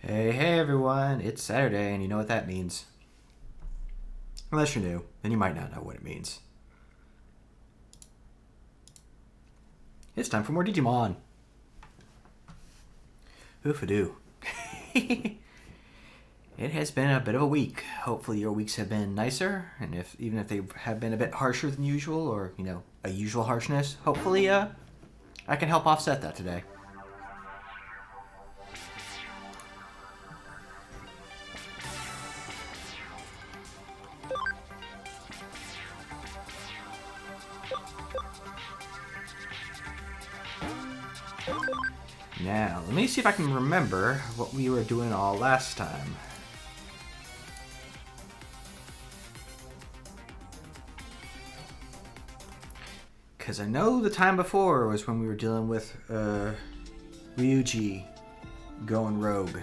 Hey everyone, it's Saturday, and you know what that means. Unless you're new, then you might not know what it means. It's time for more Digimon. Oofadoo. It has been a bit of a week. Hopefully your weeks have been nicer, and even if they have been a bit harsher than usual, or, a usual harshness, hopefully I can help offset that today. Now, let me see if I can remember what we were doing all last time. Because I know the time before was when we were dealing with Ryuji going rogue.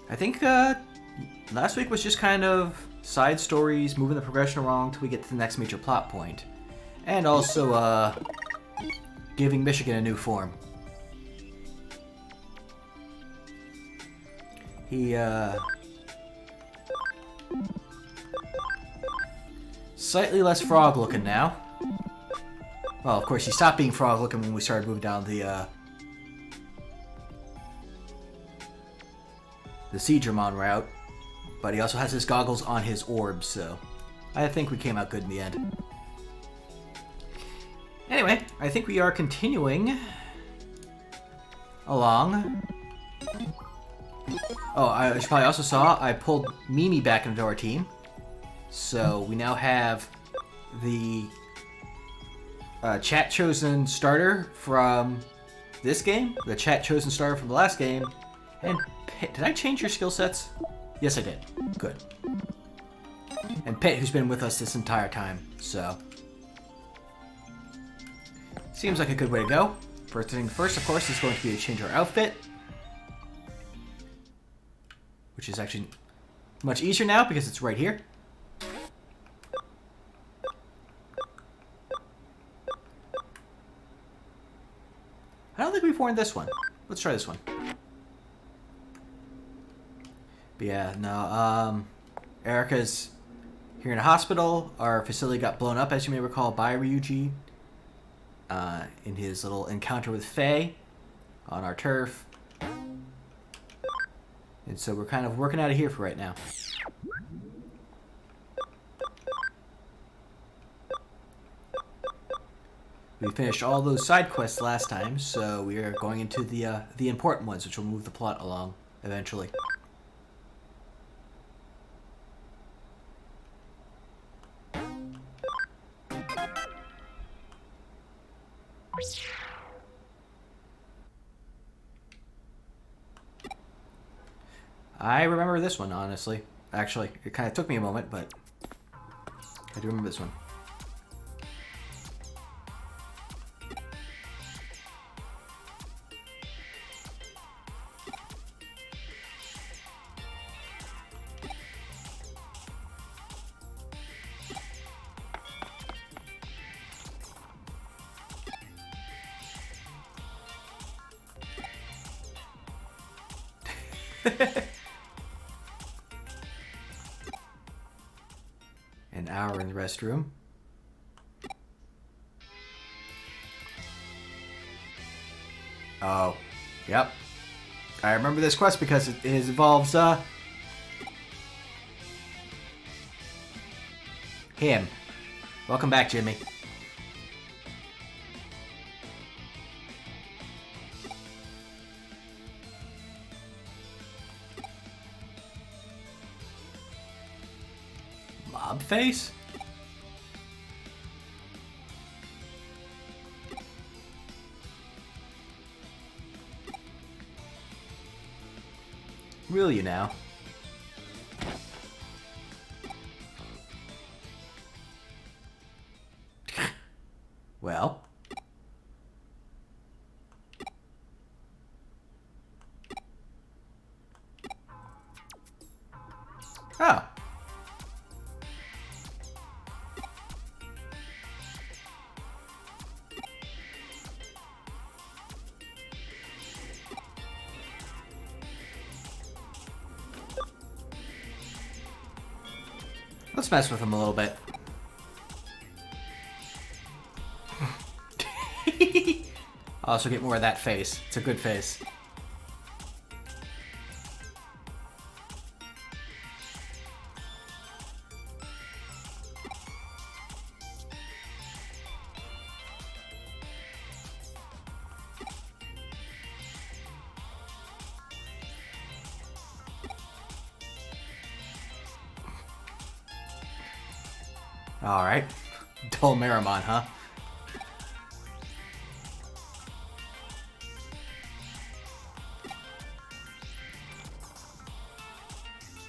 I think last week was just kind of side stories, moving the progression along till we get to the next major plot point. And also giving Michigan a new form. He slightly less frog looking now. Well, of course, he stopped being frog looking when we started moving down the Dramagotchi route. But he also has his goggles on his orbs, so I think we came out good in the end. Anyway, I think we are continuing along. Oh, as you probably also saw, I pulled Mimi back into our team. So we now have the chat-chosen starter from this game, the chat-chosen starter from the last game, and Pit. Did I change your skill sets? Yes, I did. Good. And Pit, who's been with us this entire time, so seems like a good way to go. First thing first, of course, is going to be to change our outfit, which is actually much easier now because it's right here. I don't think we've worn this one. Let's try this one. But yeah, no, Erika's here in a hospital. Our facility got blown up, as you may recall, by Ryuji in his little encounter with Faye on our turf. And so we're kind of working out of here for right now. We finished all those side quests last time, so we are going into the important ones, which will move the plot along eventually. I remember this one, honestly. Actually, it kind of took me a moment, but I do remember this one. An hour in the restroom. Oh, yep. I remember this quest because it involves him. Welcome back, Jimmy. Mob face? Will you now? Well. Oh. Let's mess with him a little bit. Also get more of that face. It's a good face. Alright. Dull Meramon, huh?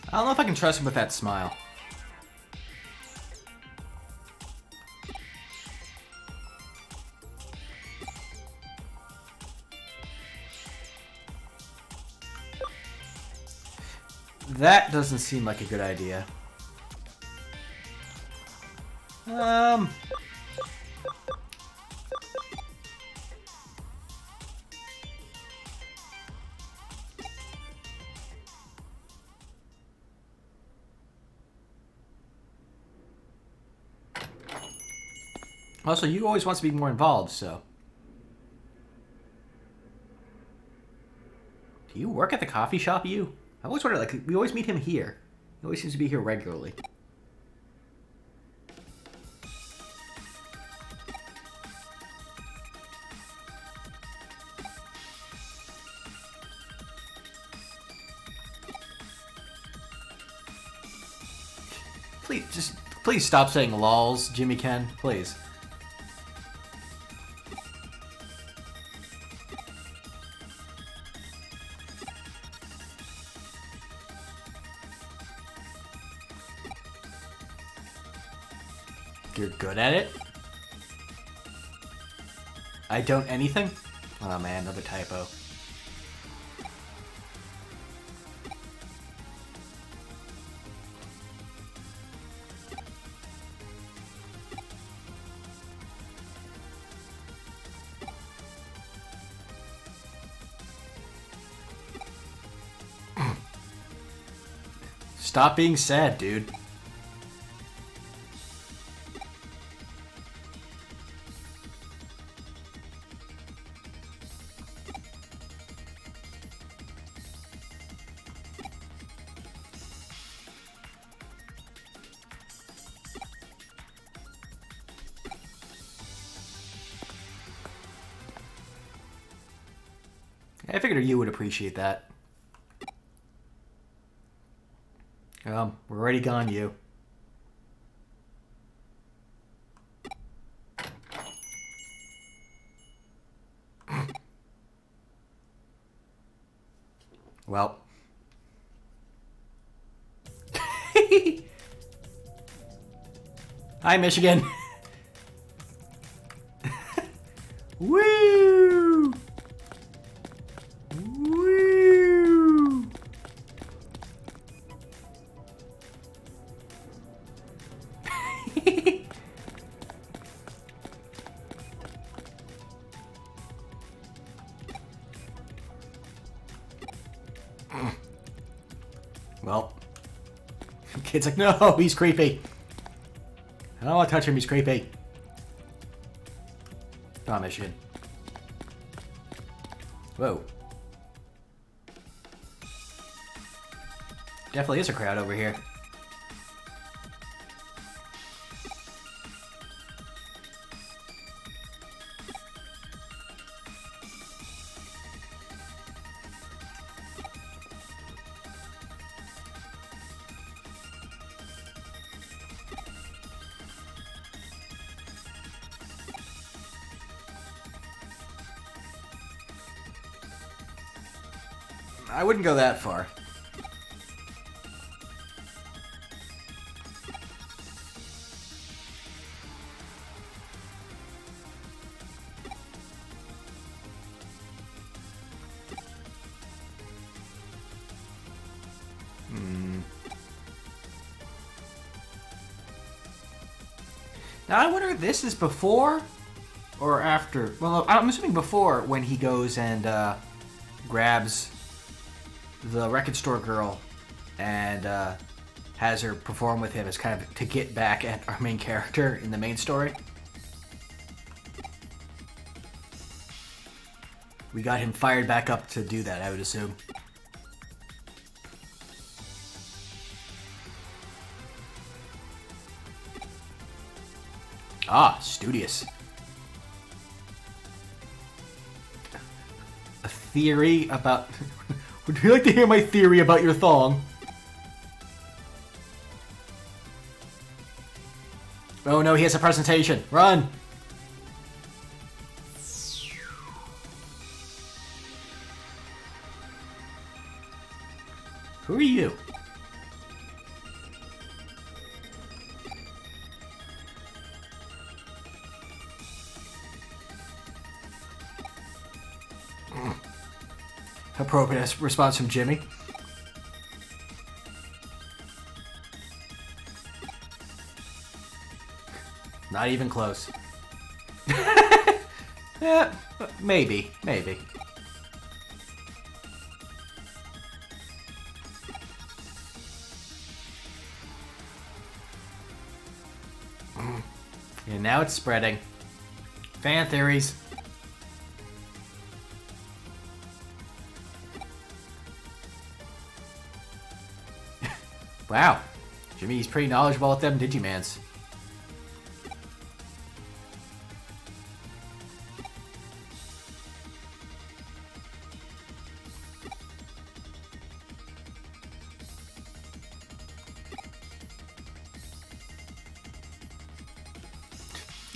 I don't know if I can trust him with that smile. That doesn't seem like a good idea. Also, you always wants to be more involved, so. Do you work at the coffee shop, you? I always wonder, like, we always meet him here. He always seems to be here regularly. Please stop saying lols, Jimmy Ken. Please. You're good at it? I don't anything? Oh man, another typo. Stop being sad, dude. I figured you would appreciate that. We're already gone, you. Well. Hi, Michigan. Woo! Woo! Well, kid's like, no, he's creepy. I don't want to touch him, he's creepy. Come on, Michigan. Whoa. Definitely is a crowd over here. I wouldn't go that far. Now I wonder if this is before or after. Well, I'm assuming before, when he goes and grabs the record store girl and has her perform with him as kind of to get back at our main character in the main story. We got him fired back up to do that, I would assume. Ah, studious. A theory about... Would you like to hear my theory about your thong? Oh no, he has a presentation. Run! Who are you? Appropriate response from Jimmy. Not even close. Yeah, maybe. And now it's spreading. Fan theories. Wow. Jimmy's pretty knowledgeable with them Digimans.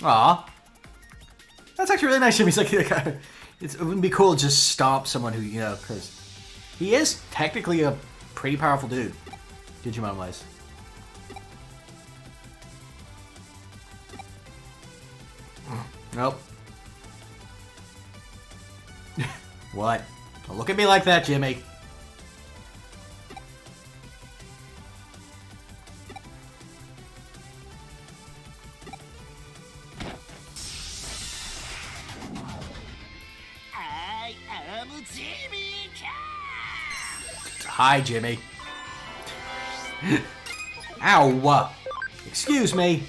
Aw. That's actually really nice. Jimmy's like, it wouldn't be cool to just stomp someone who, you know, because he is technically a pretty powerful dude, Digimon-wise. Nope. What? Don't look at me like that, Jimmy. I am Jimmy. Hi, Jimmy. Ow! Excuse me.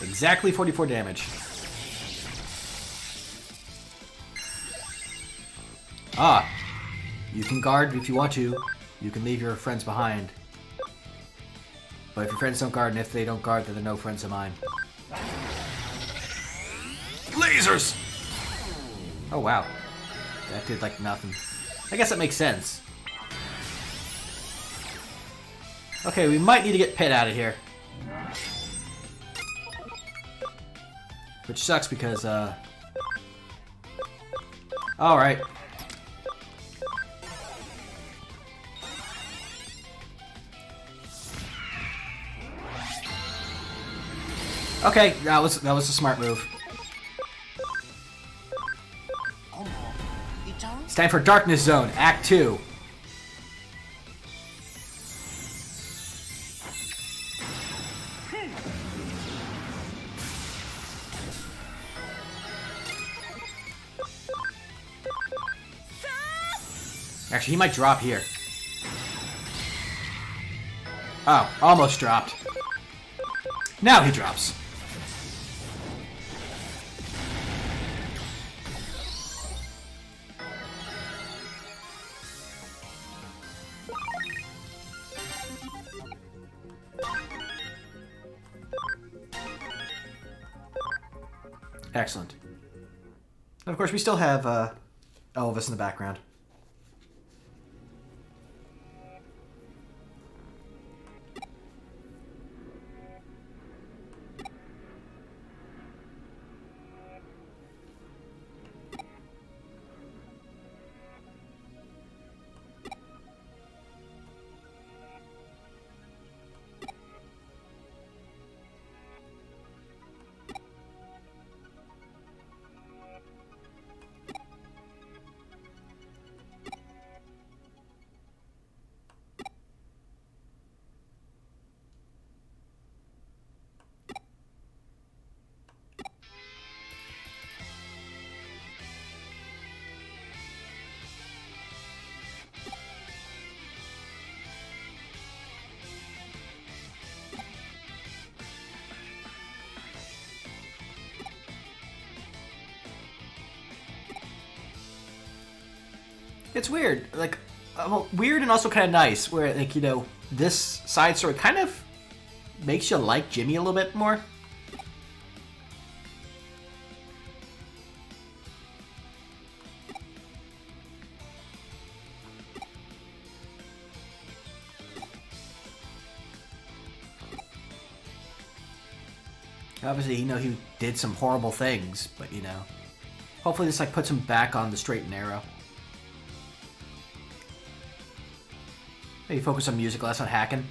Exactly 44 damage. Ah, you can guard if you want to. You can leave your friends behind. But if your friends don't guard, and if they don't guard, then they're no friends of mine. Lasers! Oh, wow. That did, like, nothing. I guess that makes sense. Okay, we might need to get Pit out of here. Which sucks because, alright. Okay, that was a smart move. It's time for Darkness Zone, Act 2. Actually, he might drop here. Oh, almost dropped. Now he drops. Excellent. And of course, we still have Elvis in the background. It's weird. Like, well, weird and also kind of nice, where, like, you know, this side story kind of makes you like Jimmy a little bit more. Obviously, you know, he did some horrible things, but, you know, hopefully this, like, puts him back on the straight and narrow. Maybe focus on music, less on hacking.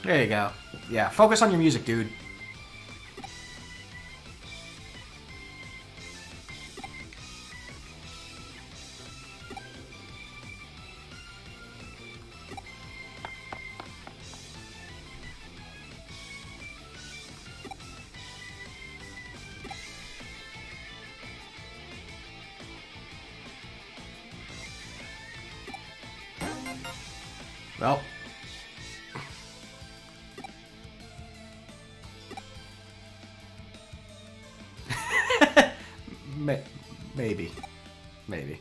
There you go. Yeah, focus on your music, dude. Well. Maybe. Maybe.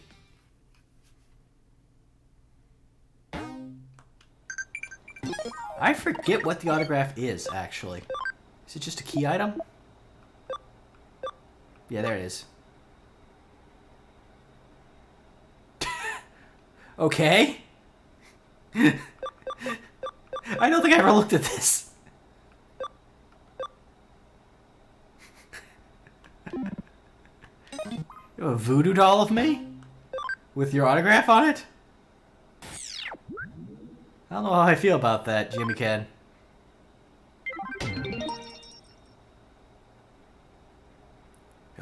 I forget what the autograph is, actually. Is it just a key item? Yeah, there it is. Okay. I don't think I ever looked at this. You have a voodoo doll of me? With your autograph on it? I don't know how I feel about that, Jimmy Ken. You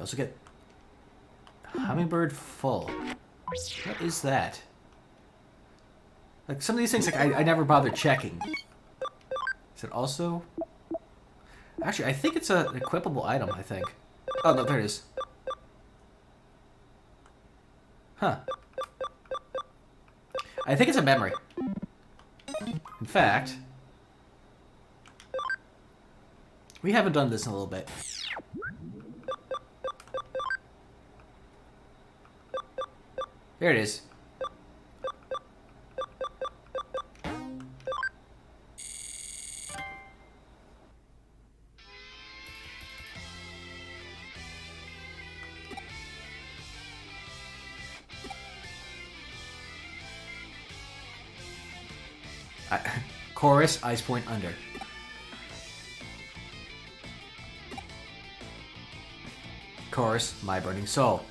also get Hummingbird Full. What is that? Like, some of these things, like, I never bothered checking. Is it also... Actually, I think it's an equipable item, I think. Oh, no, there it is. Huh. I think it's a memory. In fact... We haven't done this in a little bit. There it is. Chorus, Ice Point Under. Chorus, My Burning Soul.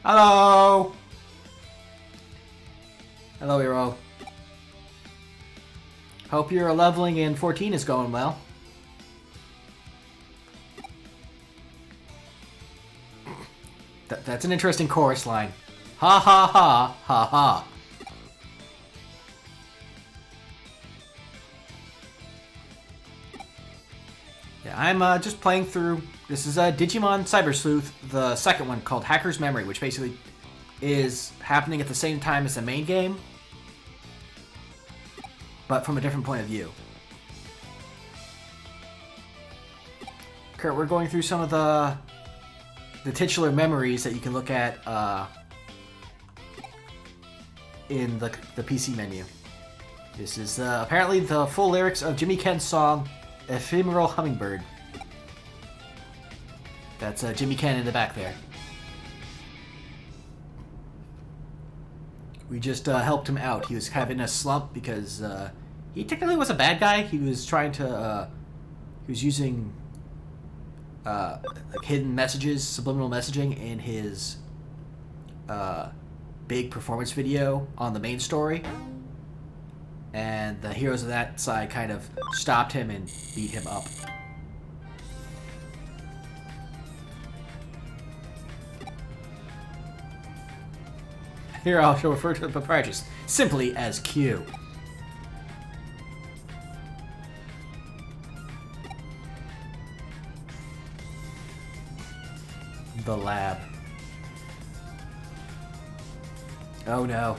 Hello! Hello, hero. Hope your leveling in 14 is going well. That's an interesting chorus line. Ha ha ha ha ha. Yeah, I'm just playing through. This is Digimon Cyber Sleuth, the second one called Hacker's Memory, which basically is happening at the same time as the main game, but from a different point of view. Kurt, we're going through some of the titular memories that you can look at in the PC menu. This is apparently the full lyrics of Jimmy Ken's song, Ephemeral Hummingbird. That's Jimmy Ken in the back there. We just helped him out. He was kind of in a slump because he technically was a bad guy. He was trying to... he was using like hidden messages, subliminal messaging in his big performance video on the main story. And the heroes of that side kind of stopped him and beat him up. Here I shall refer to the proprietress simply as Q. The lab. Oh no.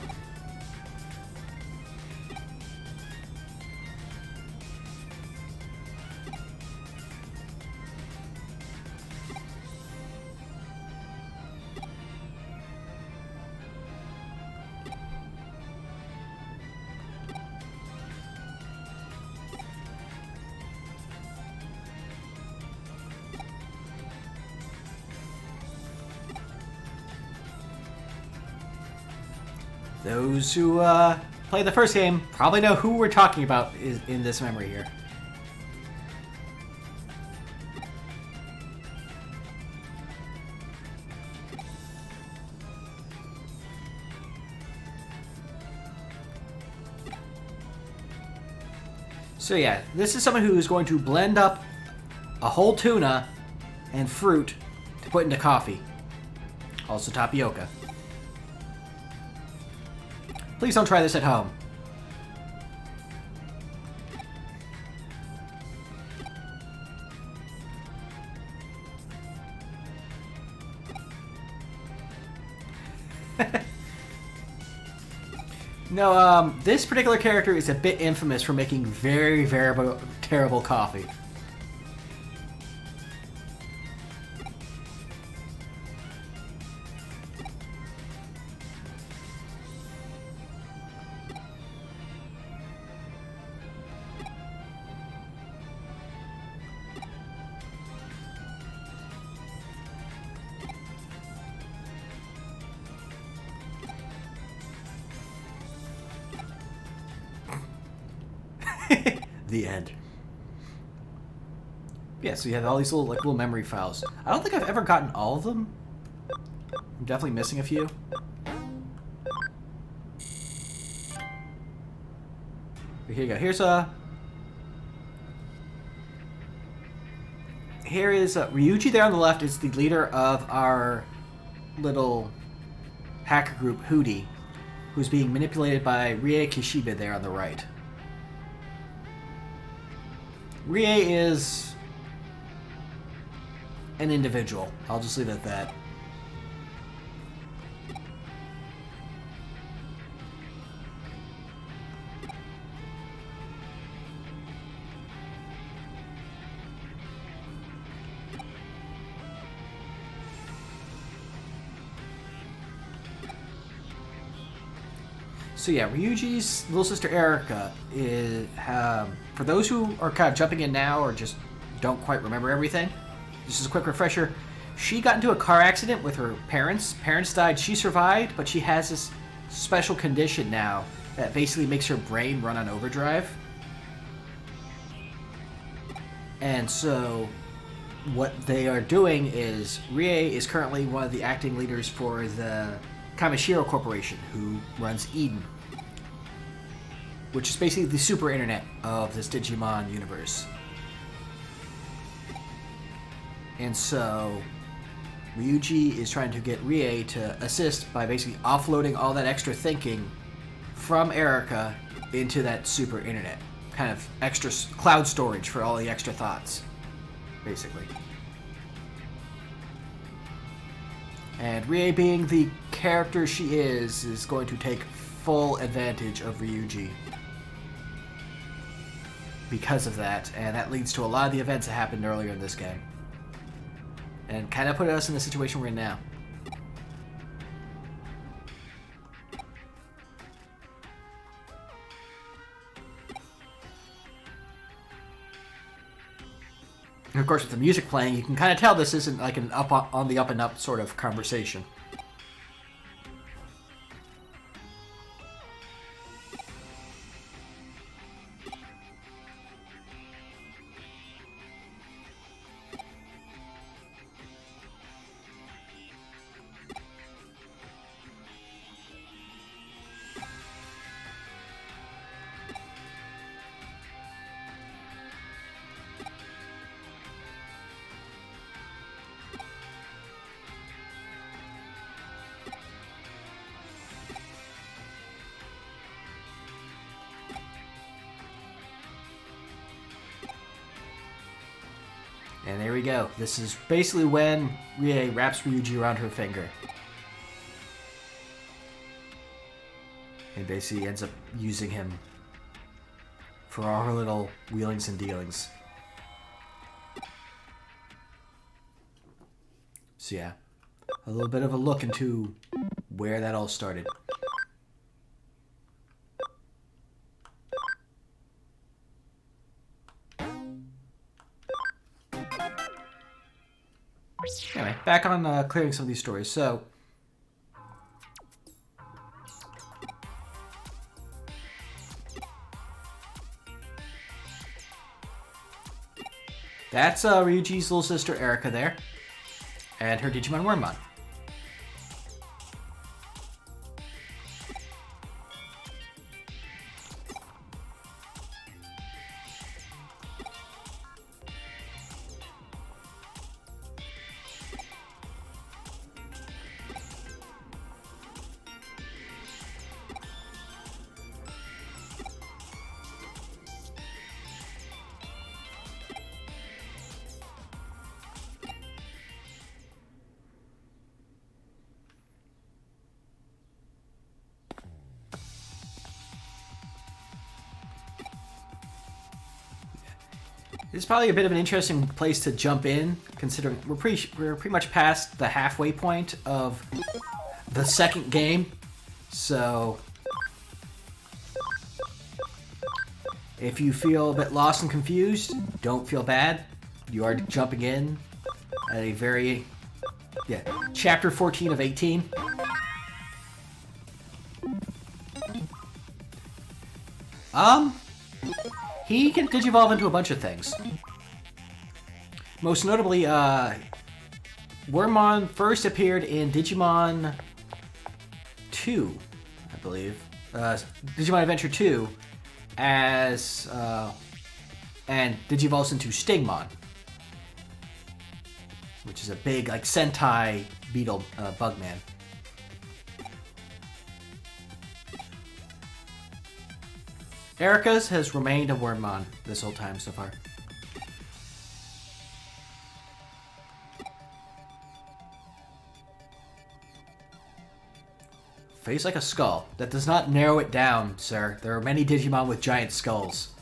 Those who played the first game probably know who we're talking about in this memory here. So yeah, this is someone who is going to blend up a whole tuna and fruit to put into coffee. Also tapioca. Please don't try this at home. No, this particular character is a bit infamous for making very, very terrible coffee. The end. Yeah, so you have all these little memory files. I don't think I've ever gotten all of them. I'm definitely missing a few. But here you go. Here is Ryuji there on the left is the leader of our little hacker group, Hootie, who's being manipulated by Rie Kishibe there on the right. Rie is an individual. I'll just leave it at that. So yeah, Ryuji's little sister Erika is, for those who are kind of jumping in now or just don't quite remember everything, this is a quick refresher. She got into a car accident with her parents. Parents died, she survived, but she has this special condition now that basically makes her brain run on overdrive. And so what they are doing is, Rie is currently one of the acting leaders for the Kamishiro Corporation, who runs Eden, which is basically the super internet of this Digimon universe. And so Ryuji is trying to get Rie to assist by basically offloading all that extra thinking from Erika into that super internet. Kind of extra cloud storage for all the extra thoughts, basically. And Rie, being the character she is going to take full advantage of Ryuji because of that, and that leads to a lot of the events that happened earlier in this game. And kind of put us in the situation we're in now. And of course, with the music playing, you can kind of tell this isn't like an on the up and up sort of conversation. And there we go. This is basically when Rie wraps Ryuji around her finger. And basically ends up using him for all her little wheelings and dealings. So yeah, a little bit of a look into where that all started. Anyway, back on clearing some of these stories. So, that's Ryuji's little sister Erika there, and her Digimon Wormmon. This is probably a bit of an interesting place to jump in, considering we're pretty much past the halfway point of the second game. So, if you feel a bit lost and confused, don't feel bad. You are jumping in at a very, chapter 14 of 18. He can digivolve into a bunch of things. Most notably, Wormmon first appeared in Digimon 2, I believe. Digimon Adventure 2 as, and digivolves into Stingmon, which is a big, like, Sentai beetle bugman. Erika's has remained a Wormmon this whole time so far. Face like a skull. That does not narrow it down, sir. There are many Digimon with giant skulls.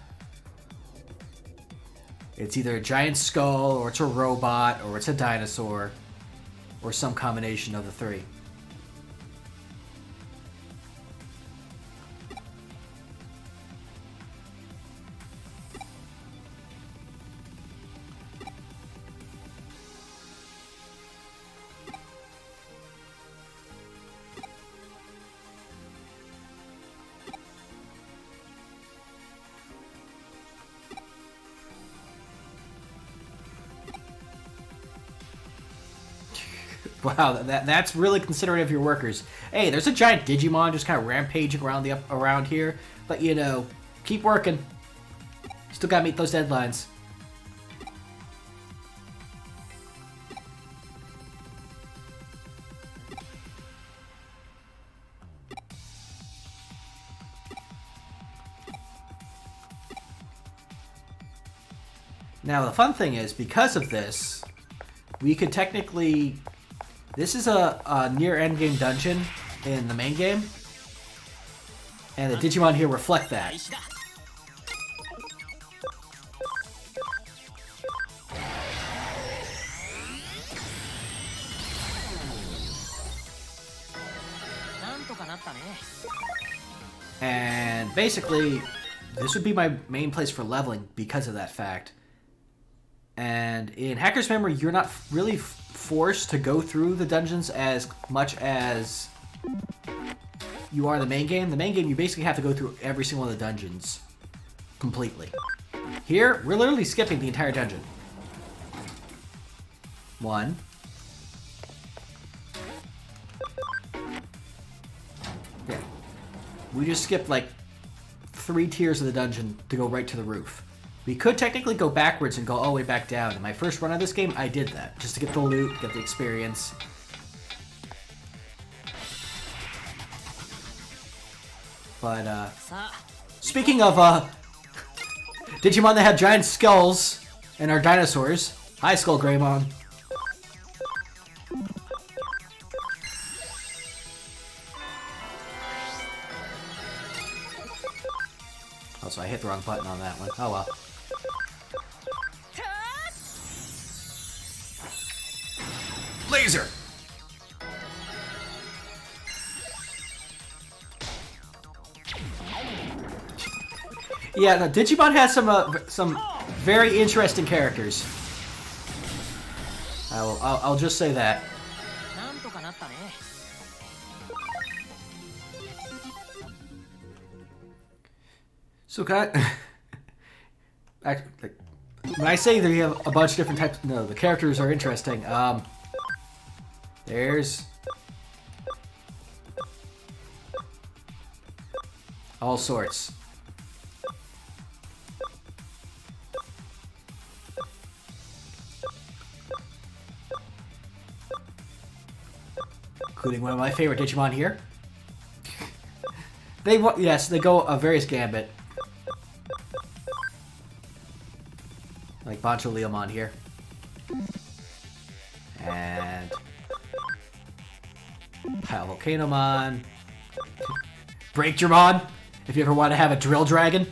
It's either a giant skull, or it's a robot, or it's a dinosaur, or some combination of the three. Wow, that's really considerate of your workers. Hey, there's a giant Digimon just kind of rampaging around here, but you know, keep working. Still gotta meet those deadlines. Now the fun thing is, because of this, we could technically. This is a near endgame dungeon in the main game, and the Digimon here reflect that. And basically, this would be my main place for leveling because of that fact. And in Hacker's Memory, you're not really forced to go through the dungeons as much as you are in the main game. The main game, you basically have to go through every single one of the dungeons completely. Here, we're literally skipping the entire dungeon. 1. Yeah. We just skipped like 3 tiers of the dungeon to go right to the roof. We could technically go backwards and go all the way back down. In my first run of this game, I did that. Just to get the loot, get the experience. But, speaking of, Digimon that have giant skulls and are dinosaurs, Hi, Skull Greymon. Oh, so I hit the wrong button on that one. Oh well. Laser! Yeah, no, Digimon has some very interesting characters. I'll just say that. So can I, like, when I say that you have a bunch of different types, no, the characters are interesting. There's all sorts. Including one of my favorite Digimon here. They go a various gambit. Like Bancho Leomon here. And Pile Volcanomon. Break Dramon, if you ever want to have a drill dragon.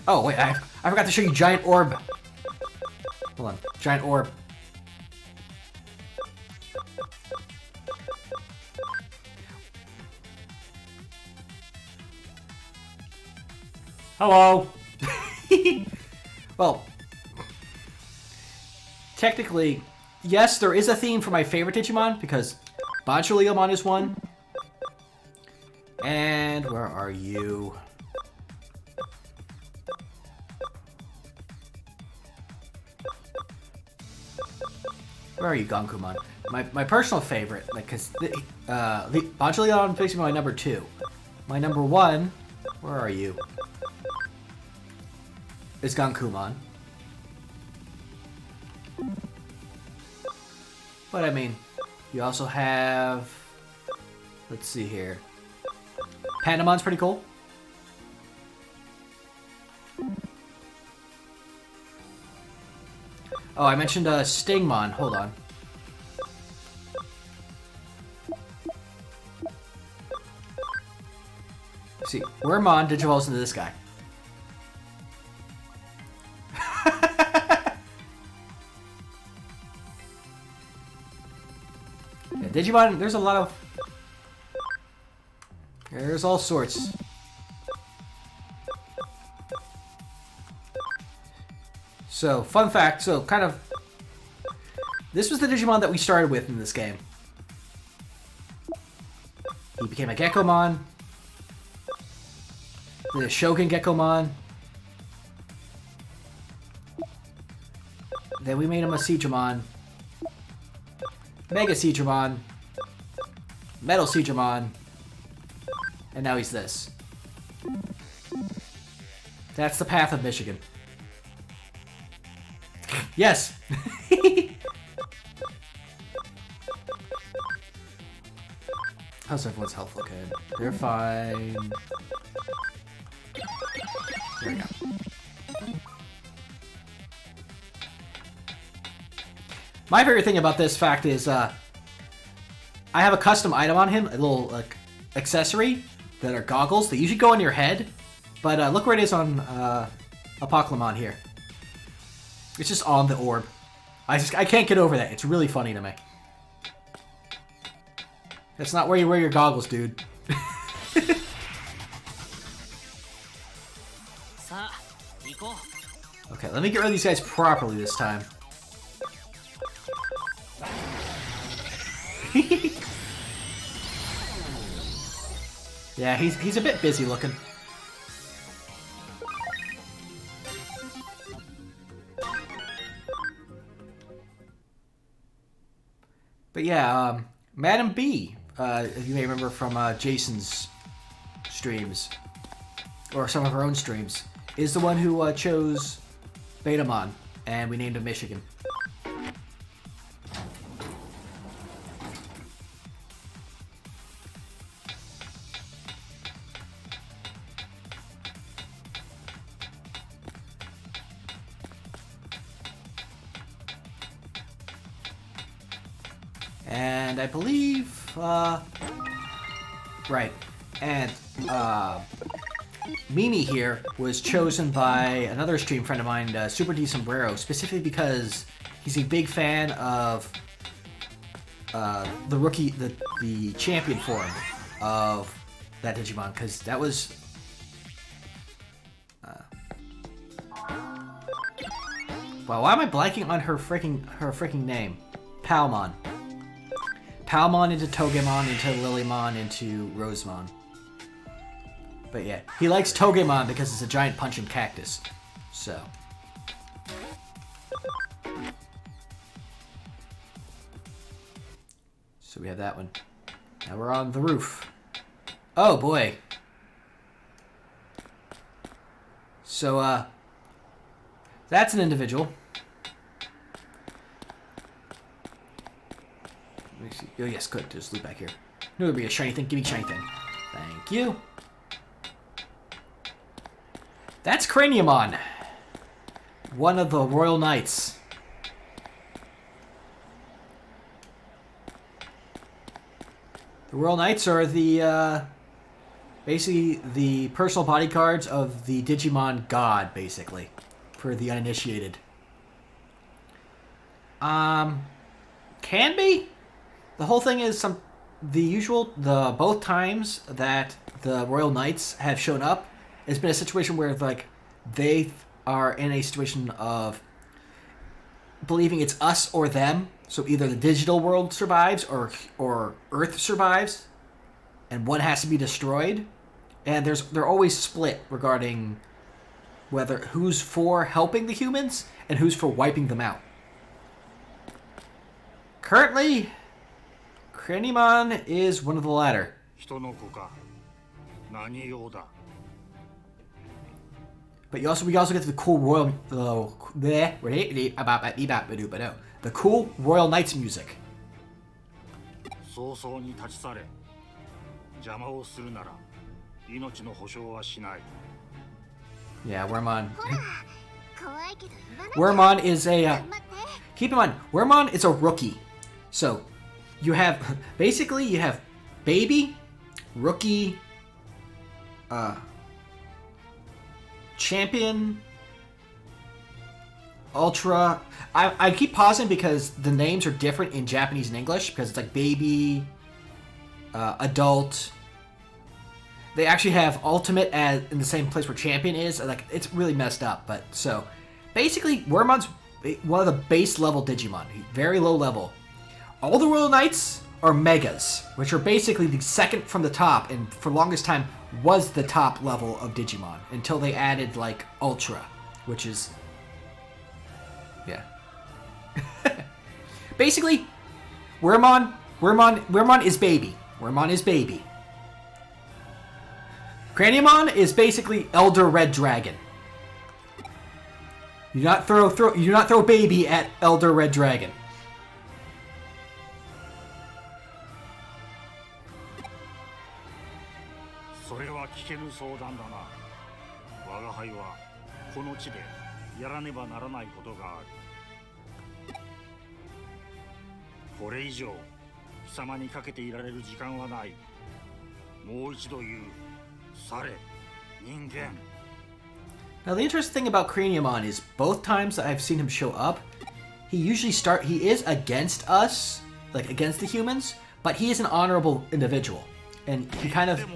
Oh wait, I forgot to show you Giant Orb. Hold on, Giant Orb. Hello. Well, technically, yes, there is a theme for my favorite Digimon because Bancho Leomon is one. And where are you? Where are you, Gonkumon? My personal favorite, like, cause Bancho Leomon makes me my number 2. My number 1, where are you? Is Gonkumon. But I mean, you also have, let's see here. Pandamon's pretty cool. Oh, I mentioned Stingmon. Hold on. Let's see, Wormmon digivolves into this guy. Yeah, Digimon, there's a lot of... There's all sorts. So, fun fact, so kind of... This was the Digimon that we started with in this game. He became a Gekomon. The Shogun Gekomon. Then we made him a Seadramon. Mega Seadramon. Metal Seadramon. And now he's this. That's the path of Michigan. Yes! How's everyone's health looking? They're fine. There we go. My favorite thing about this fact is I have a custom item on him, a little like accessory that are goggles. They usually go on your head, but look where it is on Apoclymon here. It's just on the orb. I can't get over that. It's really funny to me. That's not where you wear your goggles, dude. Okay, let me get rid of these guys properly this time. Yeah, he's a bit busy looking. But yeah, Madam B, if you may remember from Jason's streams, or some of her own streams, is the one who chose Betamon, and we named him Michigan. And I believe, right. And, Mimi here was chosen by another stream friend of mine, Super D Sombrero, specifically because he's a big fan of the rookie, the champion form of that Digimon, because that was wow, why am I blanking on her freaking name? Palmon. Palmon into Togemon, into Lilymon, into Rosemon. But yeah, he likes Togemon because it's a giant punching cactus. So. So we have that one. Now we're on the roof. Oh boy. So, that's an individual. Let me see. Oh yes, good. There's loot back here. Knew there'd be a shiny thing. Give me a shiny thing. Thank you. That's Craniumon. One of the Royal Knights. The Royal Knights are the, basically the personal bodyguards of the Digimon God, basically. For the uninitiated. Can be? The whole thing is both times that the Royal Knights have shown up, it's been a situation where, like, they are in a situation of believing it's us or them. So either the digital world survives or Earth survives, and one has to be destroyed. And they're always split regarding whether who's for helping the humans and who's for wiping them out. Currently, Craniumon is one of the latter. But we also get to the cool the cool Royal Knights music. Yeah, Wormmon. Wormmon is a keep in mind, Wormmon is a rookie. So you have baby, rookie, champion, ultra. I keep pausing because the names are different in Japanese and English, because it's like baby, adult. They actually have ultimate as in the same place where champion is. Like, it's really messed up. But so basically, Wormmon's one of the base level Digimon, very low level. All the Royal Knights are Megas, which are basically the second from the top, and for the longest time was the top level of Digimon until they added like Ultra, which is yeah. Basically, Wormmon is baby. Wormmon is baby. Craniumon is basically Elder Red Dragon. You do not throw baby at Elder Red Dragon. Now the interesting thing about Craniumon is both times that I've seen him show up, he is against us, like against the humans, but he is an honorable individual. And he kind of he's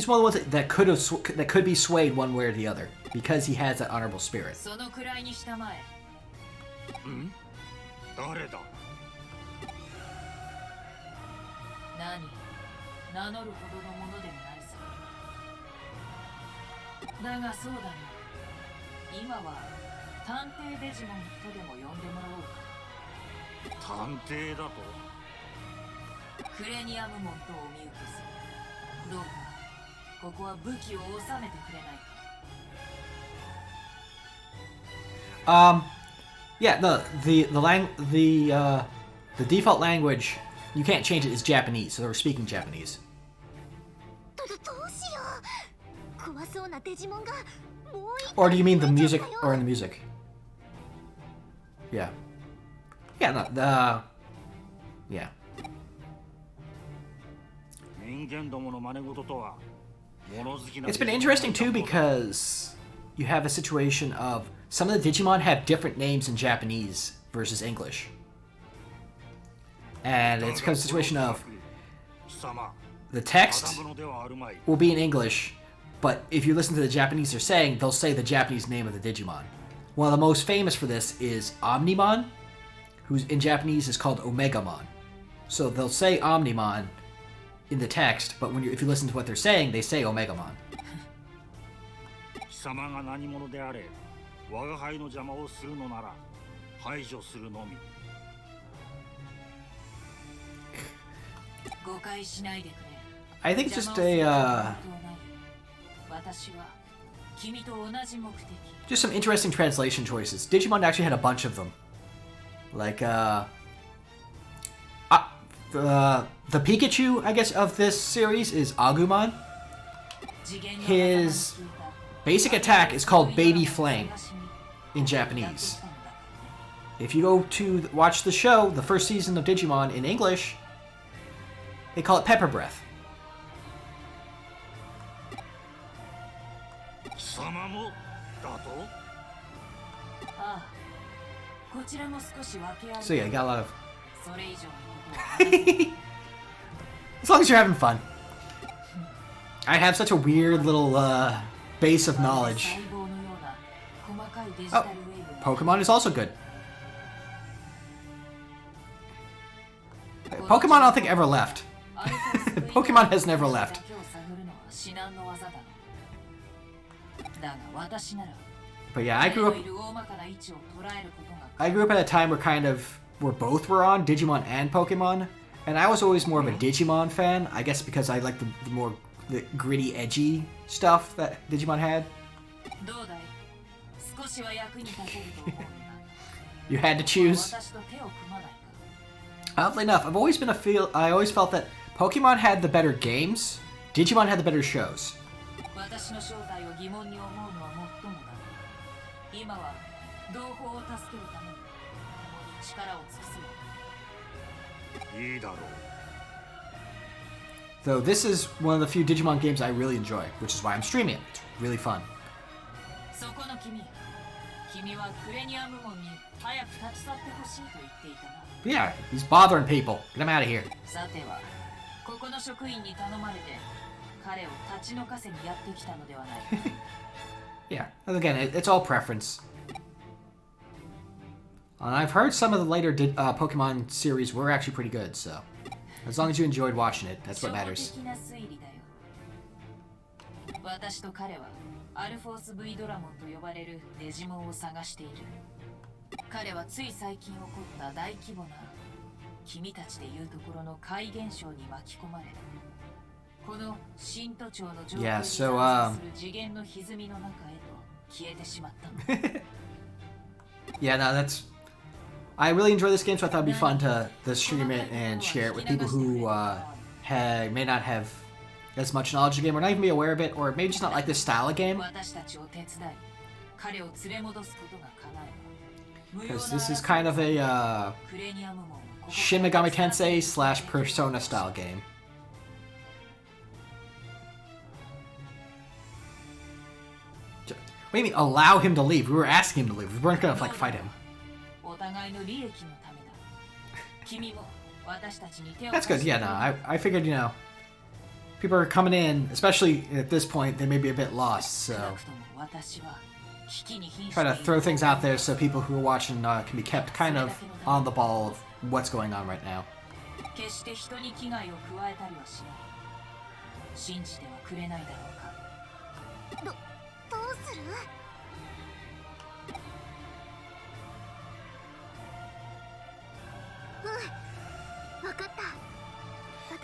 one of the ones that could be swayed one way or the other because he has that honorable spirit. Yeah, the default language, you can't change it, is Japanese, so they're speaking Japanese. Or do you mean the music, or in the music? Yeah. Yeah, no, yeah. It's been interesting too because you have a situation of some of the Digimon have different names in Japanese versus English. And it's kind of a situation of the text will be in English, but if you listen to the Japanese they're saying, they'll say the Japanese name of the Digimon. One of the most famous for this is Omnimon, who's in Japanese is called Omegamon. So they'll say Omnimon in the text, but if you listen to what they're saying, they say Omegamon. I think it's just just some interesting translation choices. Digimon actually had a bunch of them. Like, the Pikachu, I guess, of this series is Agumon. His basic attack is called Baby Flame in Japanese. If you go to watch the show, the first season of Digimon in English, they call it Pepper Breath. So yeah, you got a lot of... As long as you're having fun. I have such a weird little base of knowledge. Oh, Pokemon is also good. Pokemon I don't think ever left. Pokemon has never left. But yeah, I grew up at a time where both were on, Digimon and Pokemon, and I was always more of a Digimon fan, I guess because I like the gritty, edgy stuff that Digimon had. You had to choose. Oddly enough, I always felt that Pokemon had the better games, Digimon had the better shows. Though this is one of the few Digimon games I really enjoy, which is why I'm streaming it. It's really fun. But yeah, he's bothering people. Get him out of here. Yeah, and again, it's all preference. I've heard some of the later Pokemon series were actually pretty good, so as long as you enjoyed watching it, that's what matters. Yeah, so yeah, no, that's... I really enjoy this game, so I thought it'd be fun to stream it and share it with people who may not have as much knowledge of the game, or not even be aware of it, or maybe just not like this style of game. Because this is kind of a Shin Megami Tensei / Persona style game. What do you mean, allow him to leave? We were asking him to leave. We weren't gonna, like, fight him. That's good, yeah, no, I figured, you know, people are coming in, especially at this point, they may be a bit lost, so... Try to throw things out there so people who are watching can be kept kind of on the ball of what's going on right now.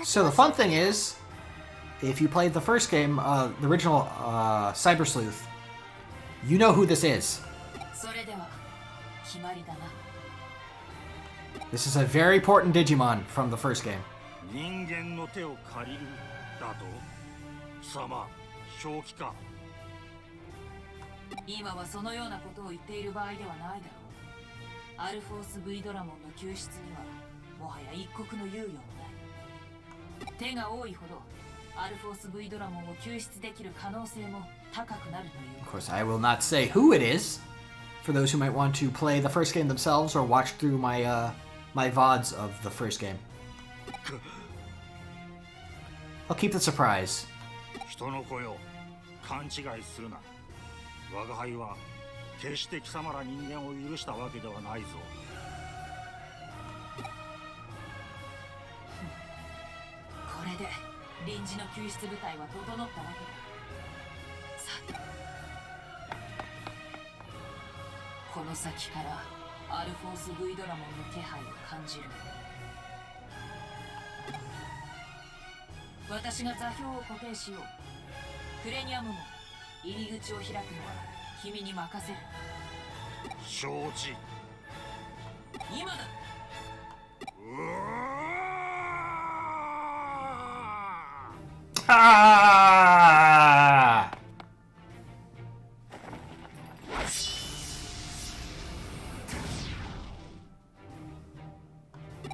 So the fun thing is, if you played the first game, the original Cyber Sleuth, you know who this is. This is a very important Digimon from the first game. アルフォース V ドラモンの救出にはもはや一刻の猶予もない。手が多いほどアルフォース V ドラモンを救出できる可能性も高くなるという。 Of course, I will not say who it is for those who might want to play the first game themselves or watch through my my VODs of the first game. I'll keep the surprise. 人の子よ、勘違いするな。我が輩は決して貴様ら人間を許したわけではないぞ。これで臨時の救出部隊は整ったわけだ。さて、この先からアルフォース V ドラモンの気配を感じる。私が座標を固定しよう。プレニアムも入り口を開くのは君に任せる。承知。今だ。Ah!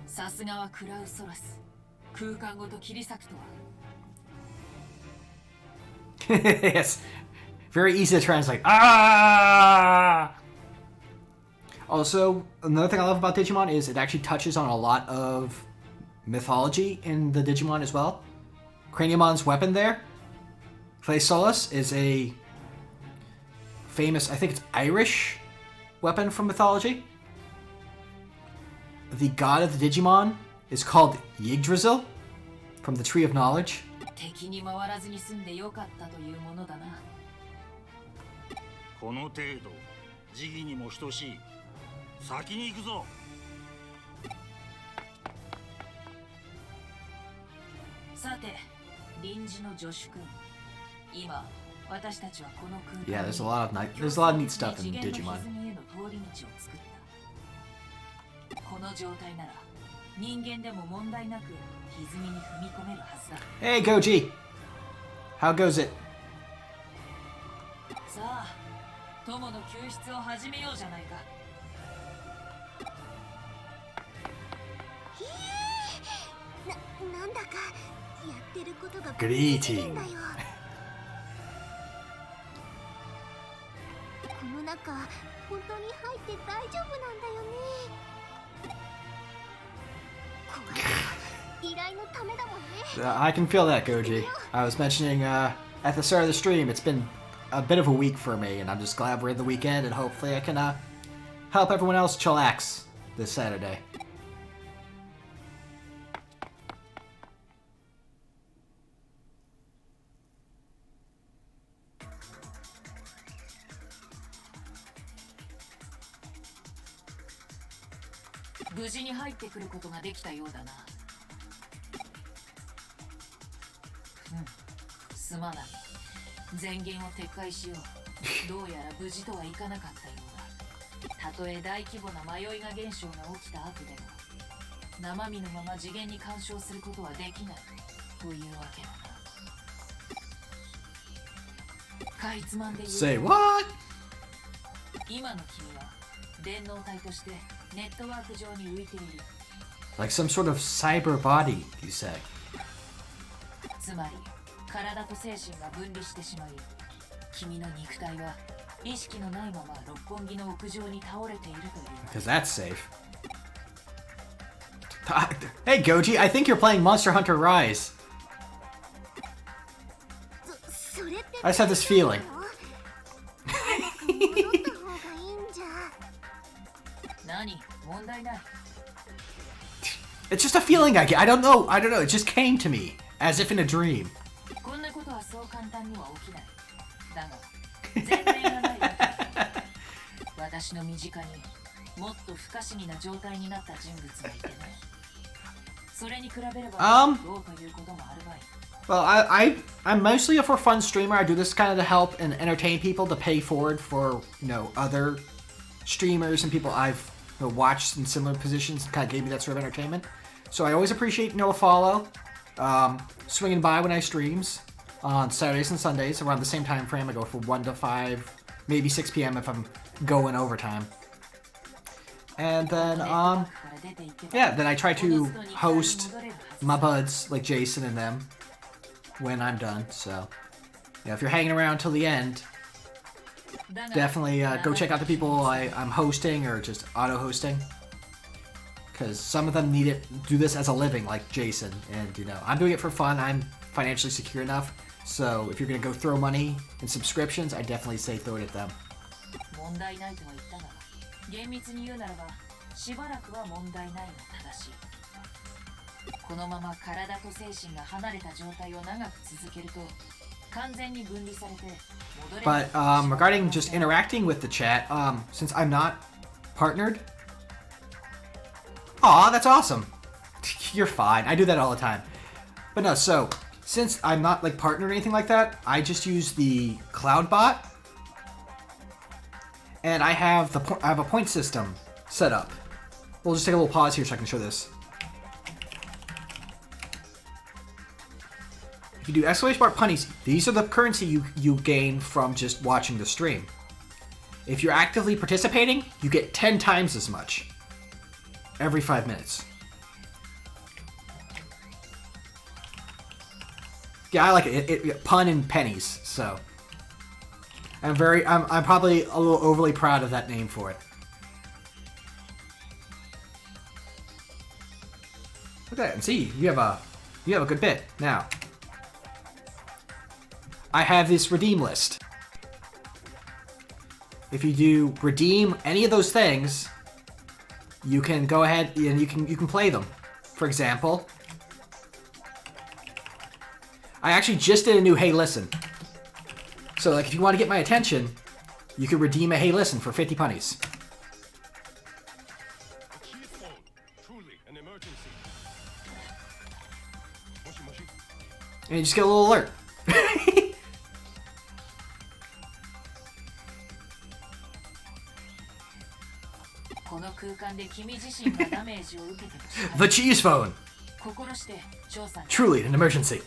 さすがはクラウソラス。空間ごと切り裂くとは。Yes. Very easy to translate. Ah! Also, another thing I love about Digimon is it actually touches on a lot of mythology in the Digimon as well. Craniomon's weapon there, Clay Solus, is a famous, I think it's Irish weapon from mythology. The god of the Digimon is called Yggdrasil from the Tree of Knowledge. 敵に回らずに済んでよかったというものだな。この程度、時期にも等しい。先に行くぞ。さて、臨時の助手君。今、私たちはこの空間に Yeah, there's a lot of neat stuff in 次元の Digimon. 歪みへの通り道を作った。この状態なら人間でも問題なく歪みに踏み込めるはずだ。 Hey, Goji! How goes it? さあ、友の救出を始めようじゃないか。なんだかやってることが Greeting. だよ。この中本当に入って大丈夫なんだよね。これ依頼のためだもんね。 I can feel that, Goji. I was mentioning at the start of the stream, it's been a bit of a week for me, and I'm just glad we're in the weekend, and hopefully I can help everyone else chillax this Saturday. "無事に入ってくることができたようだな。すまない。前言を撤回しよう。どうやら無事とはいかなかったようだ。たとえ大規模な迷いが現象が起きた後でも、生身のまま次元に干渉することはできないというわけだな。かいつまんで言う。 Say what? 今の君は電脳体としてネットワーク上に浮いている。 Like some sort of cyber body, you say. つまり体と精神が分離してしまい、君の肉体は意識のないまま六本木の屋上に倒れているという。 Because that's safe. Hey, Goji, I think you're playing Monster Hunter Rise. それって I just have this feeling. 戻った方がいいんじゃ。何？問題ない。 It's just a feeling I get. I don't know. It just came to me as if in a dream. こんなことはそう簡単には起きない。だが、前例がないわけだ。私の身近にもっと不可思議な状態になった人物がいてね。それに比べればどうということもあるまい。 Well, I'm mostly a for fun streamer. I do this kind of to help and entertain people, to pay forward for, other streamers and people I've watched in similar positions. Kind of gave me that sort of entertainment. So I always appreciate, a follow. Swinging by when I streams on Saturdays and Sundays around the same time frame. I go from 1 to 5, maybe 6 p.m. if I'm going overtime. And then, yeah, then I try to host my buds, like Jason and them, when I'm done. So, yeah, if you're hanging around till the end, definitely go check out the people I'm hosting or just auto-hosting. Because some of them do this as a living, like Jason. And, you know, I'm doing it for fun. I'm financially secure enough. So if you're going to go throw money in subscriptions, I definitely say throw it at them. 問題ないとは言ったが、厳密に言うならばしばらくは問題ないが正しい。このまま体と精神が離れた状態を長く続けると完全に分離されて戻れない。 But regarding just interacting with the chat, since I'm not partnered, aw, that's awesome. You're fine. I do that all the time. But no, so since I'm not like partnered or anything like that, I just use the cloud bot. And I have a point system set up. We'll just take a little pause here so I can show this. If you do exclamation mark punnies, these are the currency you gain from just watching the stream. If you're actively participating, you get 10 times as much every 5 minutes. Yeah, I like it. It pun and pennies, so I'm probably a little overly proud of that name for it. Look at that, and see, you have a good bit. Now, I have this redeem list. If you do redeem any of those things, you can go ahead and you can play them. For example, I actually just did a new Hey Listen. So, like, if you want to get my attention, you can redeem a Hey Listen for 50 punnies. And you just get a little alert. この空間で君自身がダメージを受けても仕方 The cheese phone! 心して調査に Truly an emergency.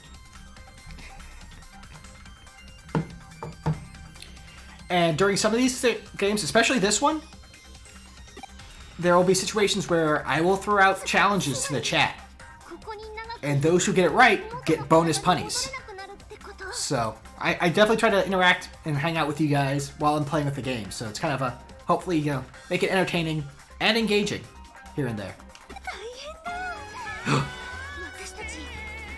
And during some of these games, especially this one, there will be situations where I will throw out challenges to the chat. And those who get it right get bonus punnies. So, I definitely try to interact and hang out with you guys while I'm playing with the game. So it's kind of a, hopefully, you know, make it entertaining and engaging here and there. 私たち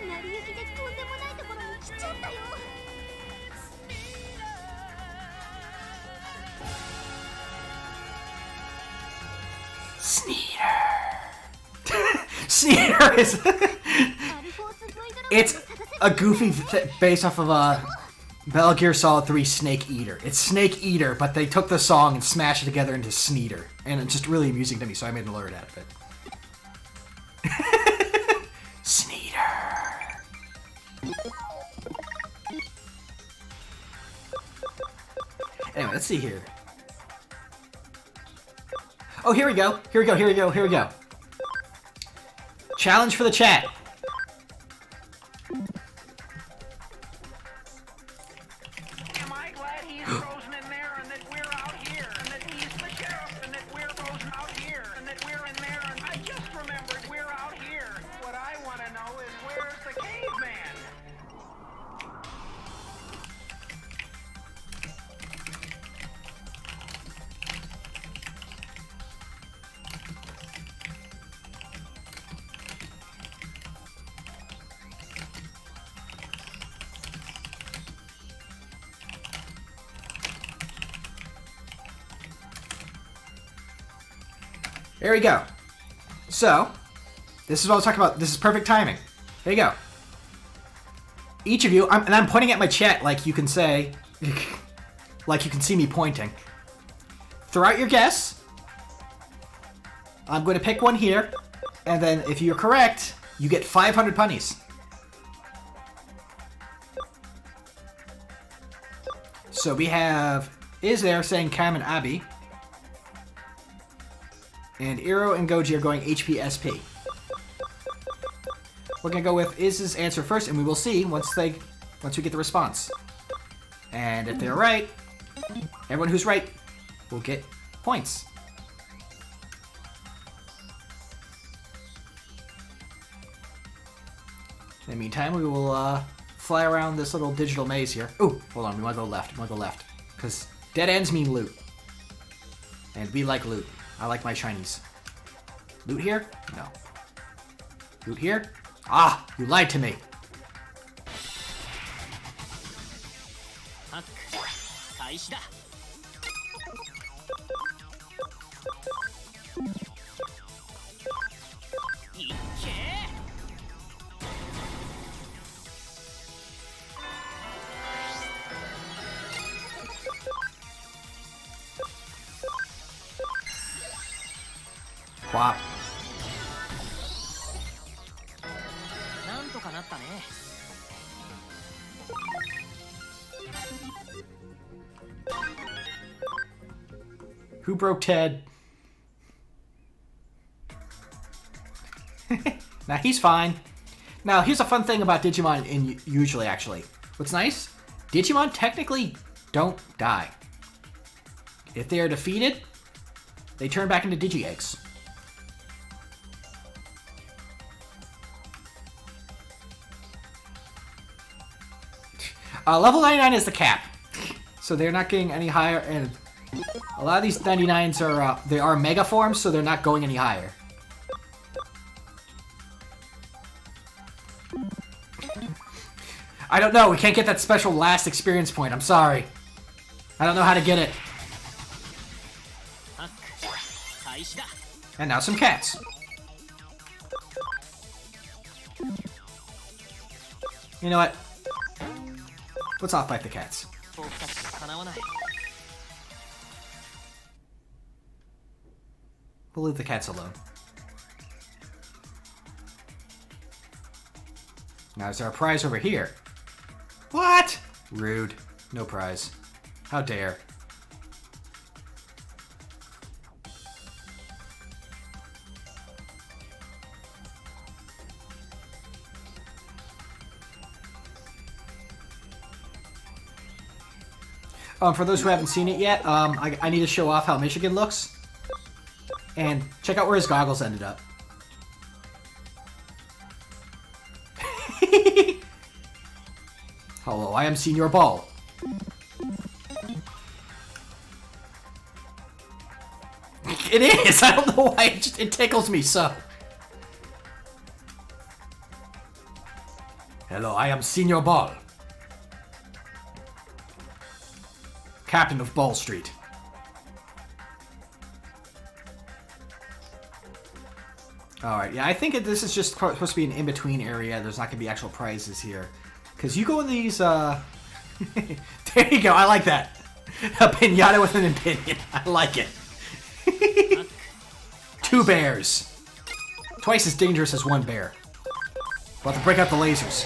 成り行きでとんでもないところに来ちゃったよ。 Sneeder is... It's a goofy based off of Metal Gear Solid 3 Snake Eater. It's Snake Eater, but they took the song and smashed it together into Sneeder. And it's just really amusing to me, so I made an alert out of it. Sneeder. Anyway, let's see here. Oh, here we go. Here we go, here we go, here we go. Challenge for the chat. Am I glad he's frozen in there and that we're out here and that he's the sheriff and that we're frozen out here and that we're in there and I just remembered we're out here. What I want to know is where's the caveman? There we go. So, this is what I was talking about. This is perfect timing. There you go. Each of you, and I'm pointing at my chat like you can say, like you can see me pointing. Throw out your guess. I'm going to pick one here, and then if you're correct, you get 500 punnies. So we have Is there saying Cam and Abby. And Iro and Goji are going HP SP. We're gonna go with Iz's answer first, and we will see once we get the response. And if they're right, everyone who's right will get points. In the meantime, we will fly around this little digital maze here. Ooh, hold on. We want to go left. We want to go left. Because dead ends mean loot. And we like loot. I like my shinies. Loot here? No. Loot here? Ah! You lied to me. ハック開始だ。いっけWhop. なんとかなったね。 Who broke Ted? Now he's fine. Now here's a fun thing about Digimon in usually actually. What's nice? Digimon technically don't die. If they are defeated, they turn back into Digi-Eggs. Level 99 is the cap. So they're not getting any higher, and a lot of these 99s are, they are mega forms, so they're not going any higher. I don't know, we can't get that special last experience point, I'm sorry. I don't know how to get it. ハック開始だ。 And now some cats. You know what? Let's not fight the cats. 僕たちにかなわない。 We'll leave the cats alone. Now, is there a prize over here? What? Rude. No prize. How dare. For those who haven't seen it yet, I need to show off how Michigan looks. And check out where his goggles ended up. Hello, I am Senior Ball. It is! I don't know why, it tickles me so. Hello, I am Senior Ball. Captain of Ball Street. Alright, yeah, I think this is just supposed to be an in-between area. There's not going to be actual prizes here. Because you go in these, there you go, I like that. A pinata with an opinion. I like it. 2 bears. Twice as dangerous as 1 bear. About to break out the lasers.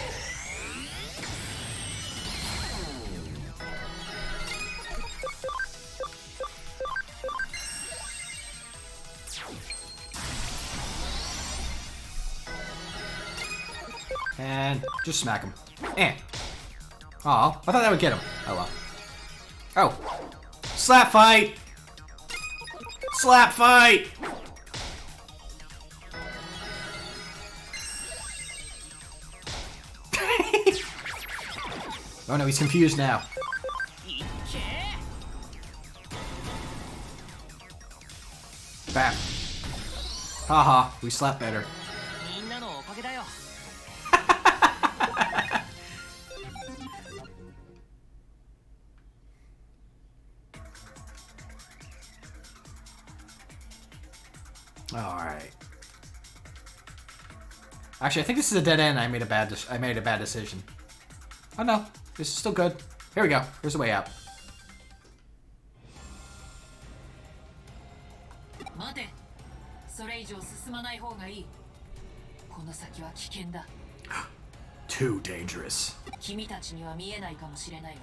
And just smack him. Eh. Aw, I thought that would get him. Oh well. Oh. Slap fight! Slap fight! Oh no, he's confused now. いっけ Bam. Haha, we slap better. みんなのおかげだよ。 Alright. Actually, I think this is a dead end. I made a bad decision. Oh no, this is still good. Here we go. Here's the way out. 待て、それ以上進まない方がいい。この先は危険だ。 Too dangerous. 君たちには見えないかもしれないが、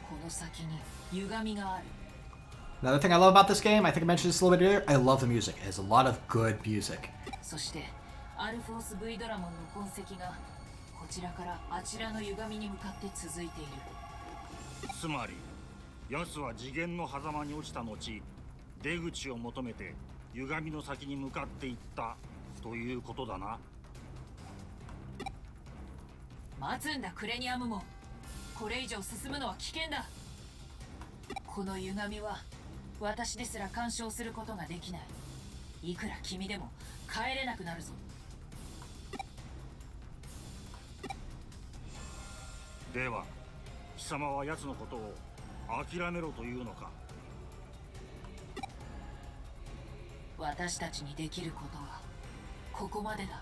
この先に歪みがある。 Another thing I love about this game, I think I mentioned this a little bit earlier, I love the music. It has a lot of good music. そして、アルフォース V ドラモンの痕跡がこちらからあちらの歪みに向かって続いている。つまり奴は次元の狭間に落ちた後、出口を求めて歪みの先に向かっていったということだな。待つんだクレニアムも。これ以上進むのは危険だ。この歪みは私ですら干渉することができない。いくら君でも帰れなくなるぞ。では貴様は奴のことを諦めろというのか。私たちにできることはここまでだ。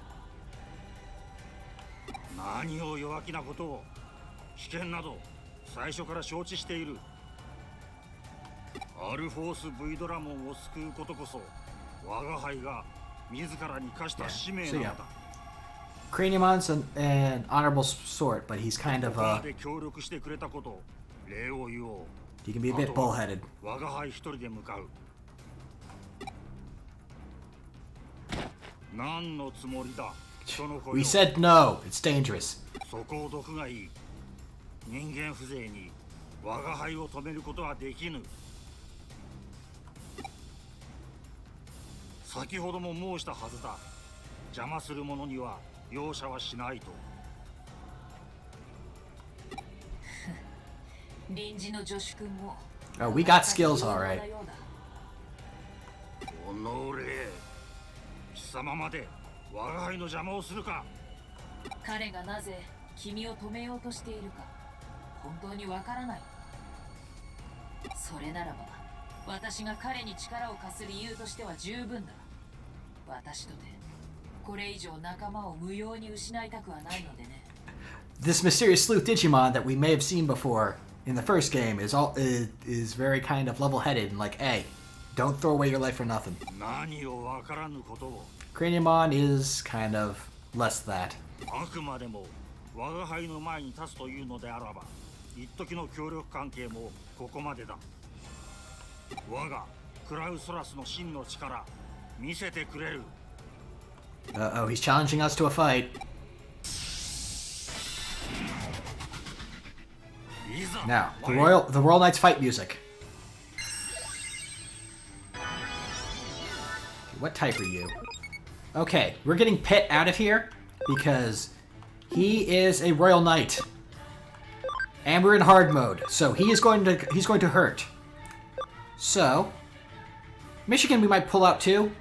何を弱気なことを。危険など最初から承知している。アルフォース V ドラモンを救うことこそ我が輩が自らに課した使命なのだ。Craniumon's an honorable sort, but he's kind of ここまで協力してくれたこと、礼を言おう。 he can be a bit bullheaded. 我が輩一人で向かう。何のつもりだ人の声を。 We said no. It's dangerous. そこを毒がいい。人間風情に我が輩を止めることはできぬ。先ほども申したはずだ。邪魔する者には容赦はしないと。臨時の助手君も。Oh, we got skills, all right. おのれ、貴様まで我が輩の邪魔をするか。彼がなぜ君を止めようとしているか本当にわからない。それならば私が彼に力を貸す理由としては十分だ。私とてこれ以上仲間を無用に失いたくはないのでね。 This mysterious sleuth Digimon that we may have seen before in the first game is very kind of level-headed and like, hey, don't throw away your life for nothing. 何をわからぬことを。 Craniumon is kind of less that. あくまでも我が輩の前に立つというのであらば、一時の協力関係もここまでだ。我がクラウソラスの真の力見せてくれる。 Uh-oh, he's challenging us to a fight. いざ。 Now, the Royal Knights fight music. What type are you? Okay, we're getting Pit out of here because he is a Royal Knight. And we're in hard mode, so he's going to hurt. So, Michigan we might pull out too.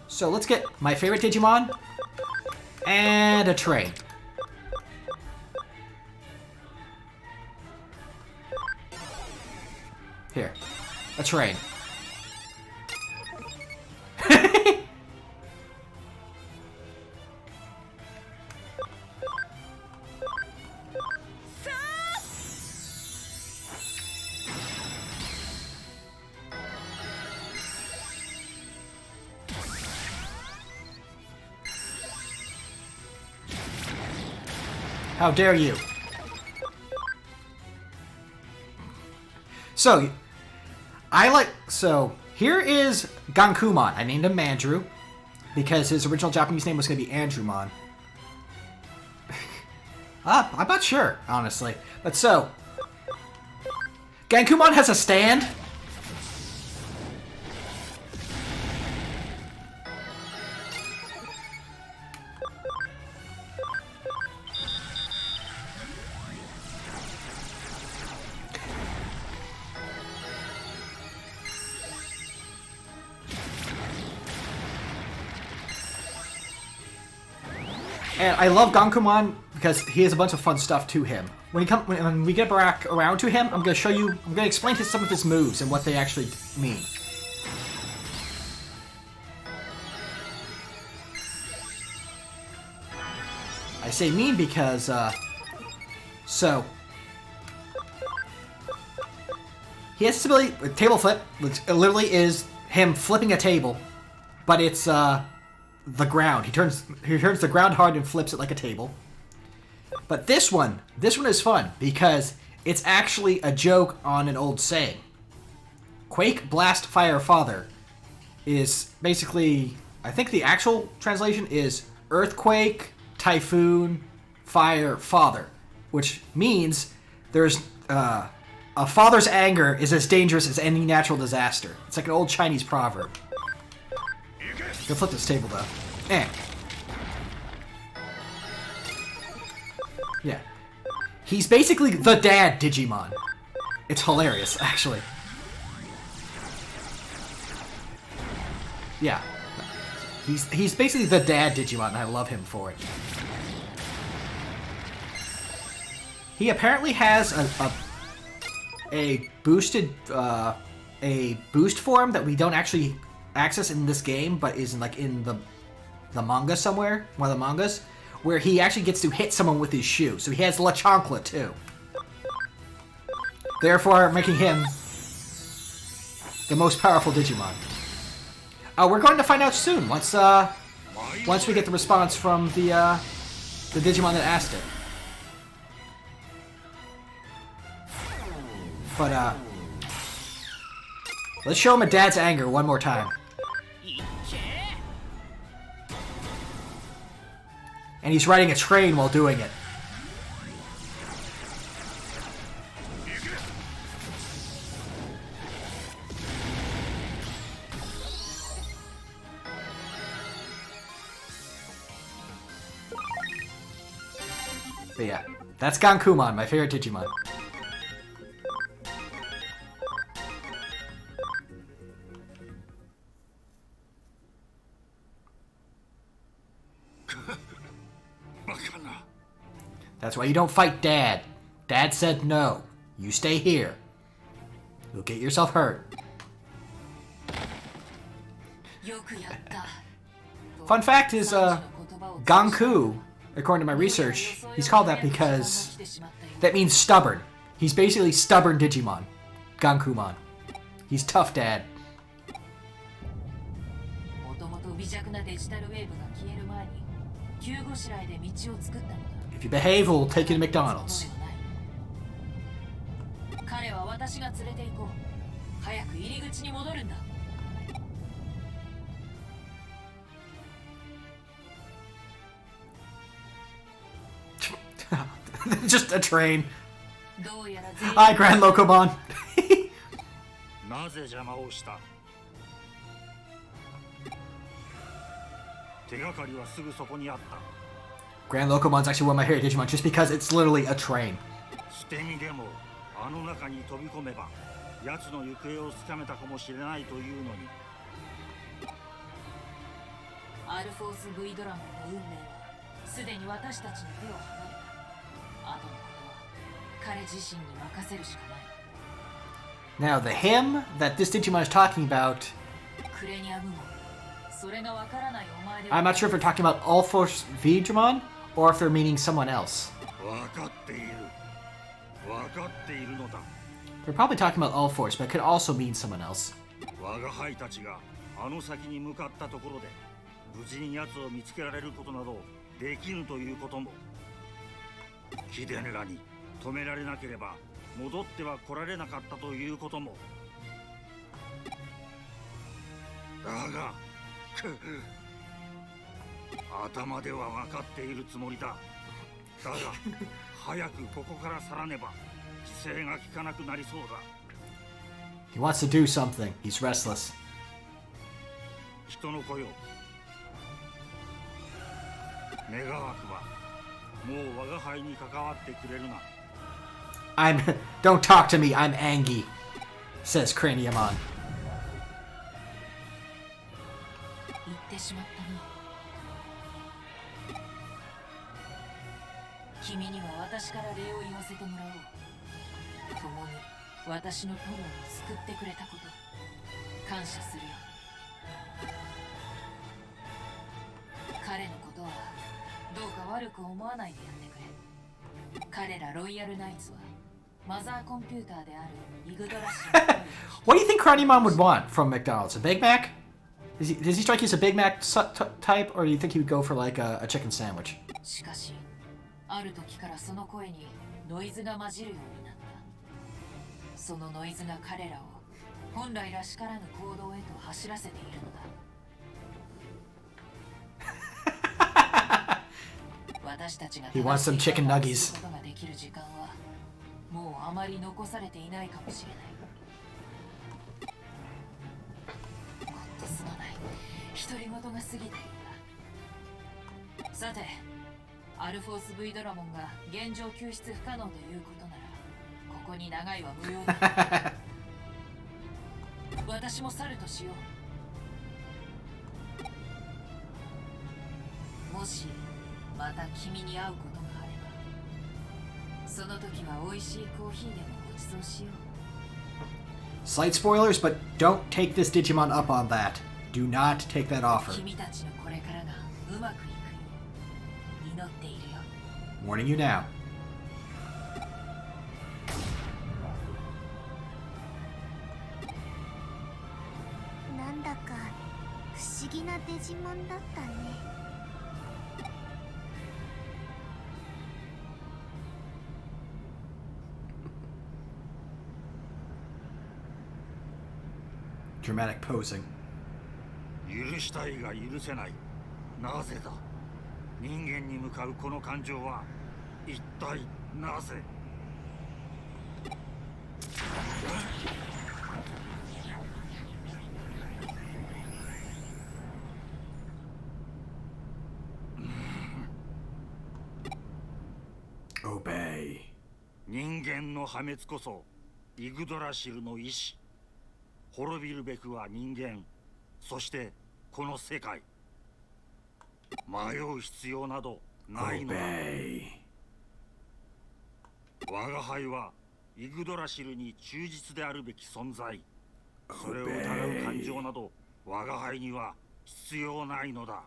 So let's get my favorite Digimon and a train. Here, a train. How dare you? So, here is Gankumon. I named him Mandrew because his original Japanese name was going to be Andrewmon. I'm not sure, honestly. But so, Gankumon has a stand. And I love Gankumon because he has a bunch of fun stuff to him. When we get back around to him, I'm going to explain some of his moves and what they actually mean. I say mean because, so he has this ability with table flip, which literally is him flipping a table, but it's the ground. He turns the ground hard and flips it like a table. But this one is fun because it's actually a joke on an old saying. Quake, Blast, Fire, Father is basically, I think the actual translation is Earthquake, Typhoon, Fire, Father, which means there's a father's anger is as dangerous as any natural disaster. It's like an old Chinese proverb. Go flip this table though. Yeah. He's basically the dad Digimon. It's hilarious, actually. Yeah. He's basically the dad Digimon, and I love him for it. He apparently has a boosted a boost form that we don't actually access in this game, but is in the manga somewhere, one of the mangas, where he actually gets to hit someone with his shoe. So he has La Chancla too. Therefore, making him the most powerful Digimon. We're going to find out soon once we get the response from the Digimon that asked it. But let's show him a dad's anger one more time. And he's riding a train while doing it. But yeah, that's Gankumon, my favorite Digimon. That's why you don't fight Dad. Dad said no. You stay here. You'll get yourself hurt. Fun fact is, Ganku, according to my research, he's called that because that means stubborn. He's basically stubborn Digimon. Gankumon. He's tough dad. If you behave, we'll take you to McDonald's. Just a train. Hi, Grand Locomon. Grand Locomon's actually one of my favorite Digimon just because it's literally a train. Now, the him that this Digimon is talking about, I'm not sure if they're talking about All Force Digimon or if they're meaning someone else. They're probably talking about All Force, but it could also mean someone else. He wants to do something. He's restless. Don't talk to me, I'm Angie, says Craniumon. What do you think Craniumon would want from McDonald's? A Big Mac? Does he strike you as a Big Mac type, or do you think he would go for like a chicken sandwich? He wants some chicken nuggies. アルフォース V ドラモンが現状救出不可能ということならここに長いは無用だ。私も去るとしよう。もしまた君に会うことがあればその時は美味しいコーヒーでもご馳走しよう。 Slight spoilers, but don't take this Digimon up on that. Do not take that offer. 君たちのこれからがうまくいくよう祈っているよ。 Warning you now. なんだか不思議なデジモンだったね。Dramatic posing. 許したいが許せない。なぜだ。人間に向かうこの感情は一体なぜ。Obey. 人間の破滅こそイグドラシルの意志。滅びるべくは人間、そしてこの世界。迷う必要などないのだ。 Obey. 我が輩はイグドラシルに忠実であるべき存在。それを疑う感情など我が輩には必要ないのだ。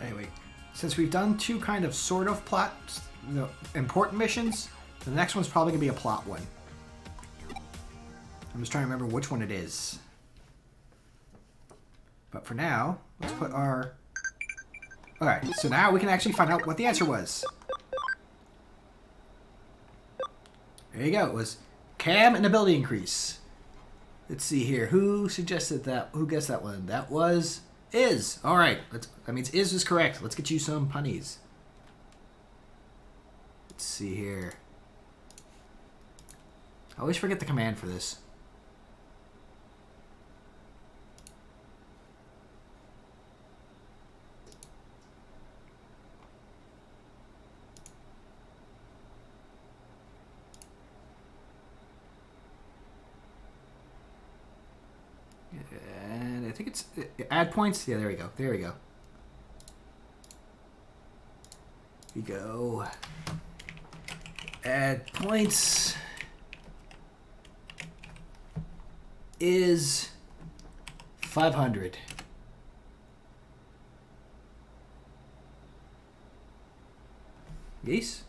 Anyway, since we've done two kind of sort of plots, important missions, the next one's probably gonna be a plot one. I'm just trying to remember which one it is. But for now, let's put our... Alright, so now we can actually find out what the answer was. There you go, it was cam and ability increase. Let's see here, who suggested that? Who guessed that one? That was... Is. Alright, that means Is was correct. Let's get you some punnies. Let's see here. I always forget the command for this. And I think it's add points. Yeah, there we go. There we go. Here we go. Add points is 500. Yes.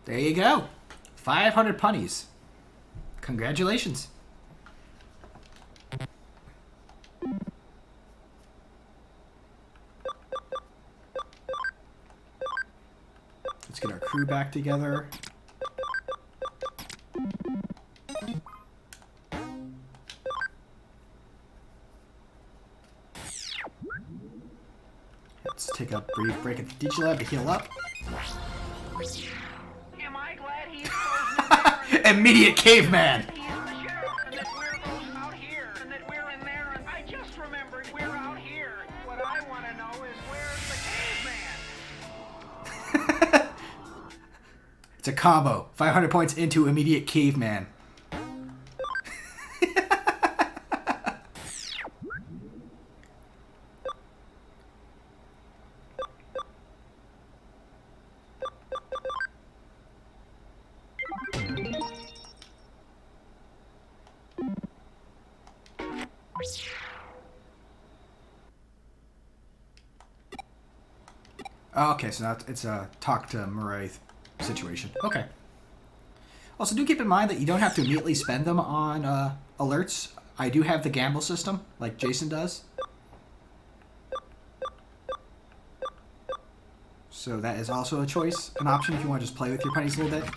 There you go. 500 punnies. Congratulations. Let's get our crew back together. Let's take a brief break at the Digilab to heal up. Am I glad he's frozen in there? Immediate caveman! He's the sheriff, and that we're those out here, and that we're in there, and I just remembered we're out here. What I want to know is where's the caveman? It's a combo. 500 points into immediate caveman. Oh, okay, so now it's a talk to Murray situation. Okay. Also, do keep in mind that you don't have to immediately spend them on alerts. I do have the gamble system, like Jason does. So that is also a choice, an option if you want to just play with your pennies a little bit.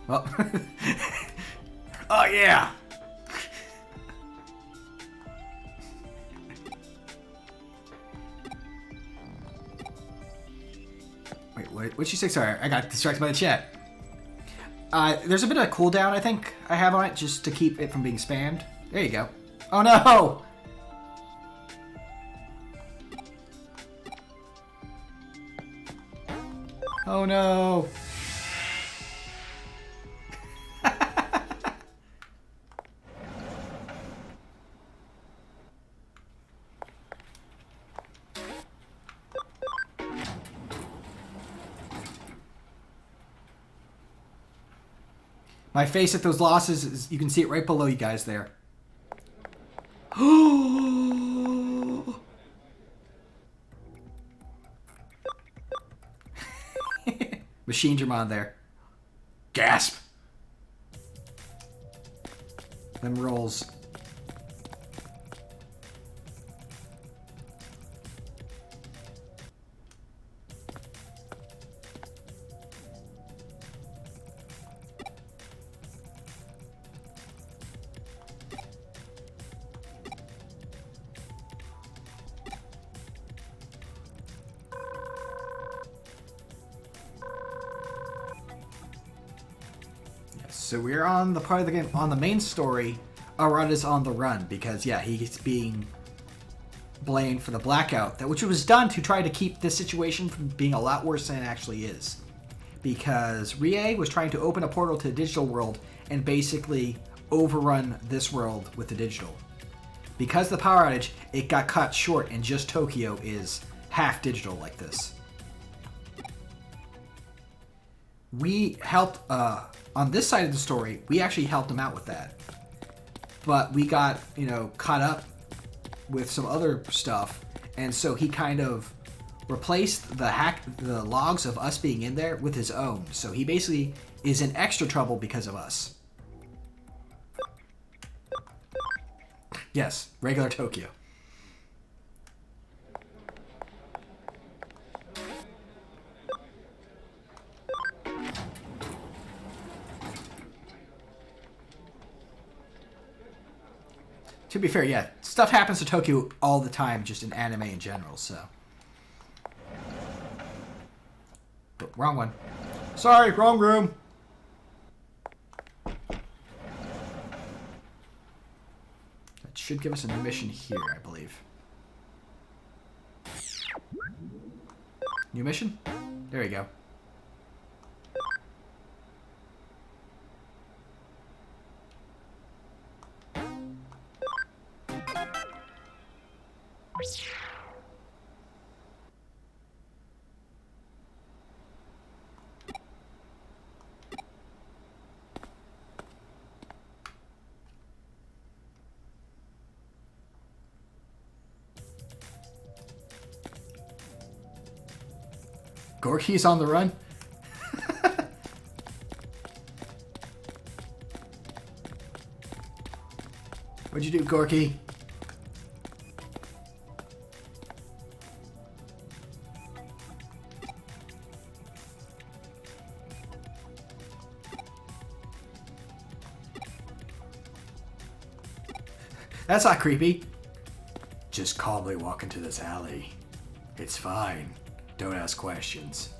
Well, oh yeah! Wait, what'd she say? Sorry, I got distracted by the chat. There's a bit of a cooldown, I think, I have on it, just to keep it from being spammed. There you go. Oh no! Oh no! My face at those losses, is, you can see it right below you guys there. Machine Dramon there. Gasp! Them rolls. So we're on the part of the game, on the main story, Arata's on the run because, yeah, he's being blamed for the blackout, which was done to try to keep this situation from being a lot worse than it actually is. Because Rie was trying to open a portal to the digital world and basically overrun this world with the digital. Because of the power outage, it got cut short and just Tokyo is half digital like this. We helped, on this side of the story, we actually helped him out with that. But we got, caught up with some other stuff, and so he kind of replaced the logs of us being in there with his own. So he basically is in extra trouble because of us. Yes, regular Tokyo. To be fair, yeah, stuff happens to Tokyo all the time, just in anime in general, so. But wrong one. Sorry, wrong room. That should give us a new mission here, I believe. New mission? There you go. Gorky's on the run? What'd you do, Gorky? That's not creepy. Just calmly walk into this alley. It's fine. Don't ask questions.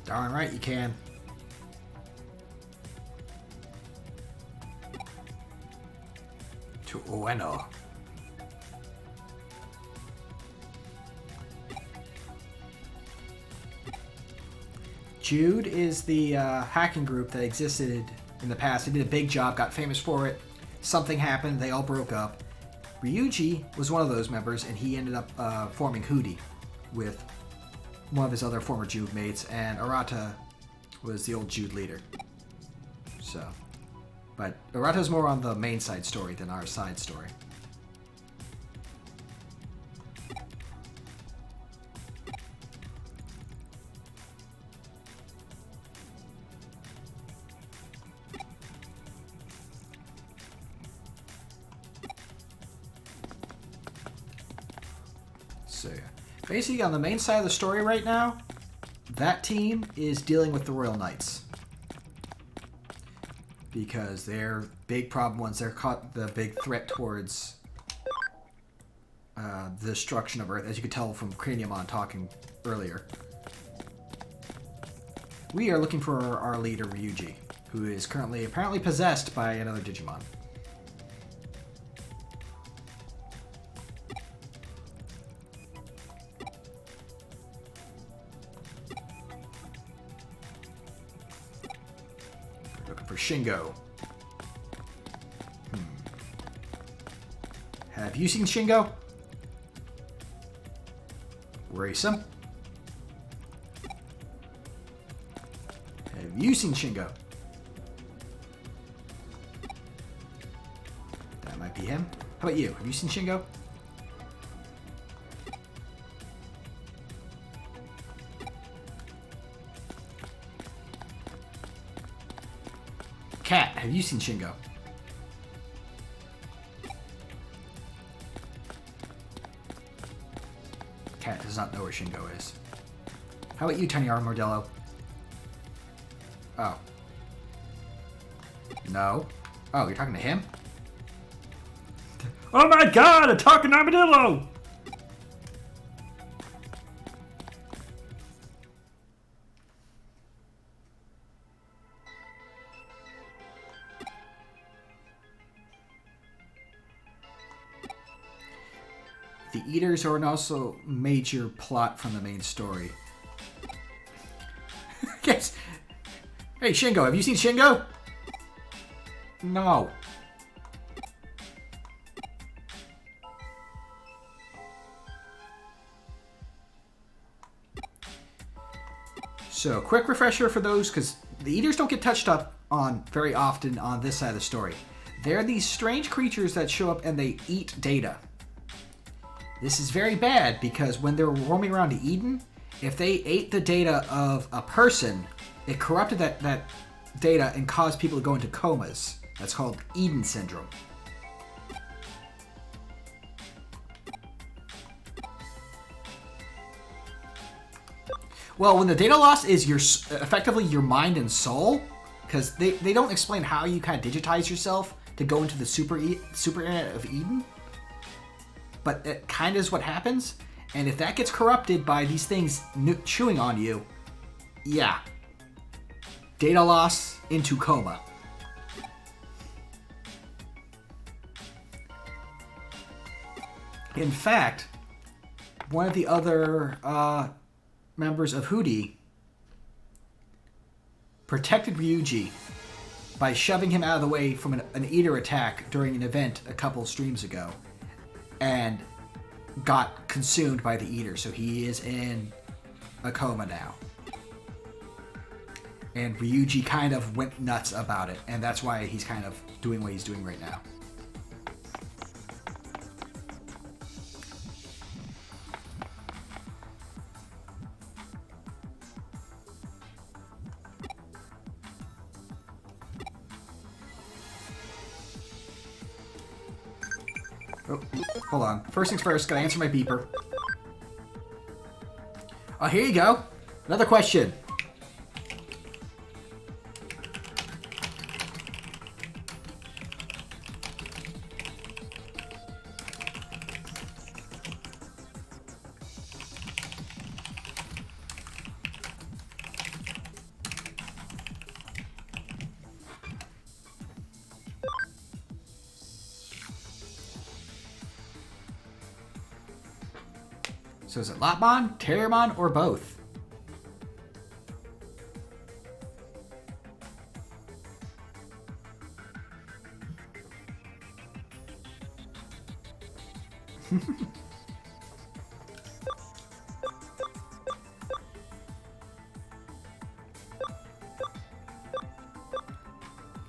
Darn right you can. To Ueno. Jude is the hacking group that existed in the past. They did a big job, got famous for it. Something happened, they all broke up. Ryuji was one of those members, and he ended up forming Hootie with one of his other former Jude mates, and Arata was the old Jude leader. So, but Arata's more on the main side story than our side story. So, yeah. Basically, on the main side of the story right now, that team is dealing with the Royal Knights. Because they're big problem ones. They're caught the big threat towards the destruction of Earth, as you could tell from Craniumon talking earlier. We are looking for our leader, Ryuji, who is currently apparently possessed by another Digimon. Looking for Shingo. Have you seen Shingo? Worrisome. Have you seen Shingo? That might be him. How about you? Have you seen Shingo? Cat, have you seen Shingo? Cat does not know where Shingo is. How about you, Tiny Armadillo? Oh. No. Oh, you're talking to him? Oh my god, a talking armadillo! The Eaters are an also major plot from the main story. Yes. Hey, Shingo, have you seen Shingo? No. So, quick refresher for those, because the Eaters don't get touched up on very often on this side of the story. They're these strange creatures that show up and they eat data. This is very bad because when they're roaming around Eden, if they ate the data of a person, it corrupted that data and caused people to go into comas. That's called Eden syndrome. Well, when the data loss is effectively your mind and soul, because they don't explain how you kind of digitize yourself to go into the super internet of Eden. But it kind of is what happens. And if that gets corrupted by these things chewing on you, yeah. Data loss into coma. In fact, one of the other members of Hootie protected Ryuji by shoving him out of the way from an Eater attack during an event a couple streams ago. And got consumed by the Eater, so he is in a coma now. And Ryuji kind of went nuts about it, and that's why he's kind of doing what he's doing right now. Oh, hold on. First things first, gotta answer my beeper. Oh, here you go. Another question. So is it Lopmon, Terriermon, or both?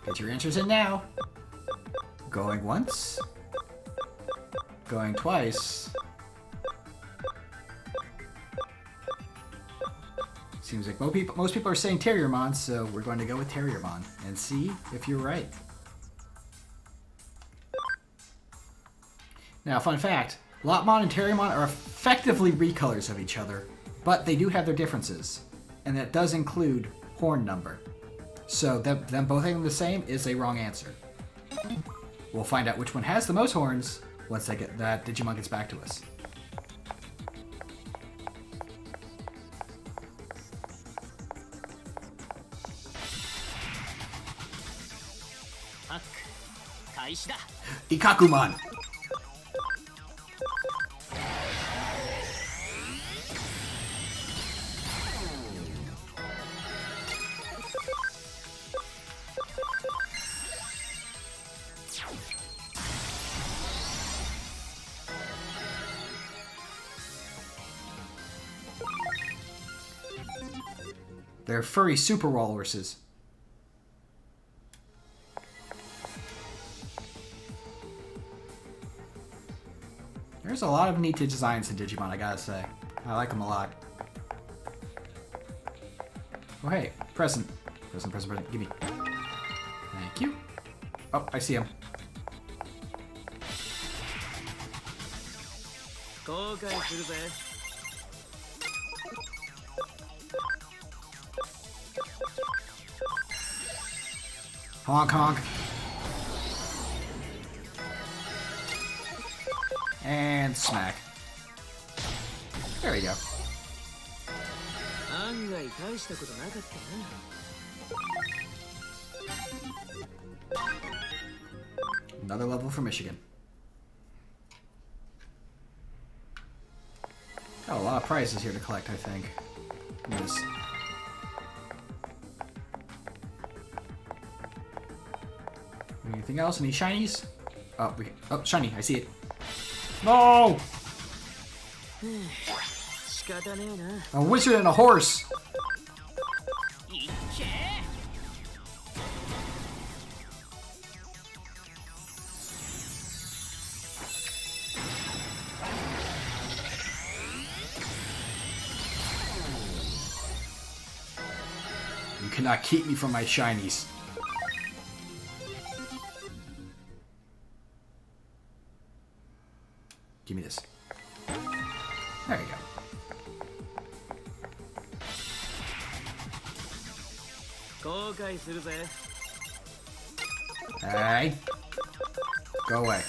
Get your answers in now. Going once. Going twice. Seems like most people are saying Terriermon, so we're going to go with Terriermon and see if you're right. Now, fun fact, Lopmon and Terriermon are effectively recolors of each other, but they do have their differences, and that does include horn number. So them both having the same is a wrong answer. We'll find out which one has the most horns once that Digimon gets back to us. Ikakumon! They're furry super walruses. There's a lot of neat designs in Digimon, I gotta say. I like them a lot. Oh, hey. Present. Present. Give me. Thank you. Oh, I see him. Honk, honk. And smack. There we go. Another level for Michigan. Got a lot of prizes here to collect, I think. Yes. Anything else? Any shinies? Oh, shiny. I see it. No! A wizard and a horse! You cannot keep me from my shinies. Give me this. There you go. Hey. Go away.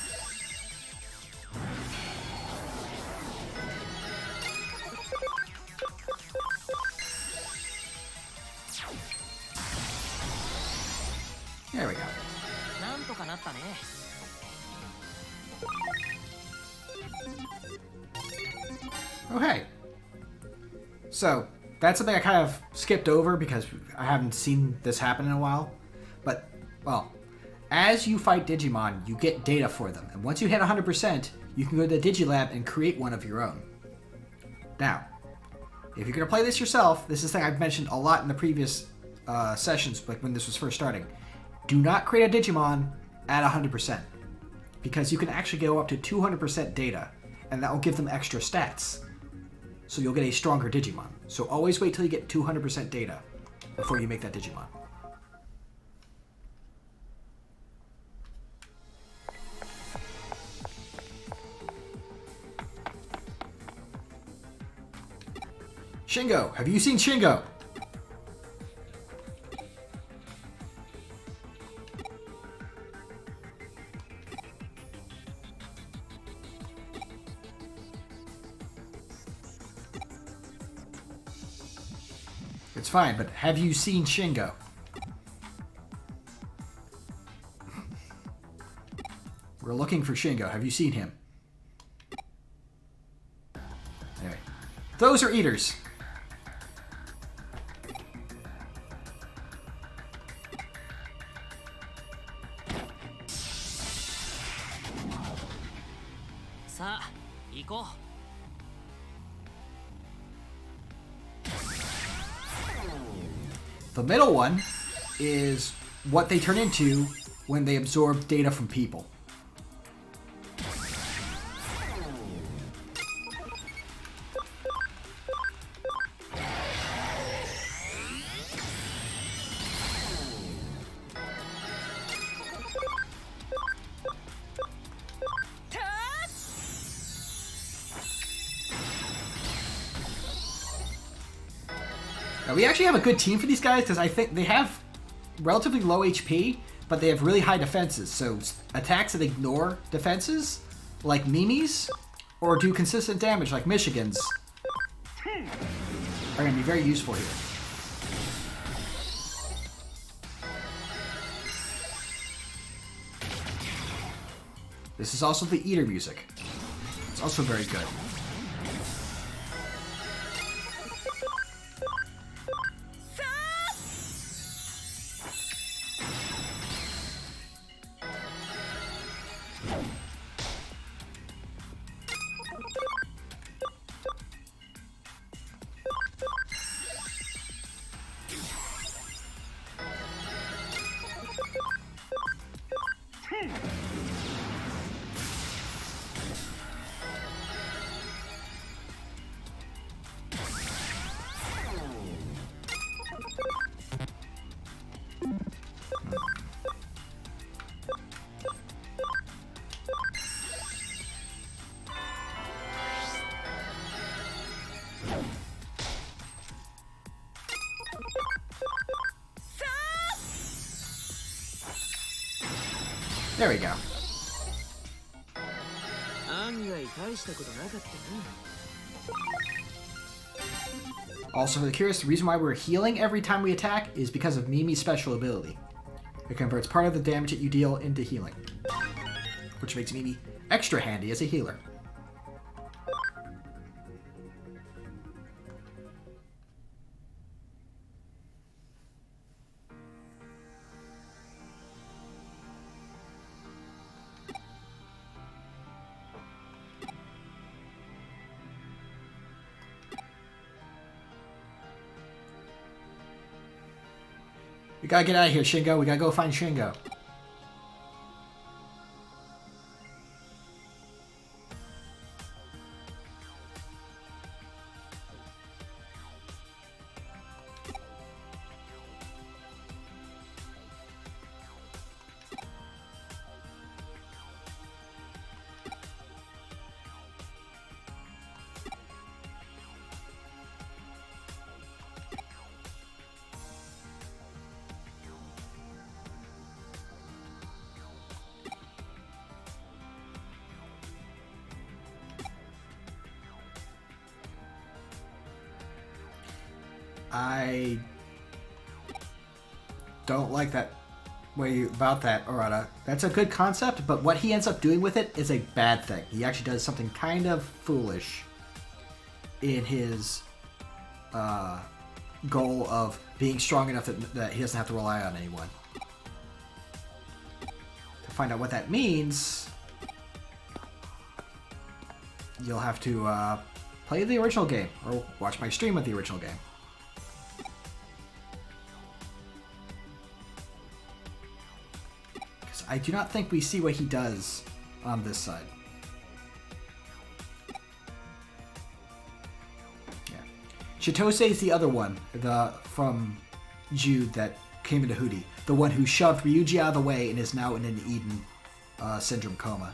There we go. Oh, hey. So, that's something I kind of skipped over because I haven't seen this happen in a while. But, well, as you fight Digimon, you get data for them. And once you hit 100%, you can go to the Digilab and create one of your own. Now, if you're going to play this yourself, this is something I've mentioned a lot in the previous sessions, like when this was first starting. Do not create a Digimon at 100%. Because you can actually go up to 200% data, and that will give them extra stats. So you'll get a stronger Digimon. So always wait till you get 200% data before you make that Digimon. Shingo! Have you seen Shingo? It's fine, but have you seen Shingo? We're looking for Shingo. Have you seen him? There. Those are eaters. Sa, iko. The middle one is what they turn into when they absorb data from people. Now, we actually have a good team for these guys because I think they have relatively low HP, but they have really high defenses. So attacks that ignore defenses, like Mimi's, or do consistent damage, like Michigan's, are going to be very useful here. This is also the Eater music. It's also very good. There we go. 案外大したことなかったね。 Also, for the curious, the reason why we're healing every time we attack is because of Mimi's special ability. It converts part of the damage that you deal into healing, which makes Mimi extra handy as a healer. We gotta get out of here, Shingo. We gotta go find Shingo. I don't like that way about that, Arata. That's a good concept, but what he ends up doing with it is a bad thing. He actually does something kind of foolish in his goal of being strong enough that he doesn't have to rely on anyone. To find out what that means, you'll have to play the original game or watch my stream of the original game. I do not think we see what he does on this side. Yeah. Chitose is the other one, from Jude that came into Hootie. The one who shoved Ryuji out of the way and is now in an Eden syndrome coma.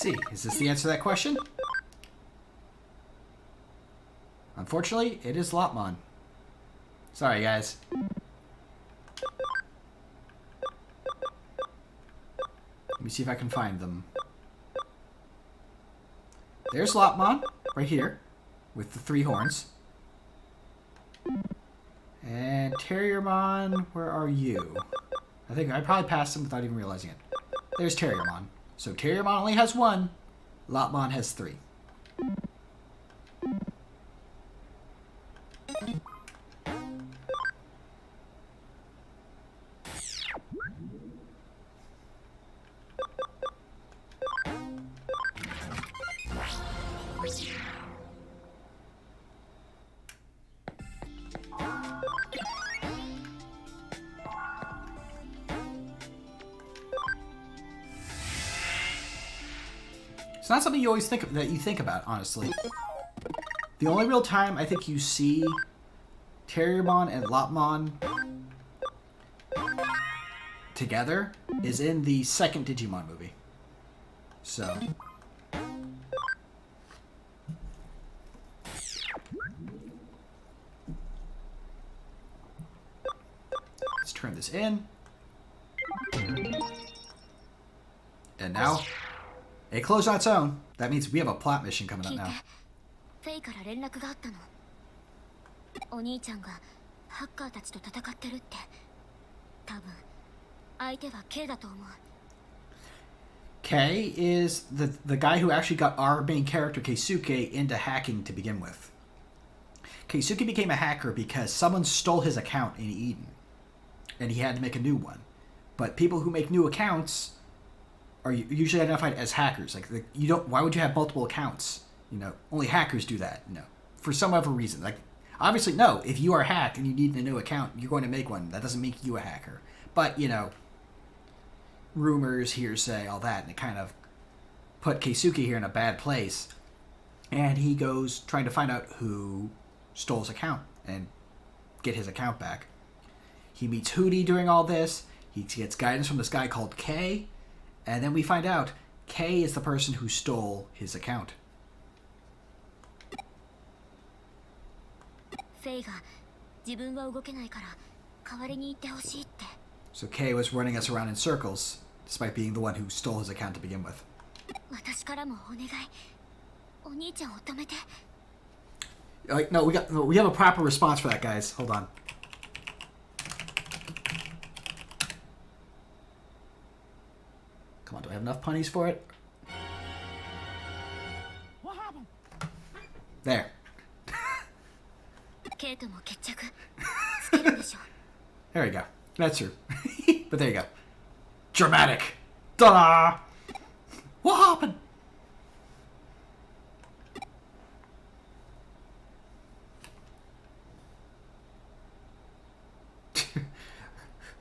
Let's see. Is this the answer to that question? Unfortunately, it is Lopmon. Sorry, guys. Let me see if I can find them. There's Lopmon, right here, with the 3 horns. And Terriermon, where are you? I think I probably passed him without even realizing it. There's Terriermon. So Terriermon only has 1. Lopmon has 3. It's not something you always think about, honestly. The only real time I think you see Terriermon and Lopmon together is in the second Digimon movie. So let's turn this in. And now it closed on its own. That means we have a plot mission coming up now. フェイから連絡があったの。お兄ちゃんがハッカーたちと戦ってるって。多分相手は K だと思う。K is the guy who actually got our main character Keisuke into hacking to begin with. Keisuke became a hacker because someone stole his account in Eden, and he had to make a new one. But people who make new accounts are usually identified as hackers. Like you don't. Why would you have multiple accounts? You know, only hackers do that. You know, for some other reason. Like obviously, no. If you are hacked and you need a new account, you're going to make one. That doesn't make you a hacker. But you know, rumors, hearsay, all that, and it kind of put Keisuke here in a bad place. And he goes trying to find out who stole his account and get his account back. He meets Hootie during all this. He gets guidance from this guy called K. And then we find out K is the person who stole his account. フェイが自分は動けないから代わりに行ってほしいって。 So K was running us around in circles, despite being the one who stole his account to begin with. 私からもお願い。お兄ちゃんを止めて。Like, no, we have a proper response for that, guys. Hold on. Come on, do I have enough punnies for it? What happened? There. ケイトも決着つけるんでしょ。 There you go. That's true. But there you go. Dramatic. Ta-da! What happened?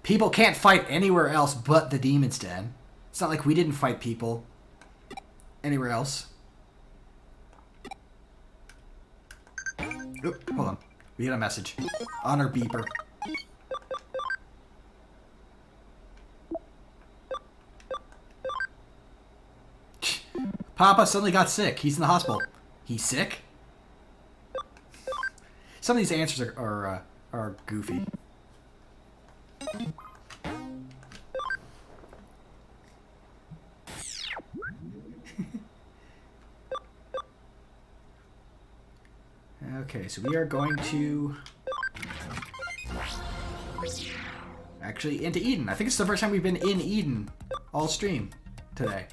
People can't fight anywhere else but the Demon's Den. It's not like we didn't fight people anywhere else. Oop, hold on. We got a message on our beeper. Papa suddenly got sick. He's in the hospital. He's sick? Some of these answers are goofy. Okay, so we are going to actually into Eden. I think it's the first time we've been in Eden all stream today.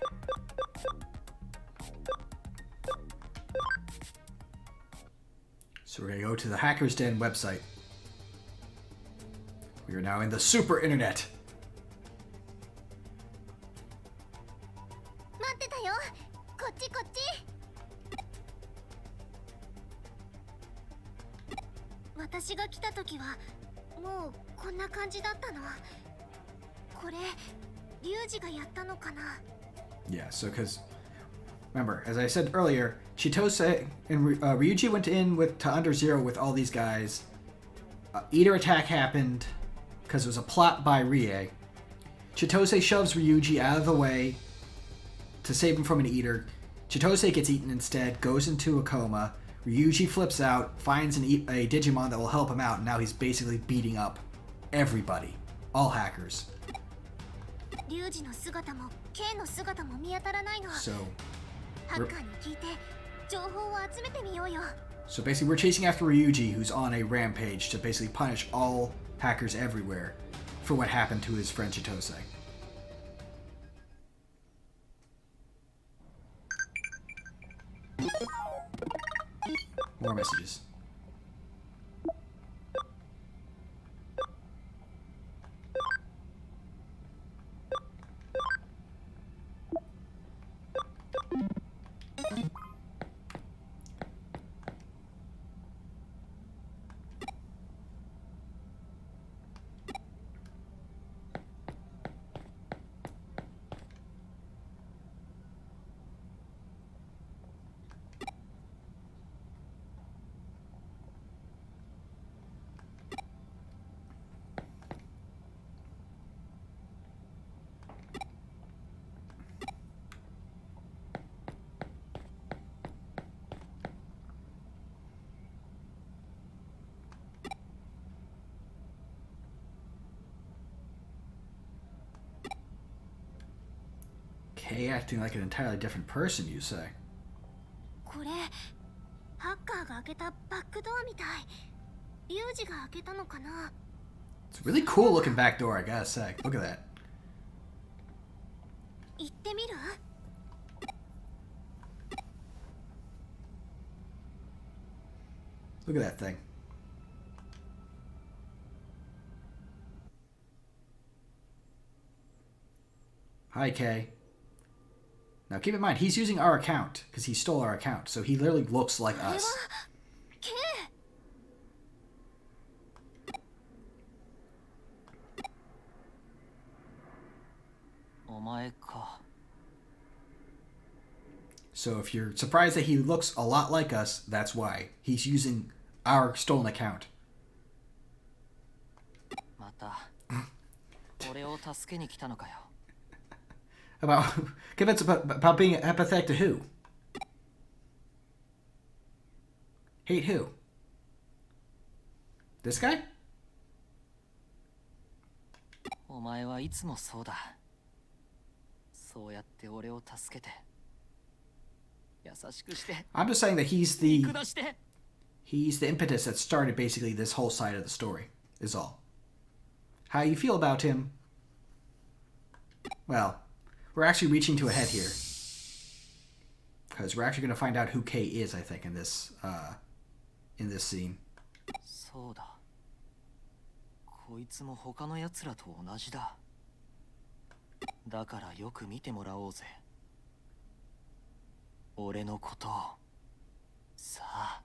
So we're going to go to the Hacker's Den website. We are now in the super internet. 待ってたよ。こっちこっち。私が来た時はもうこんな感じだったの。これリュウジがやったのかな。 Yeah, so because remember, as I said earlier, Chitose and Ryuji went in to Under Zero with all these guys. Eater attack happened because it was a plot by Rie. Chitose shoves Ryuji out of the way to save him from an eater. Chitose gets eaten instead, goes into a coma. Ryuji flips out, finds a Digimon that will help him out, and now he's basically beating up everybody. All hackers. リュウジの姿も K の姿も見当たらないの。 So, ハッカーに聞いて情報を集めてみようよ。 so basically we're chasing after Ryuji, who's on a rampage to basically punish all hackers everywhere for what happened to his friend Chitose. More messages. Kay acting like an entirely different person, you say? これハッカーが開けたバックドアみたい。リュウジが開けたのかな。 It's a really cool looking back door, I gotta say. Look at that. 行ってみる？ Look at that thing. Hi, Kay. Now keep in mind, he's using our account, because he stole our account, so he literally looks like これは us. K。 お前か。 So if you're surprised that he looks a lot like us, that's why. He's using our stolen account. また俺を助けに来たのかよ。 About, about being apathetic to who? Hate who? This guy? お前はいつもそうだ。そうやって俺を助けて優しくして I'm just saying that he's 下して the impetus that started basically this whole side of the story, is all. How you feel about him? Well, we're actually reaching to a head here. Because we're actually going to find out who Kay is, I think, in this scene. そうだ。こいつも他の奴らと同じだ。だからよく見てもらおうぜ。俺のことを。さあ。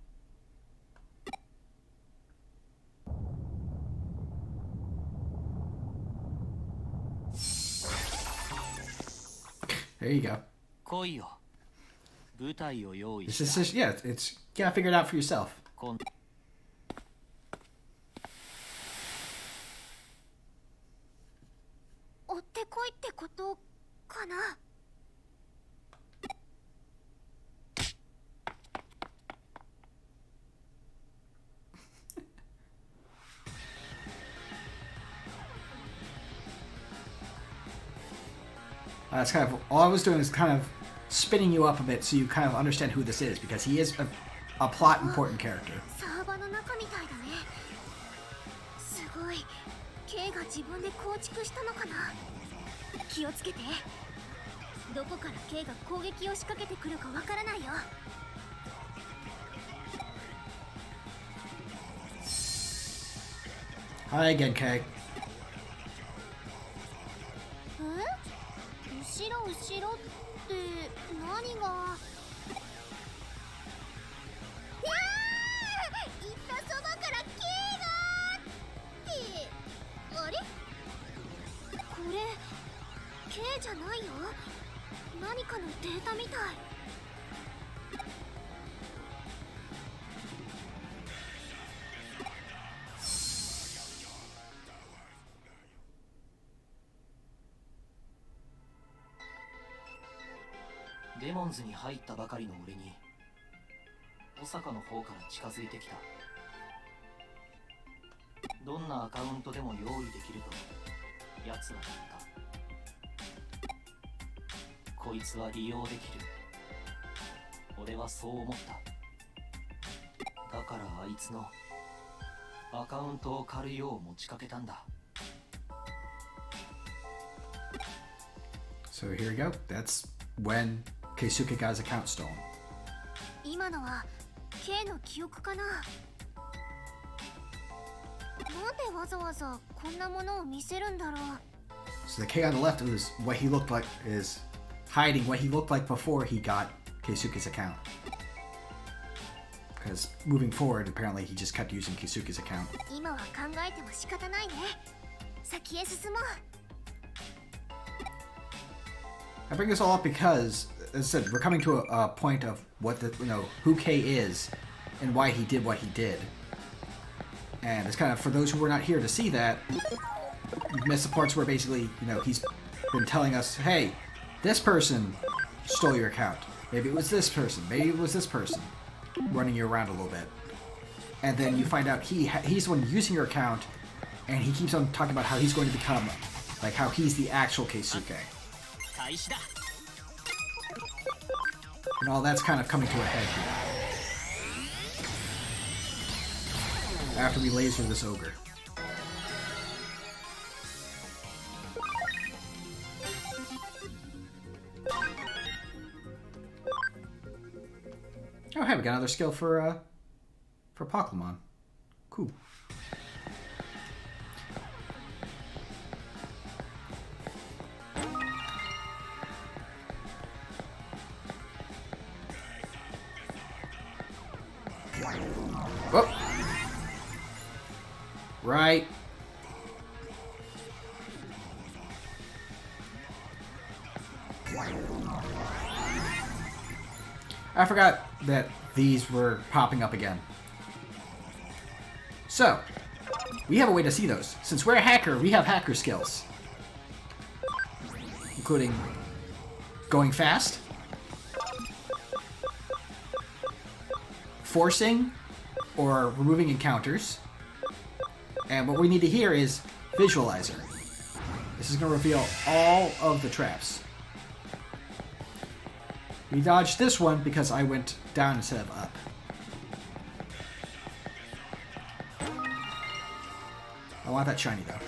There you go. 来いよ。舞台を用意 This した。 is just, yeah, it's you gotta figure it out for yourself. 今追ってこいってことかな。 That's kind of all I was doing is kind of spinning you up a bit so you kind of understand who this is, because he is a plot important character. サーバーの中みたいだね。すごい。K が自分で構築したのかな。気をつけて。どこから K が攻撃を仕掛けてくるかわからないよ。 Hi again, Kay. 後ろ後ろって何が。いやー、行ったそばから K がってあれこれ K じゃないよ。何かのデータみたい。 Alright, デモンズに入ったばかりの俺に小坂の方から近づいてきた。どんなアカウントでも用意できると奴は言った。こいつは利用できる。俺はそう思った。だからあいつのアカウントを借るよう持ちかけたんだ。 So here we go. That's when Keisuke got his account stolen. 今のは K の記憶かな。なんでわざわざこんなものを見せるんだろう。 So the K on the left is what he looked like, is hiding what he looked like before he got Keisuke's account. Because moving forward, apparently he just kept using Keisuke's account. 今は考えても仕方ないね。先へ進もう。 I bring this all up because, as I said, we're coming to a point of what the, who K is and why he did what he did. And it's kind of, for those who were not here to see that, you've missed the parts where basically, he's been telling us, hey, this person stole your account. Maybe it was this person. Maybe it was this person running you around a little bit. And then you find out he's the one using your account, and he keeps on talking about how he's going to become, like how he's the actual Keisuke. And all that's kind of coming to a head here. After we laser this ogre. Oh hey, we got another skill for Pokemon. Cool. Whoop. Right. I forgot that these were popping up again. So, we have a way to see those. Since we're a hacker, we have hacker skills. Including going fast, forcing or removing encounters, and what we need to hear is visualizer. This is going to reveal all of the traps. We dodged this one because I went down instead of up. I want that shiny though.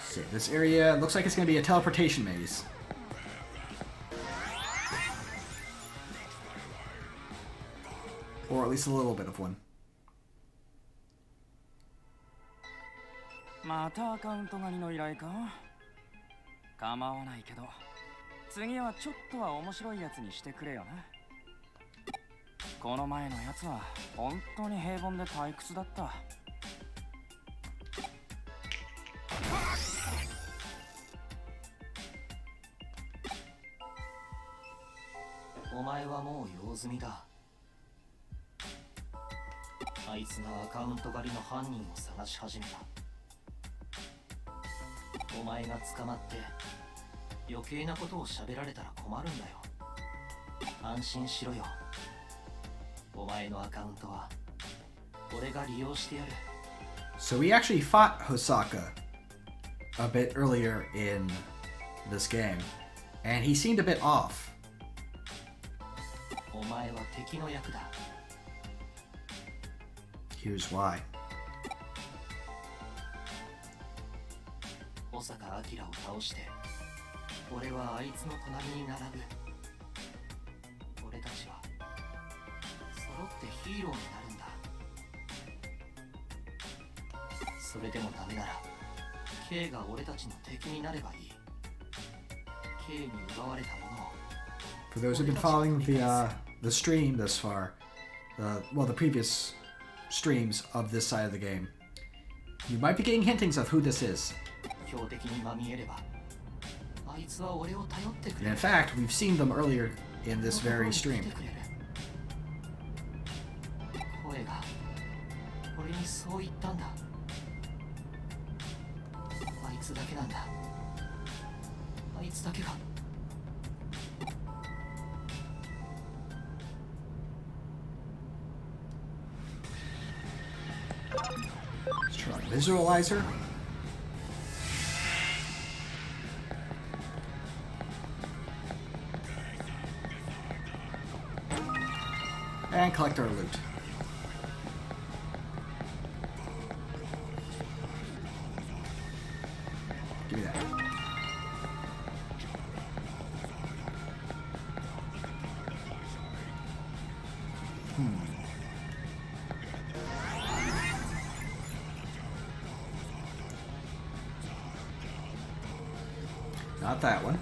So this area looks like it's going to be a teleportation maze. Or at least a little bit of one. またアカウント狩りの依頼か？構わないけど、次はちょっとは面白いやつにしてくれよな。この前のやつは本当に平凡で退屈だった。お前はもう用済みだ。あいつがアカウント狩りの犯人を探し始めた。お前が捕まって余計なことを喋られたら困るんだよ。安心しろよ。お前のアカウントは俺が利用してやる。 So we actually fought Hosaka a bit earlier in this game, and he seemed a bit off. お前は敵の役だ。 Here's why. 小坂明を倒して俺はあいつの隣に並ぶ。俺たちは揃ってヒーローになるんだ。それでもダメなら K が俺たちの敵になればいい。 K に奪われたものを。 For those who've been following the stream thus far, the previous streams of this side of the game, you might be getting hintings of who this is. 標的にまみえればあいつは俺を頼ってく And れ in る。 fact, we've seen them earlier in this very stream. 声が俺にそう言ったんだ。あいつだけなんだ。あいつだけが Let's try visualizer. And collect our loot. Give me that. Not that one.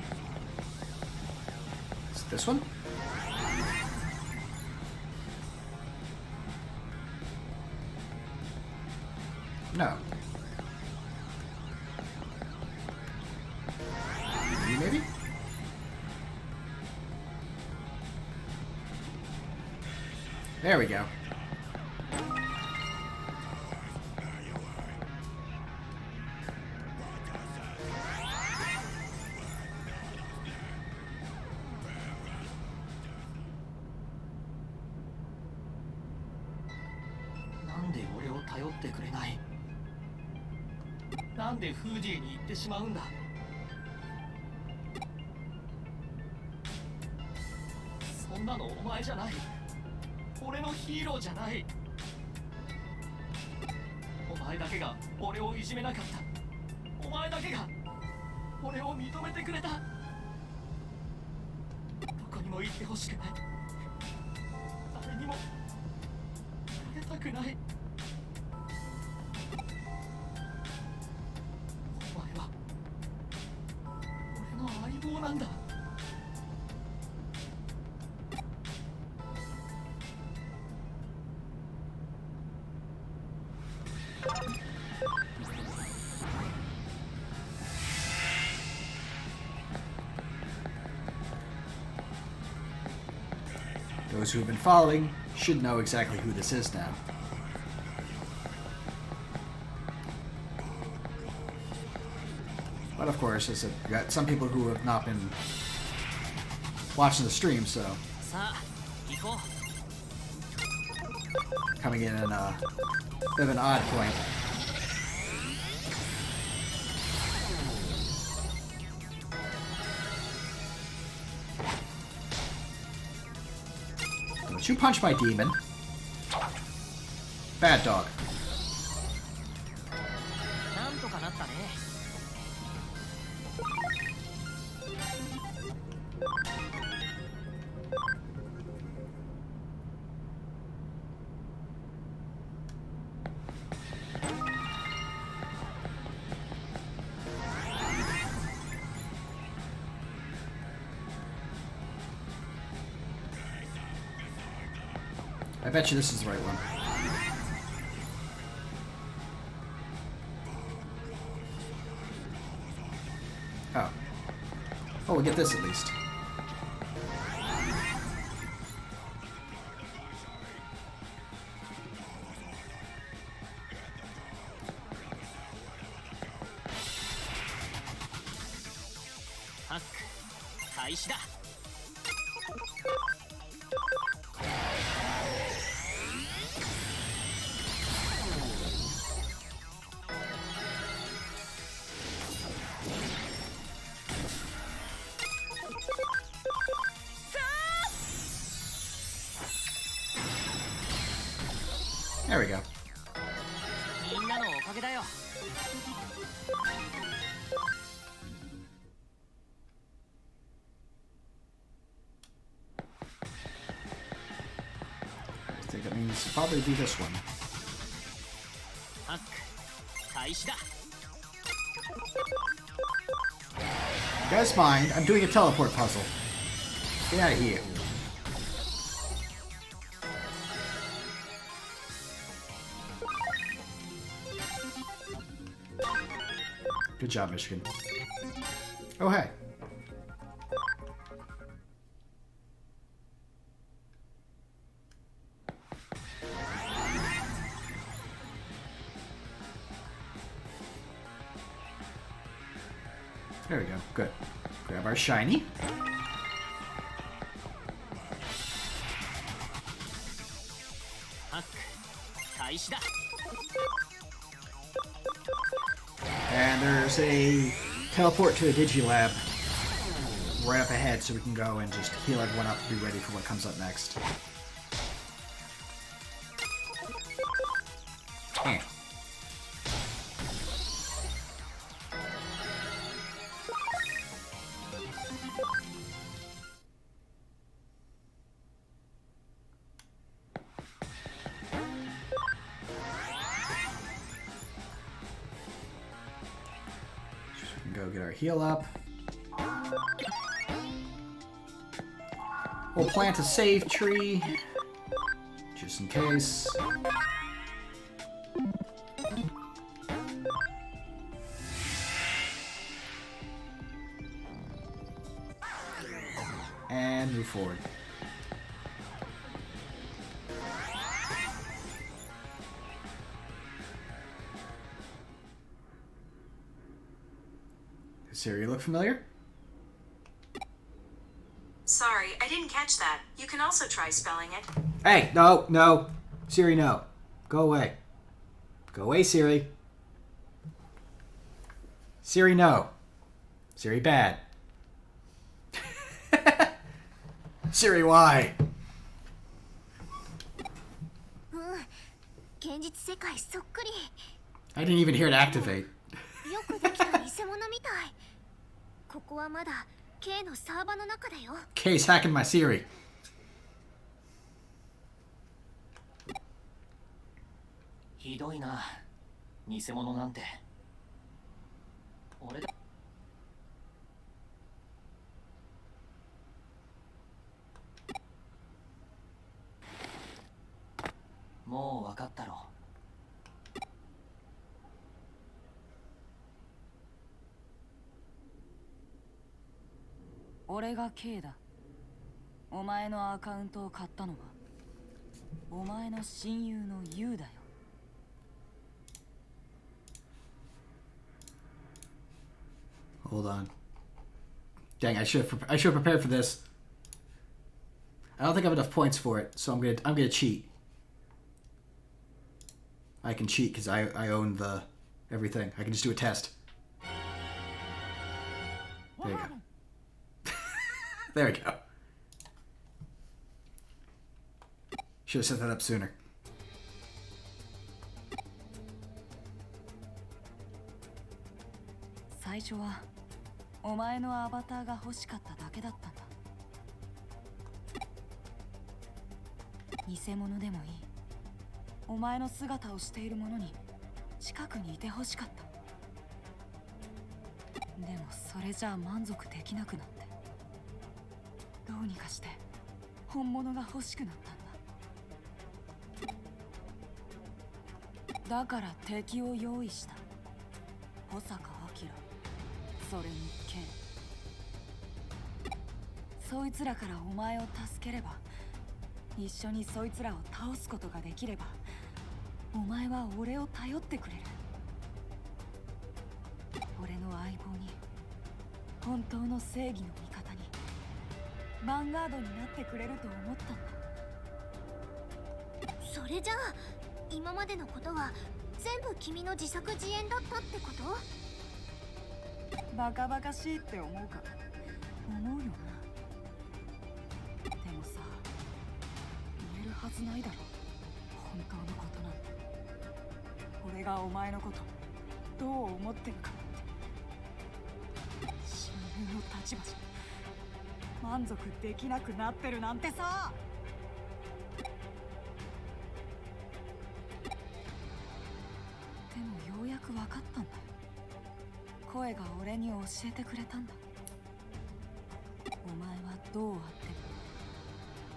It's this one? No. You maybe? There we go. Nande俺を頼ってくれない。なんでフーディーに行ってしまうんだ。そんなのお前じゃない。俺のヒーローじゃない。お前だけが俺をいじめなかった。お前だけが俺を認めてくれた。どこにも行ってほしくない。誰にもあげたくない。お前は俺の相棒なんだ。Those who have been following should know exactly who this is now. But of course, as you got some people who have not been watching the stream, so coming in a bit of an odd point. Don't you punch my demon. Bad dog. I bet you this is the right one. Oh. Oh, we'll get this at least. There we go. I think that means probably be this one. You guys mind? I'm doing a teleport puzzle. Get out of here. Good job, Michigan. Oh, hey. There we go. Good. Grab our shiny. And there's a teleport to a Digilab right up ahead, so we can go and just heal everyone up to be ready for what comes up next. Damn. Go get our heal up. We'll plant a save tree, just in case. And move forward. Does Siri look familiar? Sorry, I didn't catch that. You can also try spelling it. Hey, no, no. Siri, no. Go away. Go away, Siri. Siri, no. Siri, bad. Siri, why? 現実世界そっくり。 I didn't even hear it activate. よくできた偽物みたい。ここはまだ K のサーバーの中だよ。 K's hacking my Siri. ひどいな、偽物なんて。俺だ。もう分かったろ。俺が K だ。お前のアカウントを買ったのはお前の親友の U だよ。Hold on. Dang, I should have prepared for this. I don't think I have enough points for it, so I'm gonna cheat. I can cheat because I own the everything. I can just do a test. There you go. There we go. Should have set that up sooner. 最初はお前のアバターが欲しかっただけだったんだ。偽物でもいい。お前の姿をしている者に近くにいて欲しかった。でもそれじゃあ満足できなくなって、どうにかして本物が欲しくなったんだ。だから敵を用意した。保坂明、それに K。 そいつらからお前を助ければ、一緒にそいつらを倒すことができれば、お前は俺を頼ってくれる。俺の相棒に、本当の正義の味方に、ヴァンガードになってくれると思ったんだ。それじゃあ今までのことは全部君の自作自演だったってこと？バカバカしいって思うか？思うよな。でもさ、言えるはずないだろ、本当のことなんて。俺がお前のことどう思ってるかなんて。親友の立場じゃ満足できなくなってるなんてさ。でもようやく分かったんだよ。声が俺に教えてくれたんだ。お前はどうあっても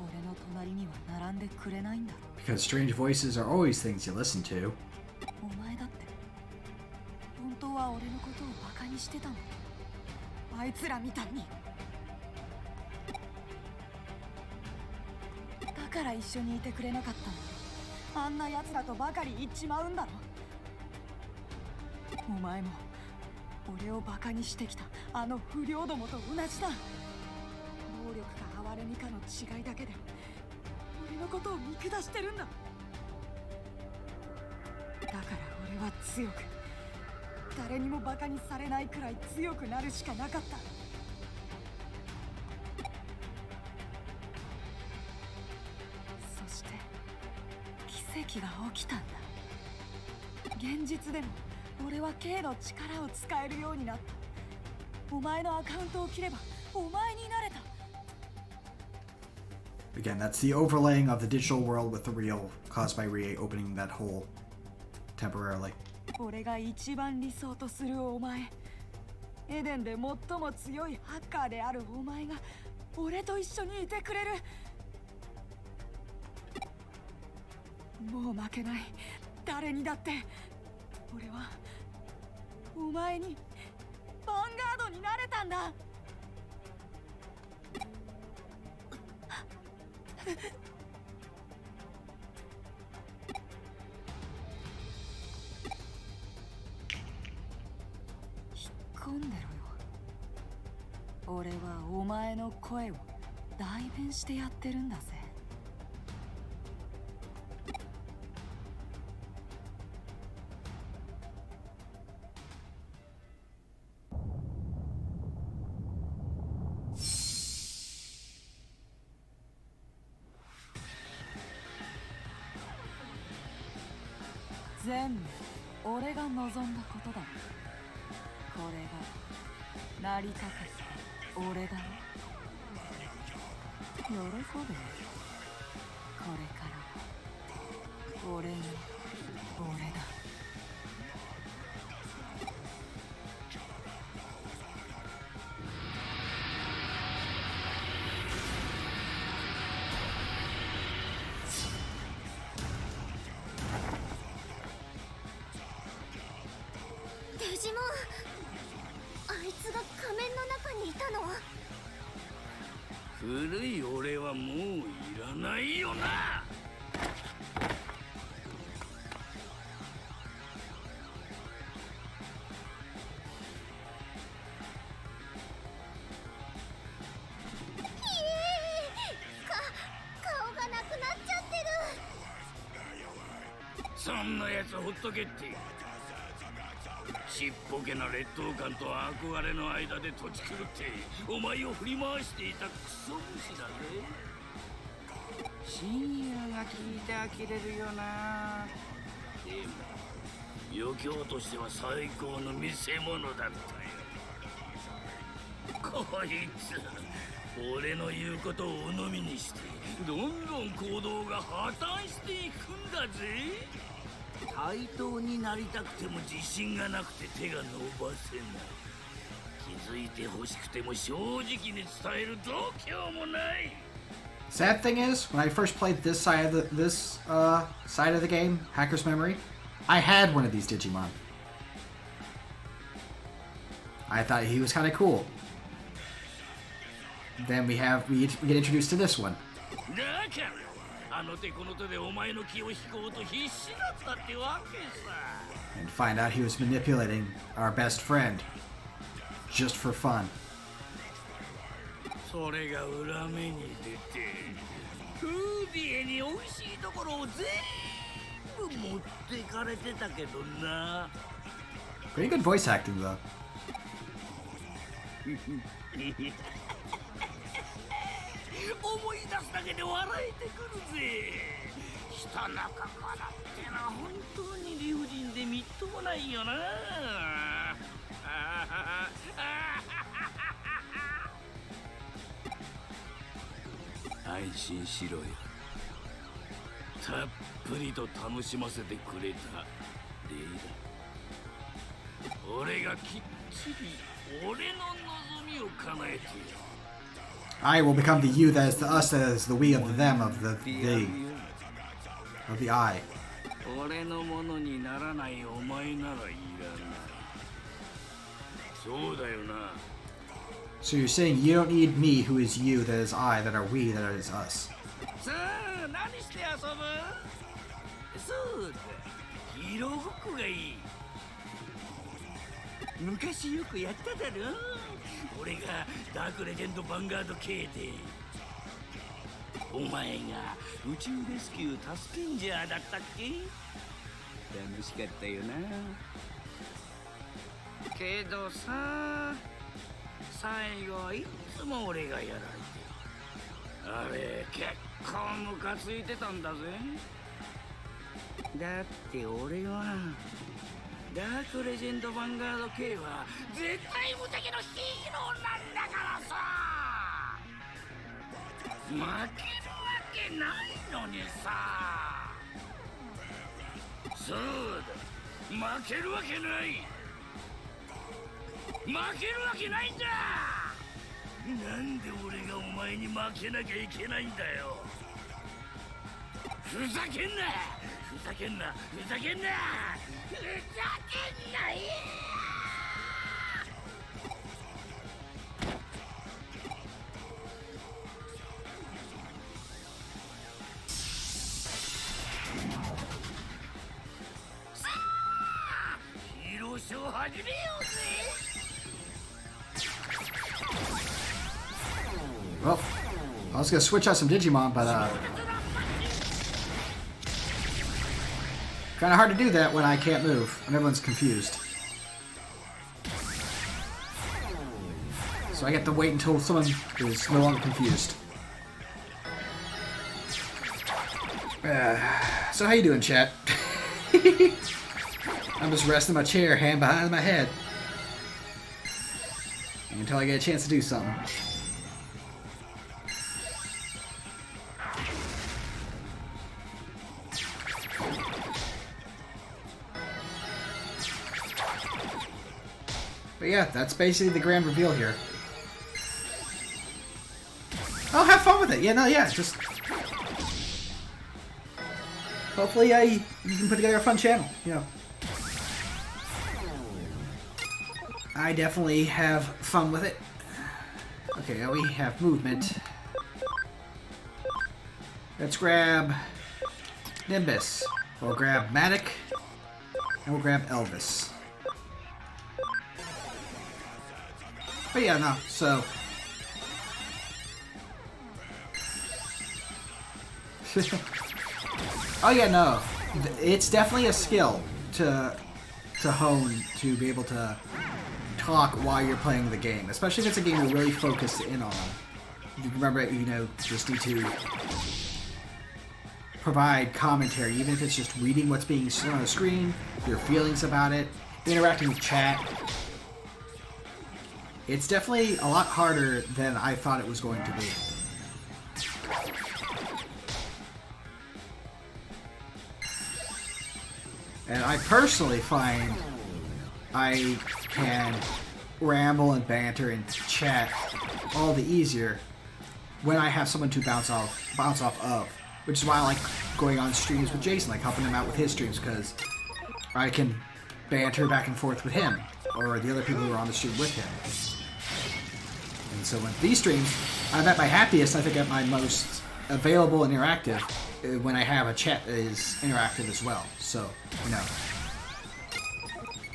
俺の隣には並んでくれないんだろ。 Because strange voices are always things you listen to. お前だって本当は俺のことをバカにしてたの。あいつらみたいに。だから一緒にいてくれなかったの。あんな奴らとばかり言っちまうんだろ。お前も俺をバカにしてきたあの不良どもと同じだ。能力か哀れみかの違いだけで俺のことを見下してるんだ。だから俺は強く、誰にもバカにされないくらい強くなるしかなかった。そして奇跡が起きたんだ。現実でも俺は K の力を使えるようになった。お前のアカウントを切ればお前になれた。 Again, that's the overlaying of the digital world with the real caused by Rie opening that hole temporarily. 俺が一番理想とするお前、エデンで最も強いハッカーであるお前が俺と一緒にいてくれる。もう負けない、誰にだって。俺はお前にヴァンガードになれたんだ。引っ込んでろよ。俺はお前の声を代弁してやってるんだぜ。全部俺が望んだことだ。これがなりたかった俺だろ。喜べ。これから俺の俺だ。デジモン、あいつが仮面の中にいたの？古い俺はもういらないよな。顔がなくなっちゃってる。そんなやつほっとけって。ちっぽけな劣等感と憧れの間で土地狂ってお前を振り回していたクソ虫だぜ。親友が聞いて呆れるよな。でも余興としては最高の見せ物だったよ。こいつ俺の言うことを鵜呑みにしてどんどん行動が破綻していくんだぜ。対等になりたくても自信がなくて手が伸ばせない。気づいてほしくても正直に伝える度胸もない。 Sad thing is, when I first played this side of the game, Hacker's Memory, I had one of these Digimon. I thought he was kind of cool. Then we get introduced to this one. だからあの手この手でお前の気を引こうと必死だったってわけさ。 And find out he was manipulating our best friend just for fun. それが裏目に出てフービエに美味しいところを全部持ってかれてたけどな。 Pretty good voice acting though. 思い出すだけで笑えてくるぜ。下中からってのは本当に理不尽でみっともないよな。安心しろよ。たっぷりと楽しませてくれた礼だ。俺がきっちり俺の望みを叶えている。 I will become the you that is the us that is the we of the them of the I. 俺のものにならないお前ならいらない。そうだよな。 So you're saying you don't need me who is you that is I that are we that is us. さあ何して遊ぶ？そうだ、ヒーローごっこがいい。昔よくやっただろ。俺がダークレジェンドヴァンガード系で、お前が宇宙レスキュータスケンジャーだったっけ。楽しかったよな。けどさ、最後はいつも俺がやられて、あれ結構ムカついてたんだぜ。だって俺はダークレジェンドヴァンガード系は絶対無敵のヒーローなんだからさ。負けるわけないのにさ。そうだ、負けるわけない。負けるわけないんだ。なんで俺がお前に負けなきゃいけないんだよ。ふざけんなふざけんなふざけんなふざけんない。さあヒーローショー始めようぜ。Well, I was gonna switch out some Digimon, but kind of hard to do that when I can't move and everyone's confused. So I get to wait until someone is no longer confused. So how you doing, chat? I'm just resting my chair, hand behind my head, until I get a chance to do something. But yeah, that's basically the grand reveal here. Oh, have fun with it. Yeah, no, yeah, just... Hopefully you can put together a fun channel, you know. I definitely have fun with it. Okay, now we have movement. Let's grab Nimbus. We'll grab Matic. And we'll grab Elvis. But yeah, no, so... Oh yeah, no. It's definitely a skill to hone, to be able to talk while you're playing the game. Especially if it's a game you're really focused in on. You remember, you know, just need to provide commentary, even if it's just reading what's being shown on the screen, your feelings about it, interacting with chat. It's definitely a lot harder than I thought it was going to be. And I personally find I can ramble and banter and chat all the easier when I have someone to bounce off of. Which is why I like going on streams with Jason, like helping him out with his streams, because I can banter back and forth with him, or the other people who are on the stream with him. And so with these streams, I'm at my happiest, I think at my most available and interactive, when I have a chat that is interactive as well. So, you know.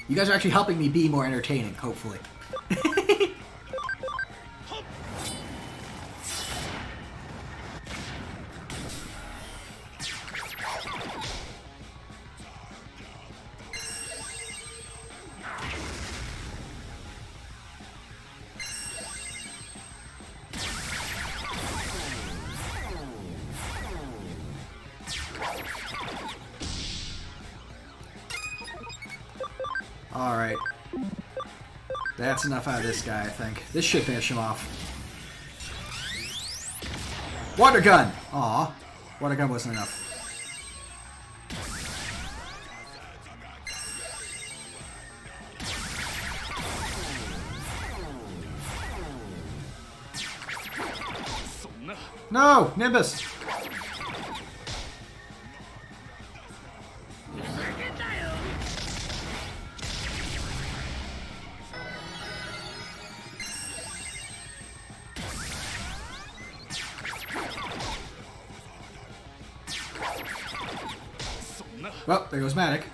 You guys are actually helping me be more entertaining, hopefully. Alright. That's enough out of this guy, I think. This should finish him off. Water gun! Aw. Water gun wasn't enough. No! Nimbus! Well, there goes Matic.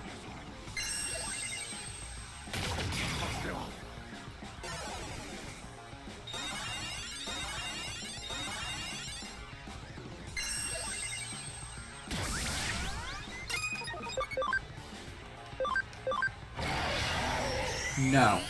No.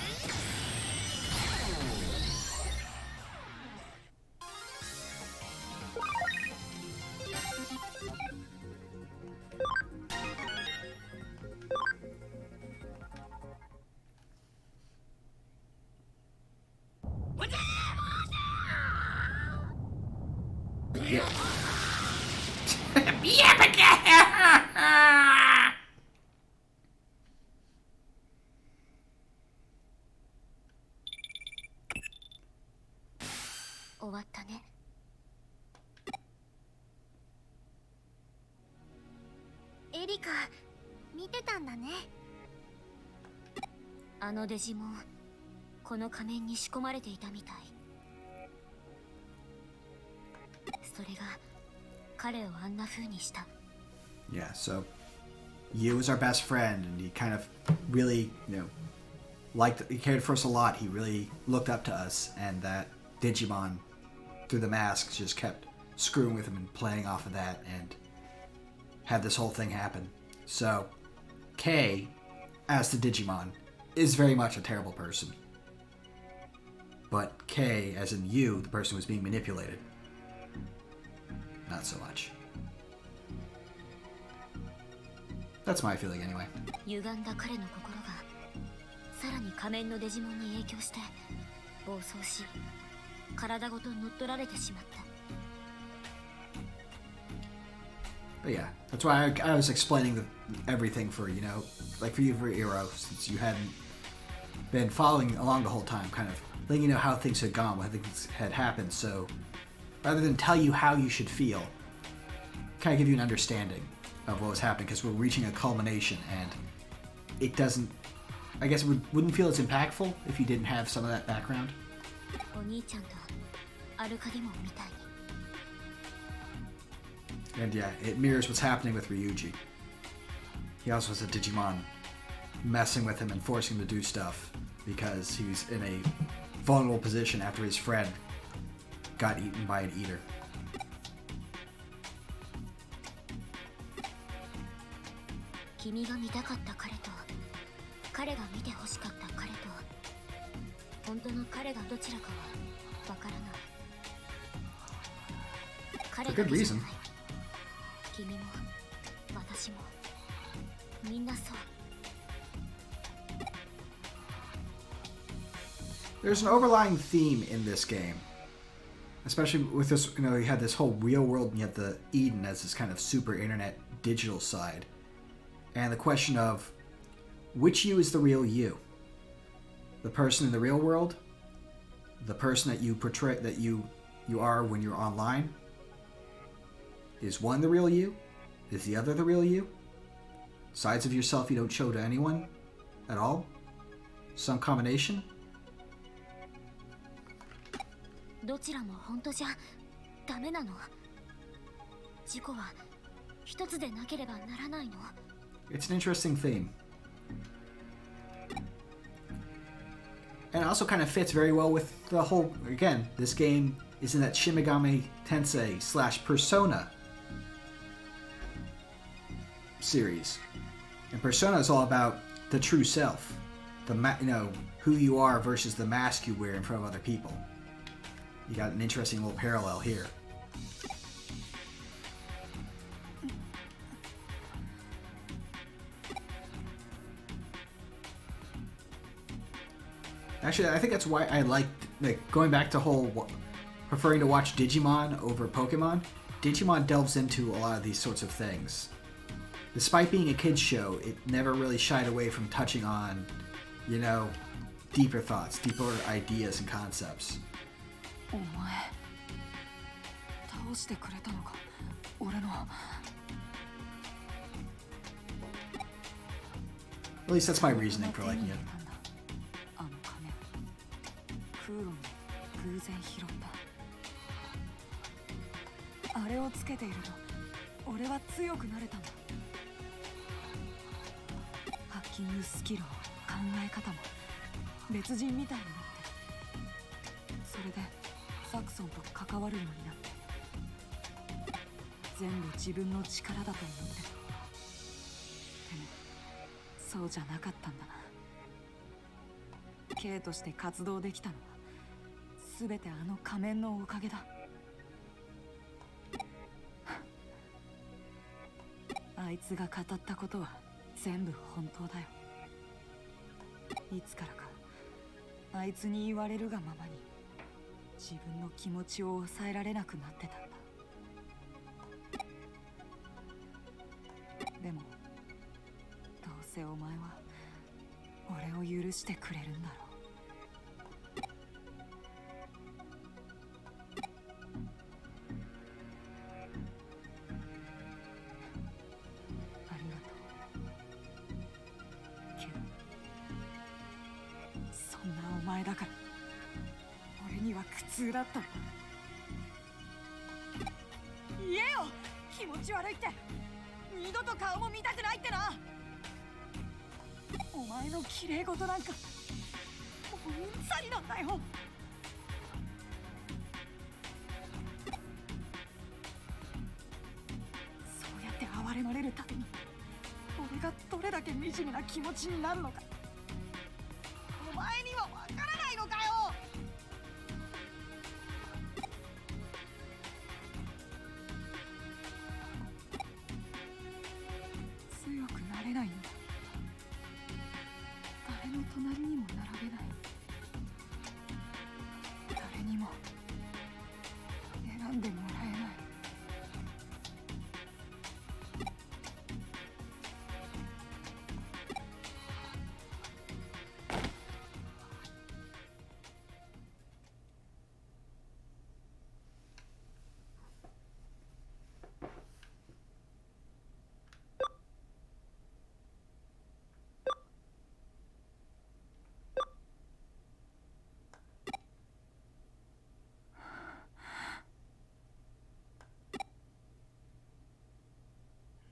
Yeah. 終わったね。エリカ、見てたんだね。あのデジモン、この仮面に仕込まれていたみたい。それが彼をあんな風にした。 Yeah, so Yu was our best friend, and he kind of really, he cared for us a lot. He really looked up to us, and that Digimon, through the masks, just kept screwing with him and playing off of that, and had this whole thing happen. So, Kei, as the Digimon, is very much a terrible person. But Kei, as in Yu, the person who was being manipulated, not so much. That's my feeling anyway. 歪んだ彼の心がさらに仮面のデジモンに影響して暴走し、体ごと乗っ取られてしまった。 But yeah, that's why I was explaining everything for, like for you, for Eero, since you hadn't been following along the whole time, kind of letting you know how things had gone, what things had happened. So rather than tell you how you should feel, kind of give you an understanding of what was happening, because we're reaching a culmination, and it doesn't, I guess it wouldn't feel as impactful if you didn't have some of that background. お兄ちゃんとアルカディモンみたいに。 And yeah, it mirrors what's happening with Ryuji. He also has a Digimon messing with him and forcing him to do stuff because he was in a vulnerable position after his friend got eaten by an eater. 君が見たかった彼と彼が見て欲しかった彼と本当の彼がどちらかはわからない。彼だけじゃない。君も私もみんなそう。 There's an overlying theme in this game, especially with this. You had this whole real world, and you had the Eden as this kind of super internet digital side, and the question of which you is the real you. The person in the real world, the person that you portray, that you are when you're online. Is one the real you? Is the other the real you? Sides of yourself you don't show to anyone at all? Some combination? どちらも本当じゃダメなの？事故は一つでなければならないの？ It's an interesting theme. And it also kind of fits very well with the whole, again, this game is in that Shimigami Tensei / Persona series. And Persona is all about the true self. Who you are versus the mask you wear in front of other people. You got an interesting little parallel here. Actually, I think that's why I like going back to preferring to watch Digimon over Pokemon. Digimon delves into a lot of these sorts of things. Despite being a kid's show, it never really shied away from touching on, deeper thoughts, deeper ideas and concepts. お前倒してくれたのか俺の At least that's my reasoning for liking it. あの仮面空路に偶然拾ったあれをつけていると俺は強くなれたんだハッキングスキルも考え方も別人みたいになってそれでサクソンと関わるようになって全部自分の力だと思ってたでもそうじゃなかったんだな K として活動できたのは全てあの仮面のおかげだ。あいつが語ったことは全部本当だよ。いつからかあいつに言われるがままに自分の気持ちを抑えられなくなってたんだ。でもどうせお前は俺を許してくれるんだろう。ありがとうけど、そんなお前だから俺には苦痛だったんだ。言えよ、気持ち悪いって。二度と顔も見たくないってな。お前の綺麗事なんかもううんざりなんだよ。そうやって哀れまれるたびに俺がどれだけ惨めな気持ちになるのかお前にはわからないのかよ。強くなれないんだ。誰の隣にも並べない。誰にも選んでもらえない。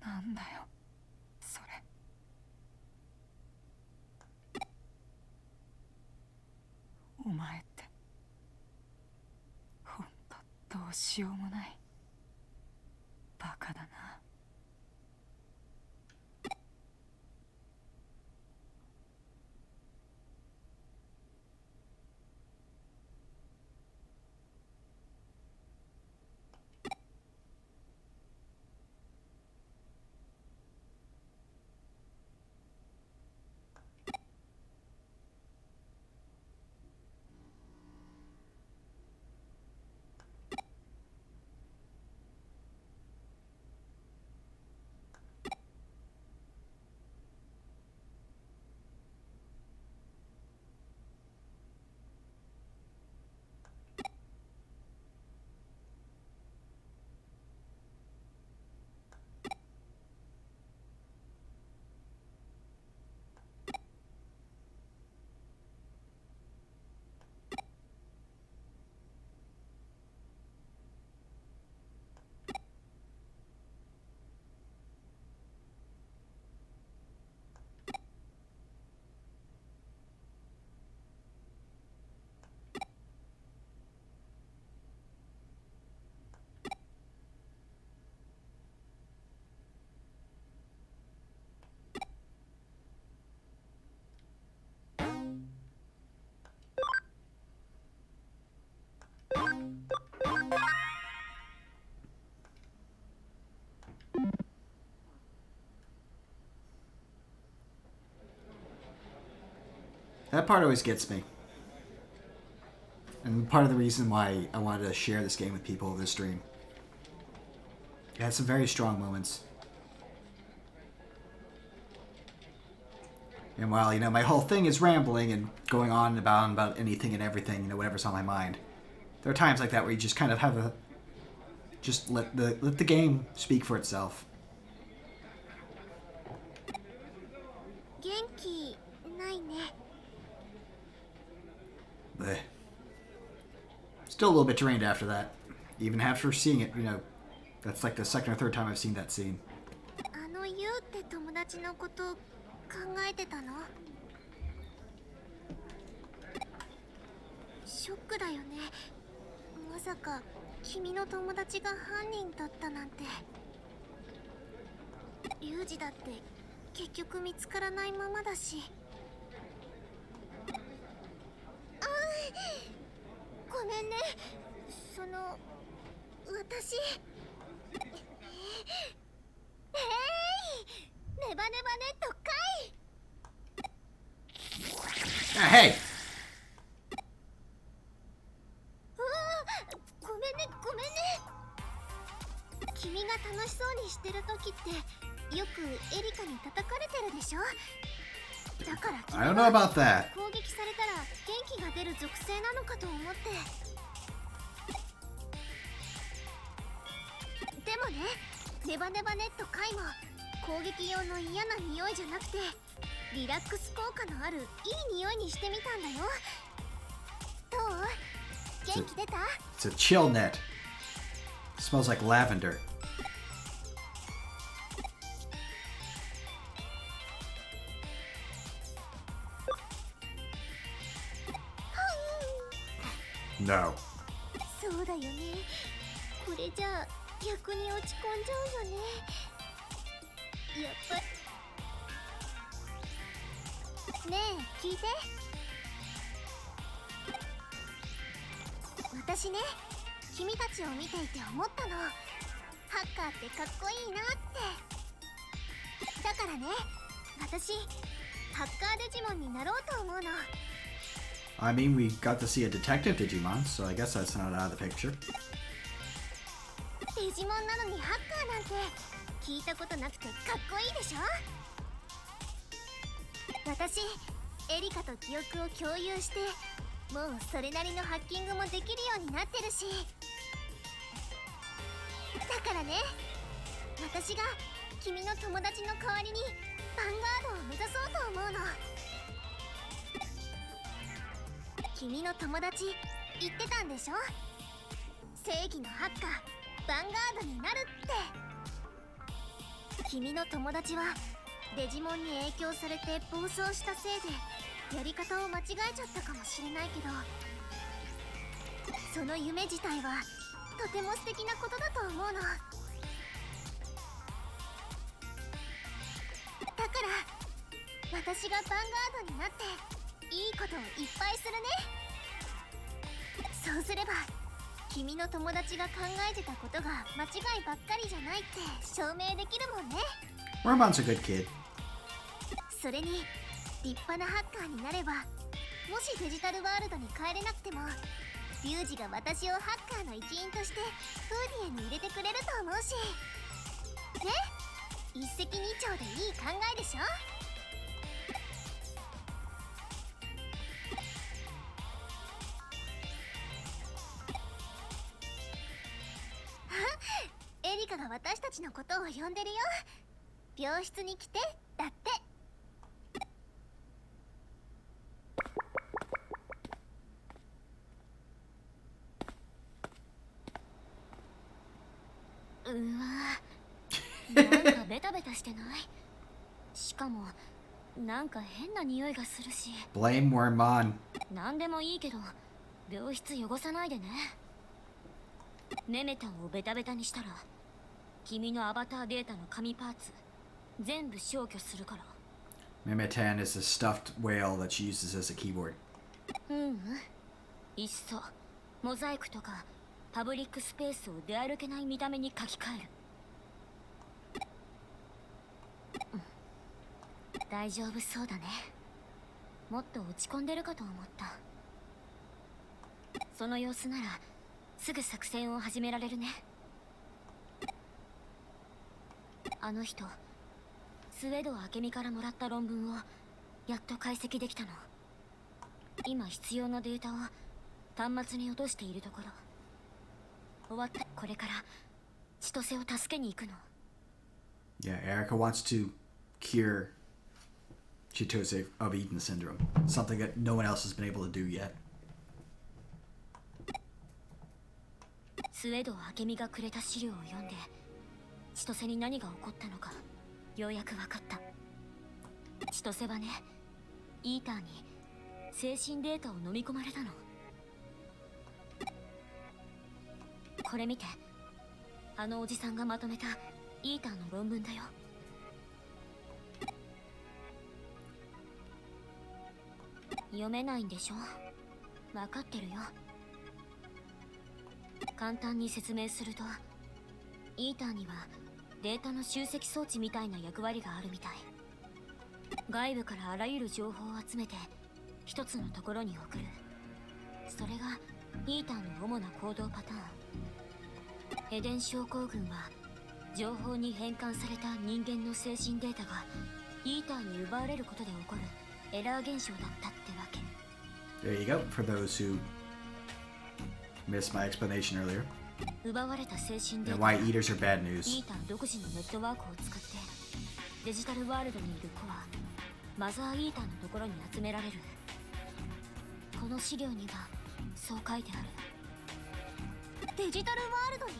なんだよそれ。お前ってほんとどうしようもないバカだな。That part always gets me. And part of the reason why I wanted to share this game with people over the stream. It had some very strong moments. And while, my whole thing is rambling and going on about anything and everything, whatever's on my mind, there are times like that where you just kind of have just let the game speak for itself. 元気ないね。 Bleh. Still a little bit drained after that. Even after seeing it, that's like the second or third time I've seen that scene. あのユウって友達のこと考えてたの？ショックだよね。まさか君の友達が犯人だったなんて。リュウジだって結局見つからないままだし。ごめんね。その私ネバネバネットかい。Hey! ごめんねごめんね。君が楽しそうにしてる時ってよくエリカに叩かれてるでしょ。だから君 I don't know は about that. 攻撃されたら元気が出る属性なのかと思って。でもね、ネバネバネットカイも攻撃用の嫌な匂いじゃなくてリラックス効果のあるいい匂いにしてみたんだよ。どう？元気出た？ It's a chill net. Smells like lavender. そうだよね。これじゃあ逆に落ち込んじゃうよね。やっぱりねえ聞いて。私ね、君たちを見ていて思ったの。ハッカーってかっこいいなって。だからね、私ハッカーデジモンになろうと思うの。I mean, we got to see a detective Digimon, so I guess that's not out of the picture. デジモンなのにハッカーなんて聞いたことなくてかっこいいでしょ。私エリカと記憶を共有してもうそれなりのハッキングもできるようになってるし。だからね、私が君の友達の代わりにヴァンガードを目指そうと思うの。君の友達言ってたんでしょ。正義のハッカーヴァンガードになるって。君の友達はデジモンに影響されて暴走したせいでやり方を間違えちゃったかもしれないけど、その夢自体はとても素敵なことだと思うの。だから私がヴァンガードになっていいことをいっぱいするね。そうすれば君の友達が考えてたことが間違いばっかりじゃないって証明できるもんね。 Wormon's a good kid. それに立派なハッカーになれば、もしデジタルワールドに帰れなくてもリュウジが私をハッカーの一員としてフーディエに入れてくれると思うしね。一石二鳥でいい考えでしょ。エリカが私たちのことを呼んでるよ。病室に来てだって。うわ、なんかベタベタしてない？しかもなんか変な匂いがするし。 Blame Wormmon. なんでもいいけど病室汚さないでね。ネメタンをベタベタにしたら君のアバターデータの紙パーツ全部消去するから。 Mimitan is a stuffed whale that she uses as a keyboard. いっそモザイクとかパブリックスペースを出歩けない見た目に書き換える。大丈夫そうだね。もっと落ち込んでるかと思った。その様子ならすぐ作戦を始められるね。あの人スウェード明美からもらった論文をやっと解析できたの。今必要なデータを端末に落としているところ。終わった。これから千歳を助けに行くの。 Yeah, Erika wants to cure Chitose of Eden syndrome, something that no one else has been able to do yet. スウェード明美がくれた資料を読んで千歳に何が起こったのかようやく分かった。千歳はね、イーターに精神データを飲み込まれたの。これ見て、あのおじさんがまとめたイーターの論文だよ。読めないんでしょ？分かってるよ。簡単に説明すると、イーターにはデータの集積装置みたいな役割があるみたい。外部からあらゆる情報を集めて一つのところに送る。それがイーターの主な行動パターン。エデン症候群は情報に変換された人間の精神データがイーターに奪われることで起こるエラー現象だったってわけ。 There you go, for those who missed my explanation earlier. 奪われた精神デー And タは why eaters are bad イ news. ーター独自のネットワークを使ってデジタルワールドにいるコアマザーイーターのところに集められる。この資料にはそう書いてある。デジタルワールドに？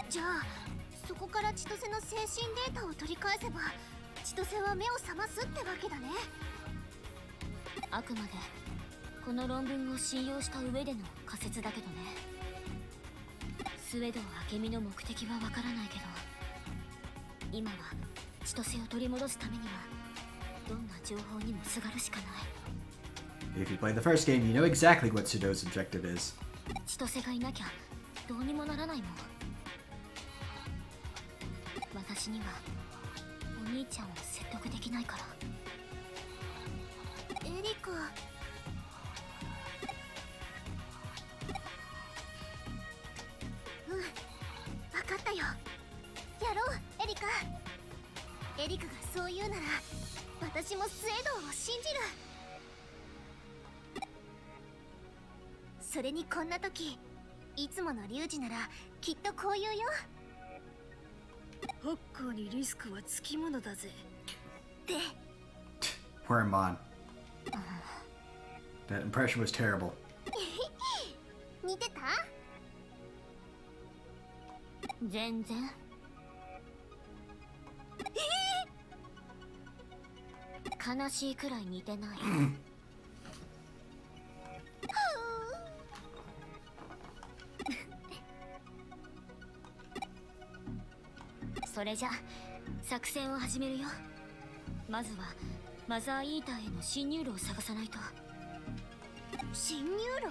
じゃあそこから千歳の精神データを取り返せば千歳は目を覚ますってわけだね。あくまでこの論文を信用した上での仮説だけどね。スウェド明美の目的はわからないけど、今は千歳を取り戻すためにはどんな情報にもすがるしかない。 If you played the first game, you know exactly what Sudo's objective is. 千歳がいなきゃどうにもならないもん。私にはお兄ちゃんを説得できないから。エリカ、分かったよ。やろうエリカ。エリカがそう言うなら私もスエドを信じる。それにこんな時いつものリュウジならきっとこう言うよ。ホッコーにリスクはつきものだぜ。で Wormmon. That impression was terrible. 似てた？全然。悲しいくらい似てない。それじゃ作戦を始めるよ。まずはマザーイーターへの侵入路を探さないと。侵入路？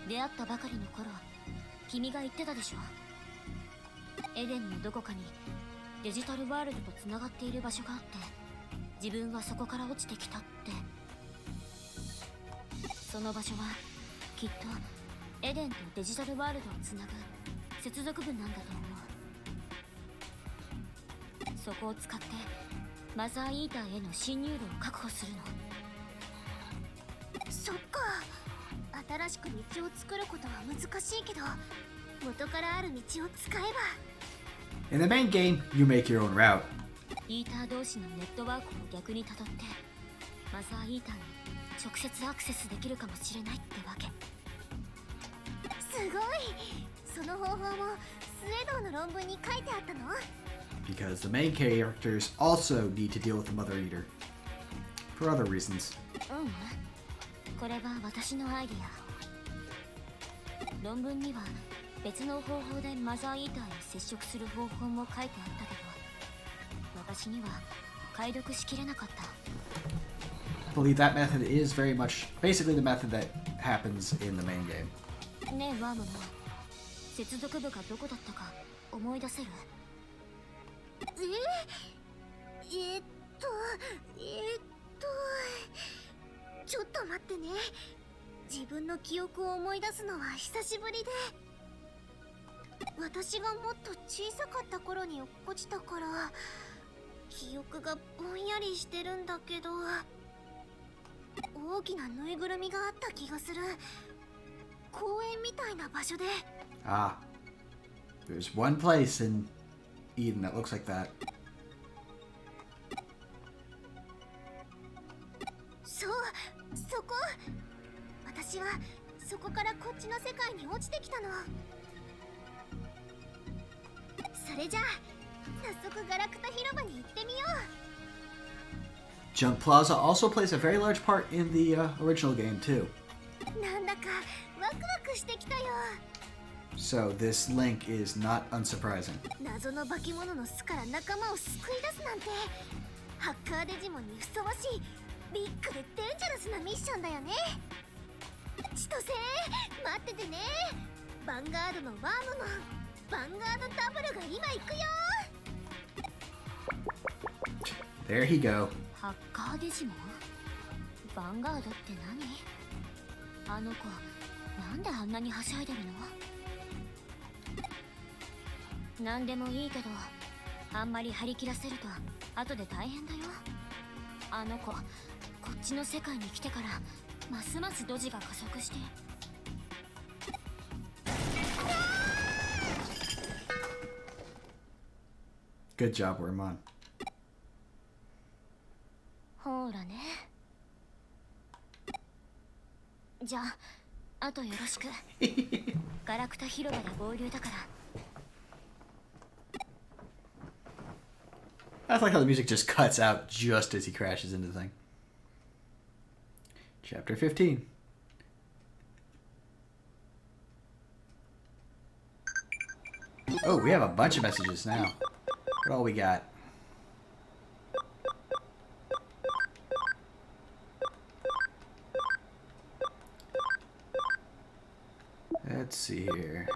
出会ったばかりの頃君が言ってたでしょ。エデンのどこかにデジタルワールドとつながっている場所があって自分はそこから落ちてきたって。その場所はきっとエデンとデジタルワールドをつなぐ接続部なんだと思う。そこを使ってマザーイーターへの侵入路を確保するの。そっか。新しく道を作ることは難しいけど元からある道を使えば。 In the main game, you make your own route. イーター同士のネットワークを逆にたどってマザーイーターに直接アクセスできるかもしれないってわけ。すごい。その方法もスウェードの論文に書いてあったの？ Because the main characters also need to deal with the Mother Eater. For other reasons. これは私のアイディア。論文には別の方法でマザーイーターに接触する方法も書いてあったけど私には解読しきれなかった。 I believe that method is very much basically the method that happens in the main game. ねえワームも接続部がどこだったか思い出せる？ちょっと待ってね。自分の記憶を思い出すのは久しぶりで私がもっと小さかった頃に落っこちたから記憶がぼんやりしてるんだけど大きなぬいぐるみがあった気がする。公園みたいな場所で。 Ah. There's one place in Eden that looks like that. そう、そこ。私はそこからこっちの世界に落ちてきたの。それじゃあ早速ガラクタ広場に行ってみよう。 Jump Plaza also plays a very large part in the original game too. なんだかワクワクしてきたよ。 So this link is not unsurprising. 謎の化け物の巣から仲間を救い出すなんてハッカーデジモンにふさわしいビッグでデンジャラスなミッションだよね。千歳待っててね。ヴァンガードのワームもヴァンガードダブルが今行くよ。 There he go. ハッカーデジモン？ヴァンガードって何？あの子なんであんなにはしゃいでるの？なんでもいいけど、あんまり張り切らせると後で大変だよ。あの子こっちの世界に来てからますますドジが加速して。 Good job, Wormon. ほらね。じゃああとよろしく。ガラクタ広場で合流だから。 I like how the music just cuts out just as he crashes into the thing. Chapter 15. Oh, we have a bunch of messages now. What all we got? Let's see here.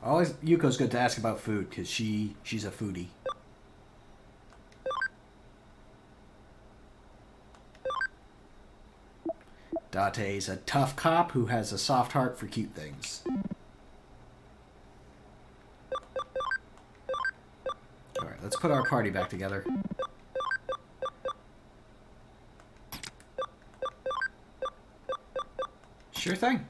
Always, Yuko's good to ask about food because she's a foodie. Date's a tough cop who has a soft heart for cute things. Alright, let's put our party back together. Sure thing.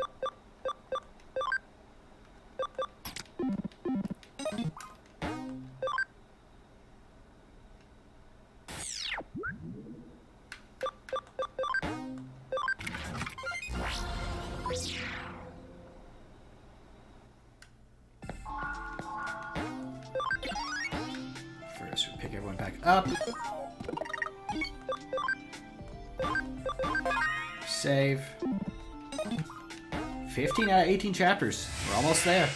First, we pick everyone back up. Save. 15 out of 18 chapters. We're almost there.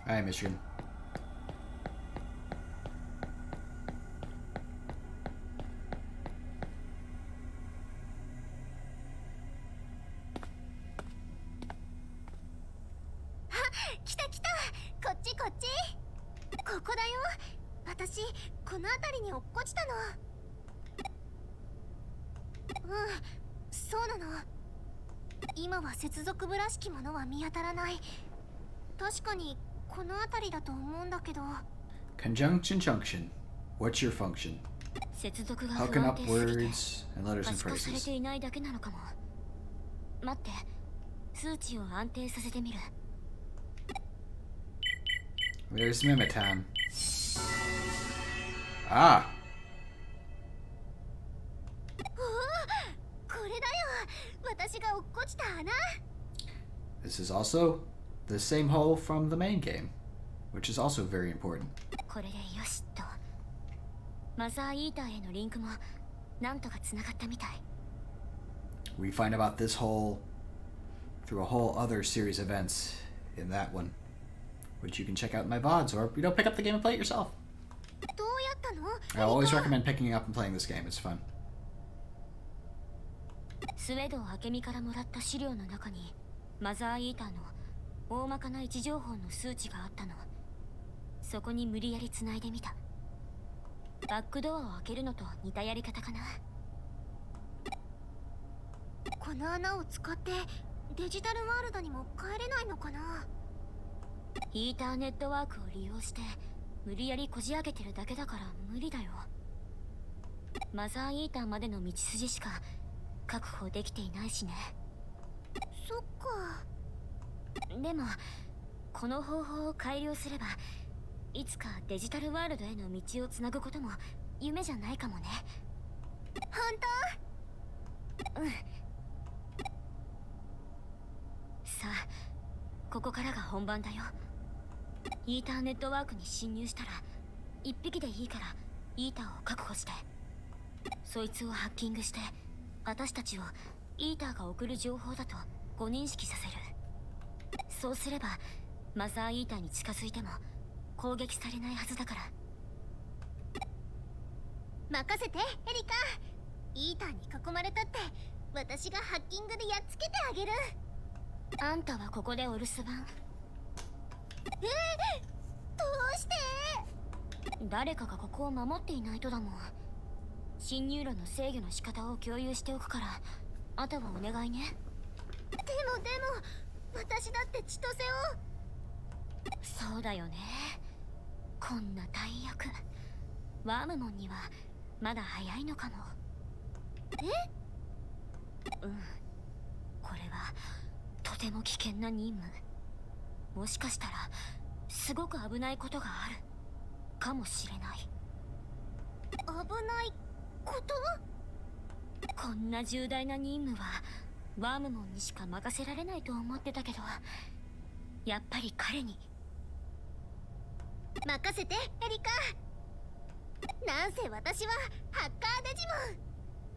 Hi, Michigan. Conjunction junction. What's your function? Hooking up words and letters and phrases. There's Mimitan. Ah! This is also the same hole from the main game, which is also very important. We find about this hole through a whole other series of events in that one, which you can check out in my VODs, or pick up the game and play it yourself. I always recommend picking up and playing this game. It's fun. スウェド明美からもらった資料の中にマザーイーターの大まかな位置情報の数値があったの。そこに無理やり繋いでみた。バックドアを開けるのと似たやり方かな。この穴を使ってデジタルワールドにも帰れないのかな。イーターネットワークを利用して無理やりこじ開けてるだけだから無理だよ。マザーイーターまでの道筋しか確保できていないしね。そっか。でもこの方法を改良すればいつかデジタルワールドへの道をつなぐことも夢じゃないかもね。本当？うん。さあ、ここからが本番だよ。イーターネットワークに侵入したら1匹でいいからイーターを確保して、そいつをハッキングして私たちをイーターが送る情報だと誤認識させる。そうすればマザーイーターに近づいても攻撃されないはずだから。任せてエリカ。イーターに囲まれたって私がハッキングでやっつけてあげる。あんたはここでお留守番。どうして？誰かがここを守っていないとだもん。侵入路の制御の仕方を共有しておくから、あとはお願いね。でも私だって千歳を。そうだよね。こんな大役ワームモンにはまだ早いのかも。うん、これはとても危険な任務。もしかしたらすごく危ないことがあるかもしれない。危ないこと？こんな重大な任務はワームモンにしか任せられないと思ってたけど、やっぱり彼に。任せてエリカ。なんせ私はハッカーデジ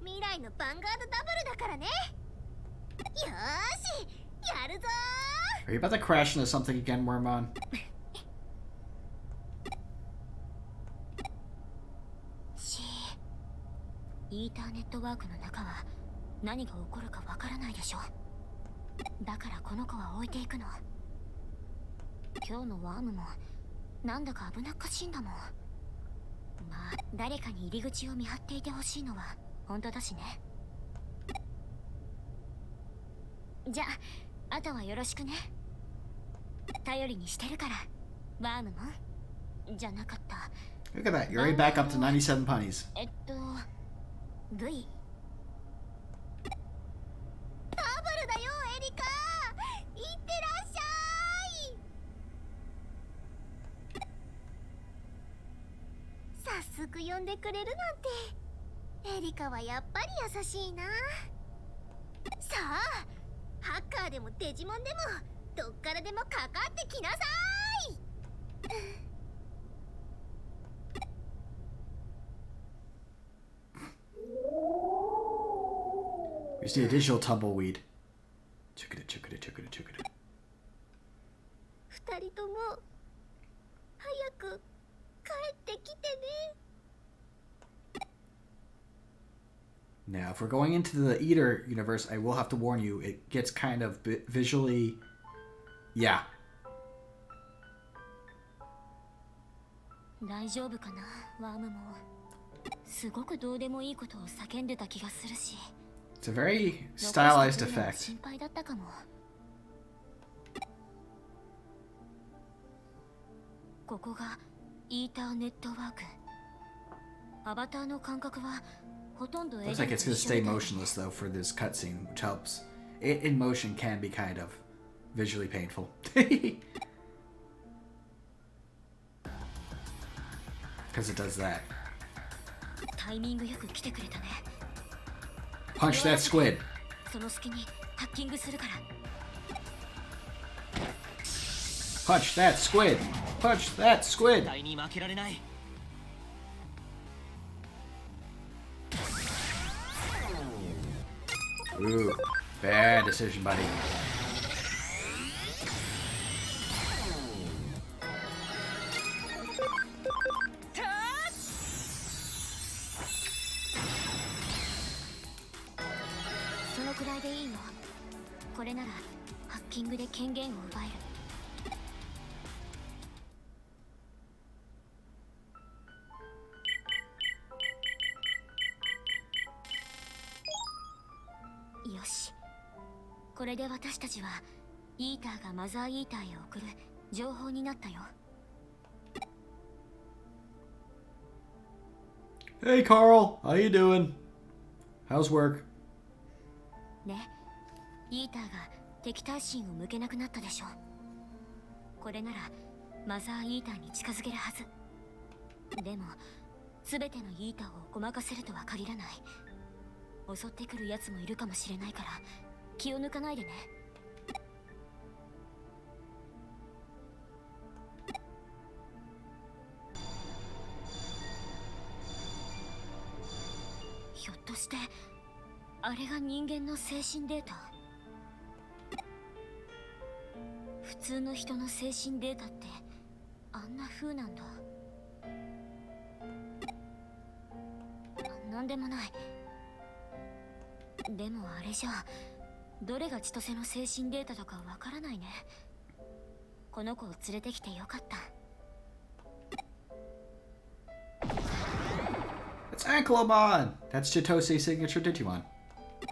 モン、未来のヴァンガードダブルだからね。よーし、やるぞー。 Are you about to crash into something again, Wormon? イーターネットワークの中は何が起こるかわからないでしょ。だからこの子は置いていくの。今日のワームもなんだか危なっかしいんだもん。まあ誰かに入り口を見張っていてほしいのは本当だしね。じゃああとはよろしくね。頼りにしてるからワームもんじゃなかった。 Look at that, you're already back up to 97 punnies. V ダブルだよエリカ。いってらっしゃい。早速呼んでくれるなんてエリカはやっぱり優しいな。さあハッカーでもデジモンでもどっからでもかかってきなさい。We see a digital tumbleweed. Chukada, chukada, chukada, chukada. 二人とも早く帰ってきてね。 Now, if we're going into the Eater universe, I will have to warn you, it gets kind of visually... Yeah. 大丈夫かなワームも。すごくどうでもいいことを叫んでた気がするし。 It's a very stylized effect. 心配だったかも。ここがイーターネットワーク。アバターの感覚はほとんど Looks like it's going to stay motionless though for this cutscene, which helps. It in motion can be kind of visually painful. Because it does that. タイミングよく来てくれたね。 Punch that squid. その隙にハッキングするから。 Punch that squid. Punch that squid. 絶対に負けられない。 Ooh, bad decision, buddy. So くらいでいいの。これならハッキングで権限を奪える。 よし、これで私たちはイーターがマザーイーターへ送る情報になったよ。 Hey Carl, how you doing? How's work? ね、イーターが敵対心を向けなくなったでしょ。これならマザーイーターに近づけるはず。でも全てのイーターをごまかせるとは限らない。 襲ってくるやつもいるかもしれないから気を抜かないでね。ひょっとしてあれが人間の精神データ？普通の人の精神データってあんな風なんだ。なんでもない。でもあれじゃどれが千歳の精神データだかわからないね。この子を連れてきてよかった。It's Ankylomon! That's Chitose's signature Digimon.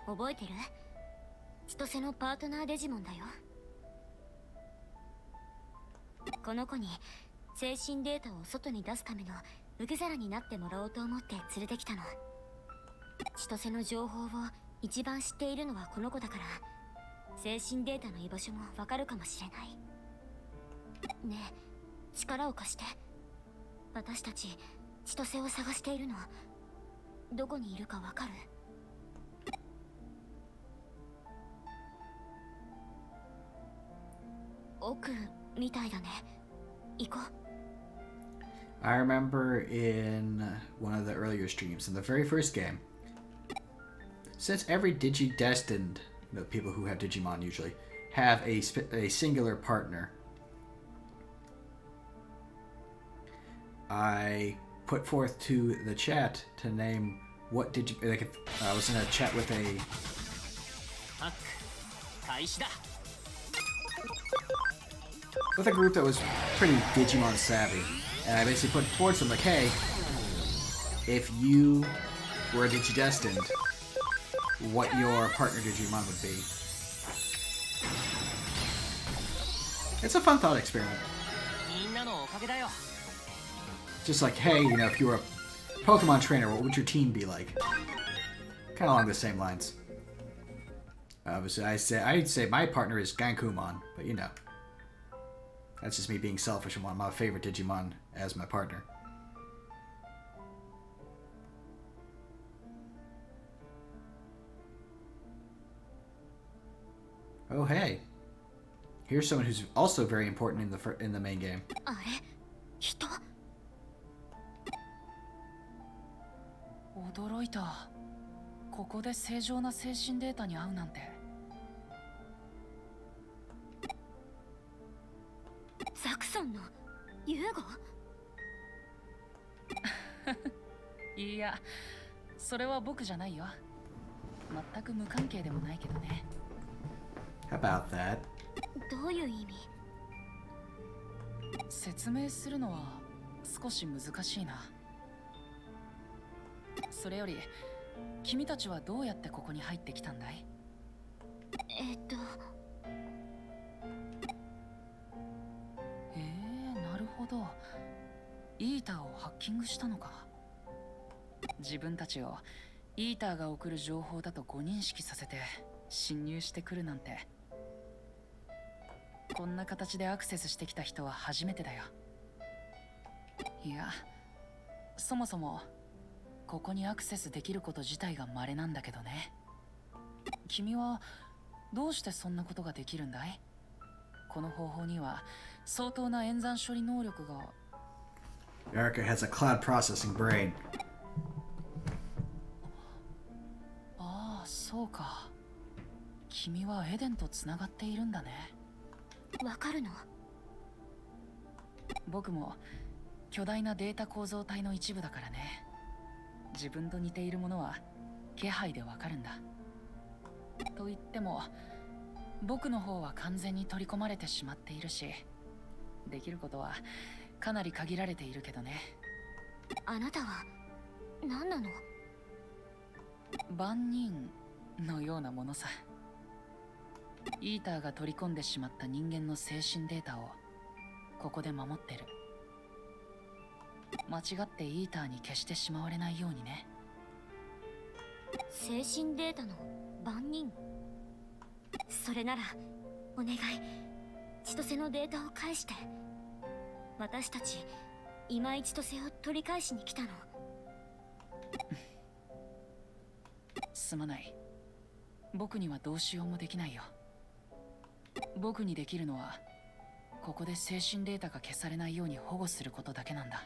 覚えてる？千歳のパートナーデジモンだよ。この子に精神データを外に出すための受け皿になってもらおうと思って連れてきたの。千歳の情報を一番知っているのはこの子だから、精神データの居場所もわかるかもしれない。ねえ、力を貸して。私たち千歳を探しているの。どこにいるかわかる？奥みたいだね。行こう。I remember in one of the earlier streams, in the very first game, since every Digi-destined, people who have Digimon usually, have a singular partner, I put forth to the chat to name what like I was in a chat with a group that was pretty Digimon savvy, and I basically put towards them like, hey, if you were Digi-destined, what your partner Digimon would be. It's a fun thought experiment. Just like, hey, if you were a Pokemon trainer, what would your team be like? Kind of along the same lines. Obviously, I'd say my partner is Gankumon, but that's just me being selfish and wanting my favorite Digimon as my partner. Oh hey, here's someone who's also very important in the main game. あれ？人？驚いた。ここで正常な精神データに合うなんて。ザクソンのユーゴ？いや、それは僕じゃないよ。全く無関係でもないけどね。How about that? どういう意味？説明するのは少し難しいな。それより、君たちはどうやってここに入ってきたんだい？なるほど。イーターをハッキングしたのか。自分たちをイーターが送る情報だと誤認識させて侵入してくるなんて。こんな形でアクセスしてきた人は初めてだよ。いや、そもそもここにアクセスできること自体が稀なんだけどね。君はどうしてそんなことができるんだい？この方法には相当な演算処理能力が。Erika has a cloud processing brain. ああ、そうか。君はエデンとつながっているんだね。わかるの？僕も巨大なデータ構造体の一部だからね。自分と似ているものは気配でわかるんだ。と言っても僕の方は完全に取り込まれてしまっているし、できることはかなり限られているけどね。あなたは何なの？万人のようなものさ。イーターが取り込んでしまった人間の精神データをここで守ってる。間違ってイーターに消してしまわれないようにね。精神データの番人？それならお願い、千歳のデータを返して。私たち今井千歳を取り返しに来たの。すまない。僕にはどうしようもできないよ。僕にできるのはここで精神データが消されないように保護することだけなんだ。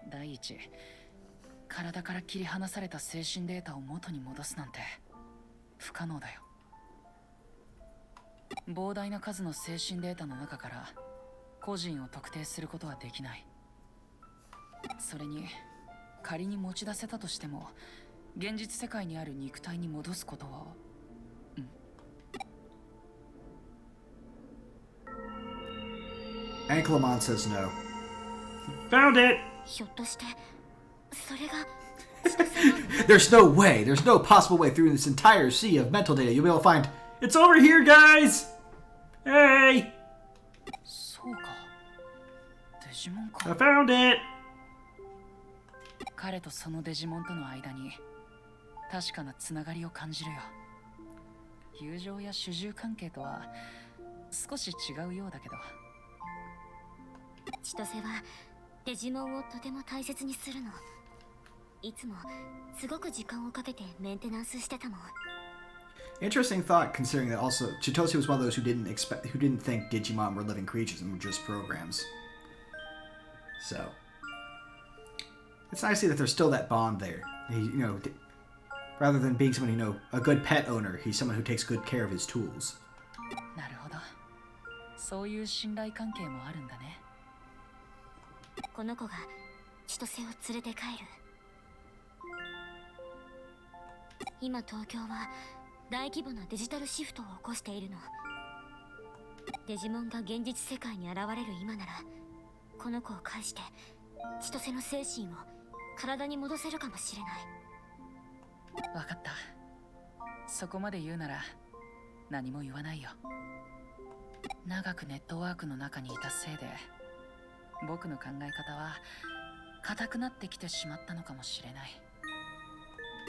第一、体から切り離された精神データを元に戻すなんて不可能だよ。膨大な数の精神データの中から個人を特定することはできない。それに仮に持ち出せたとしても現実世界にある肉体に戻すことはAnklemon says no. Found it! ひょっとしてそれが There's no way, there's no possible way through this entire sea of mental data you'll be able to find. It's over here, guys! Hey! そうか。デジモンか。 I found it! 彼とそのデジモンとの間に確かなつながりを感じるよ。友情や主従関係とは少し違うようだけど。千歳はデジモンをとても大切にするの。いつもすごく時間をかけてメンテナンスしてたもん。 Interesting thought, considering that also Chitose was one of those who didn't think Digimon were living creatures and were just programs. So it's nice to see that there's still that bond there. Rather than being someone, a good pet owner, he's someone who takes good care of his tools. なるほど。そういう信頼関係もあるんだね。この子が千歳を連れて帰る。今東京は大規模なデジタルシフトを起こしているの。デジモンが現実世界に現れる今ならこの子を介して千歳の精神を体に戻せるかもしれない。わかった。そこまで言うなら何も言わないよ。長くネットワークの中にいたせいで僕の考え方は固くなってきてしまったのかもしれない。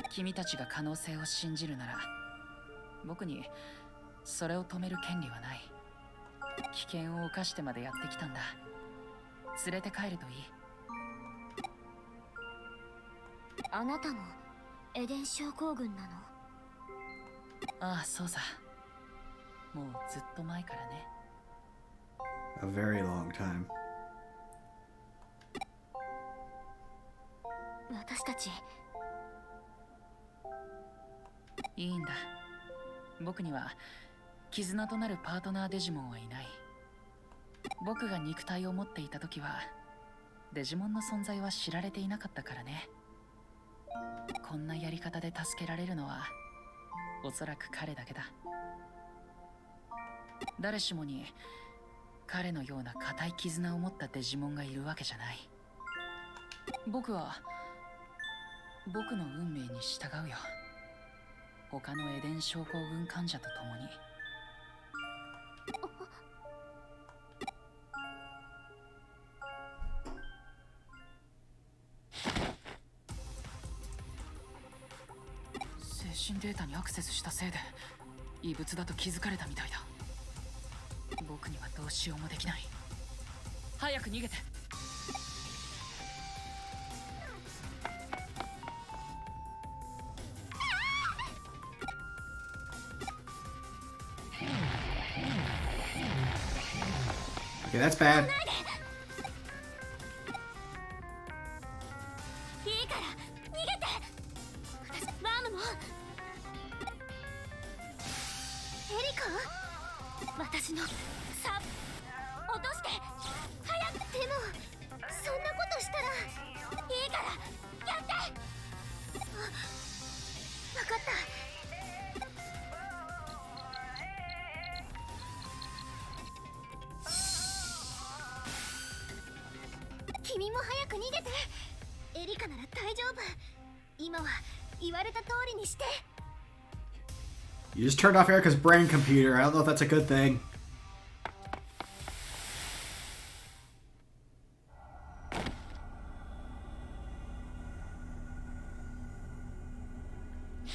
君たちが可能性を信じるなら僕にそれを止める権利はない。危険を冒してまでやってきたんだ。連れて帰るといい。あなたもエデン症候群なの？ああ、そうさ。もうずっと前からね。A very long time. 私たちいいんだ。僕には絆となるパートナーデジモンはいない。僕が肉体を持っていた時はデジモンの存在は知られていなかったからね。こんなやり方で助けられるのはおそらく彼だけだ。誰しもに彼のような固い絆を持ったデジモンがいるわけじゃない。僕は僕の運命に従うよ。他のエデン症候群患者と共に。精神データにアクセスしたせいで異物だと気づかれたみたいだ。僕にはどうしようもできない。早く逃げて。Okay, that's bad. いいから逃げて。私ワームもエリカ、私のさ落として早く。でもそんなことしたらいいからやって。分かった。君も早く逃げて。エリカなら大丈夫。今は言われた通りにして。 You just turned off Erika's brain computer. I don't know if that's a good thing.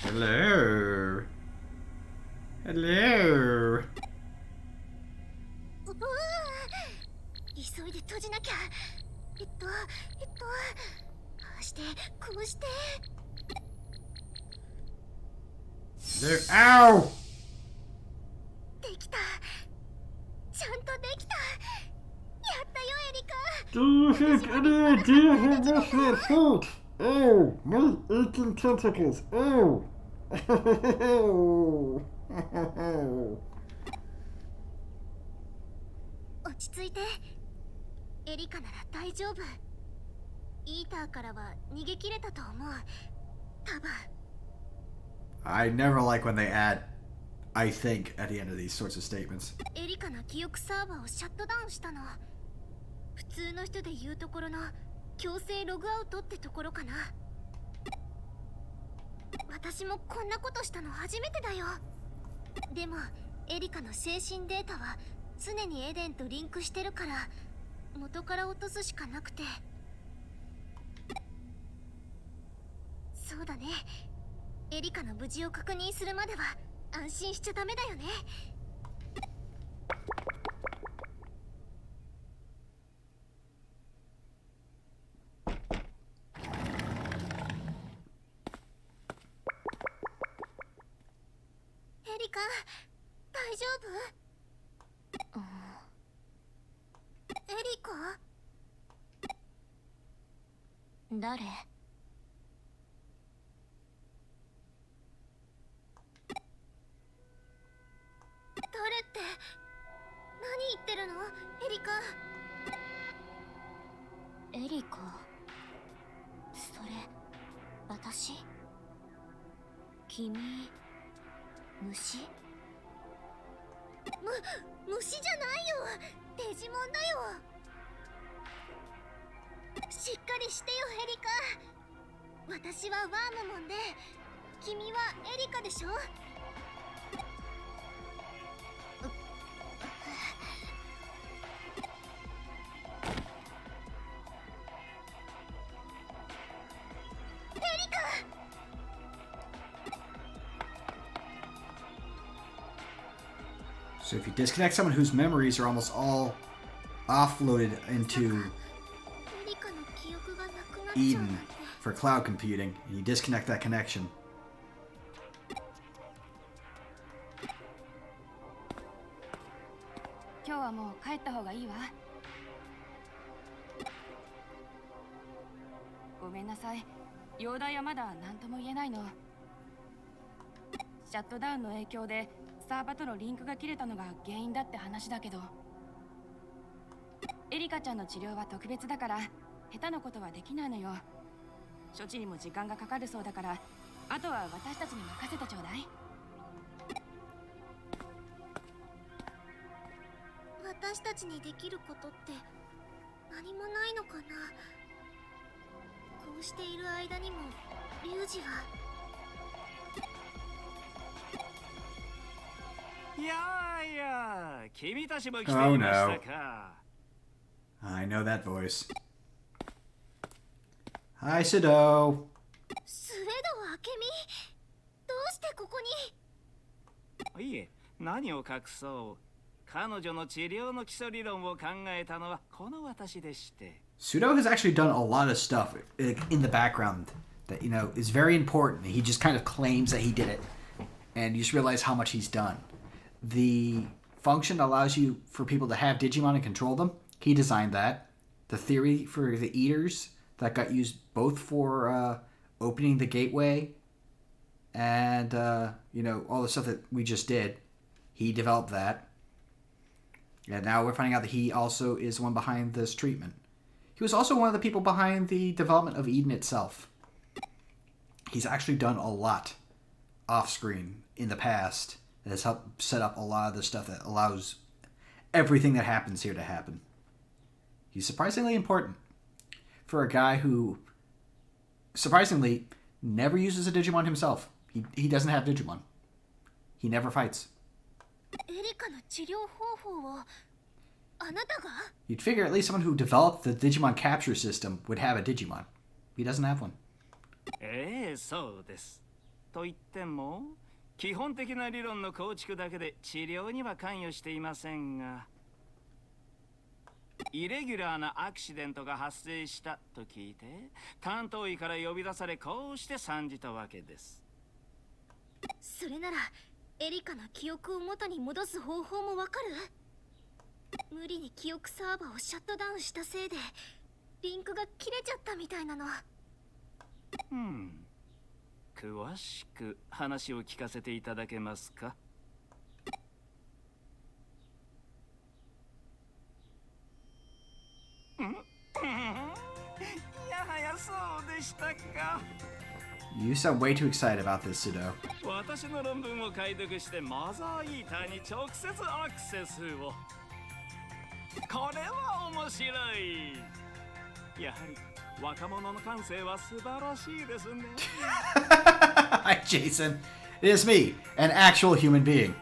Hello. Hello. うわ急いで閉じなきゃ。ああしてこうして。 There. Ow! できた。ちゃんとできた。やったよエリカ。Do you think any idea how much that hurt? Oh, my aching tentacles. Oh. 落ち着いて。エリカなら大丈夫。イーターからは逃げ切れたと思う。多分。I never like when they add I think at the end of these sorts of statements. エリカの記憶サーバーをシャットダウンしたの。普通の人で言うところの強制ログアウトってところかな。私もこんなことしたの初めてだよ。でもエリカの精神データは常にエデンとリンクしてるから元から落とすしかなくて。そうだね。エリカの無事を確認するまでは安心しちゃダメだよね。エリカ、大丈夫？エリカ？誰？誰って何言ってるの？エリカ。エリカ、それ私？君、虫？虫じゃないよ。デジモンだよ。しっかりしてよエリカ。私はワームモンで君はエリカでしょ。So if you disconnect someone whose memories are almost all offloaded into Eden for cloud computing, and you disconnect that connection. 今日はもう帰った方がいいわ。ごめんなさい。容体はまだ何とも言えないの。シャットダウンの影響でサーバとのリンクが切れたのが原因だって話だけど、エリカちゃんの治療は特別だから下手なことはできないのよ。処置にも時間がかかるそうだから、あとは私たちに任せてちょうだい。私たちにできることって何もないのかな。こうしている間にもリュウジは。いやいや、君たちも来ていましたか。I know that voice. Hi, Sido. スウェドアケミ、どうしてここに？いえ、何を隠そう。彼女の治療の基礎理論を考えたのはこの私でして。Sudo has actually done a lot of stuff in the background that, you know, is very important. He just kind of claims that he did it, and you just realize how much he's done. The function allows you for people to have Digimon and control them. He designed that. The theory for the eaters that got used both for opening the gateway and, you know, all the stuff that we just did. He developed that. And now we're finding out that he also is the one behind this treatment. He was also one of the people behind the development of Eden itself. He's actually done a lot off-screen in the past that has helped set up a lot of the stuff that allows everything that happens here to happen. He's surprisingly important for a guy who, surprisingly, never uses a Digimon himself. He doesn't have Digimon. He never fights. エリカの治療方法をあなたが？ You'd figure at least someone who developed the Digimon capture system would have a Digimon. He doesn't have one. そうです。と言っても、基本的な理論の構築だけで治療には関与していませんが、イレギュラーなアクシデントが発生したと聞いて、担当医から呼び出され、こうして参じたわけです。それならエリカの記憶を元に戻す方法もわかる？無理に記憶サーバーをシャットダウンしたせいでリンクが切れちゃったみたいなの。詳しく話を聞かせていただけますか？いやはやそうでしたか。You sound way too excited about this, Sudo. 私の論文を解読してマザーイーターに直接アクセスを。これは面白い。やはり若者の感性は素晴らしいですね。Hi, Jason. It is me, an actual human being.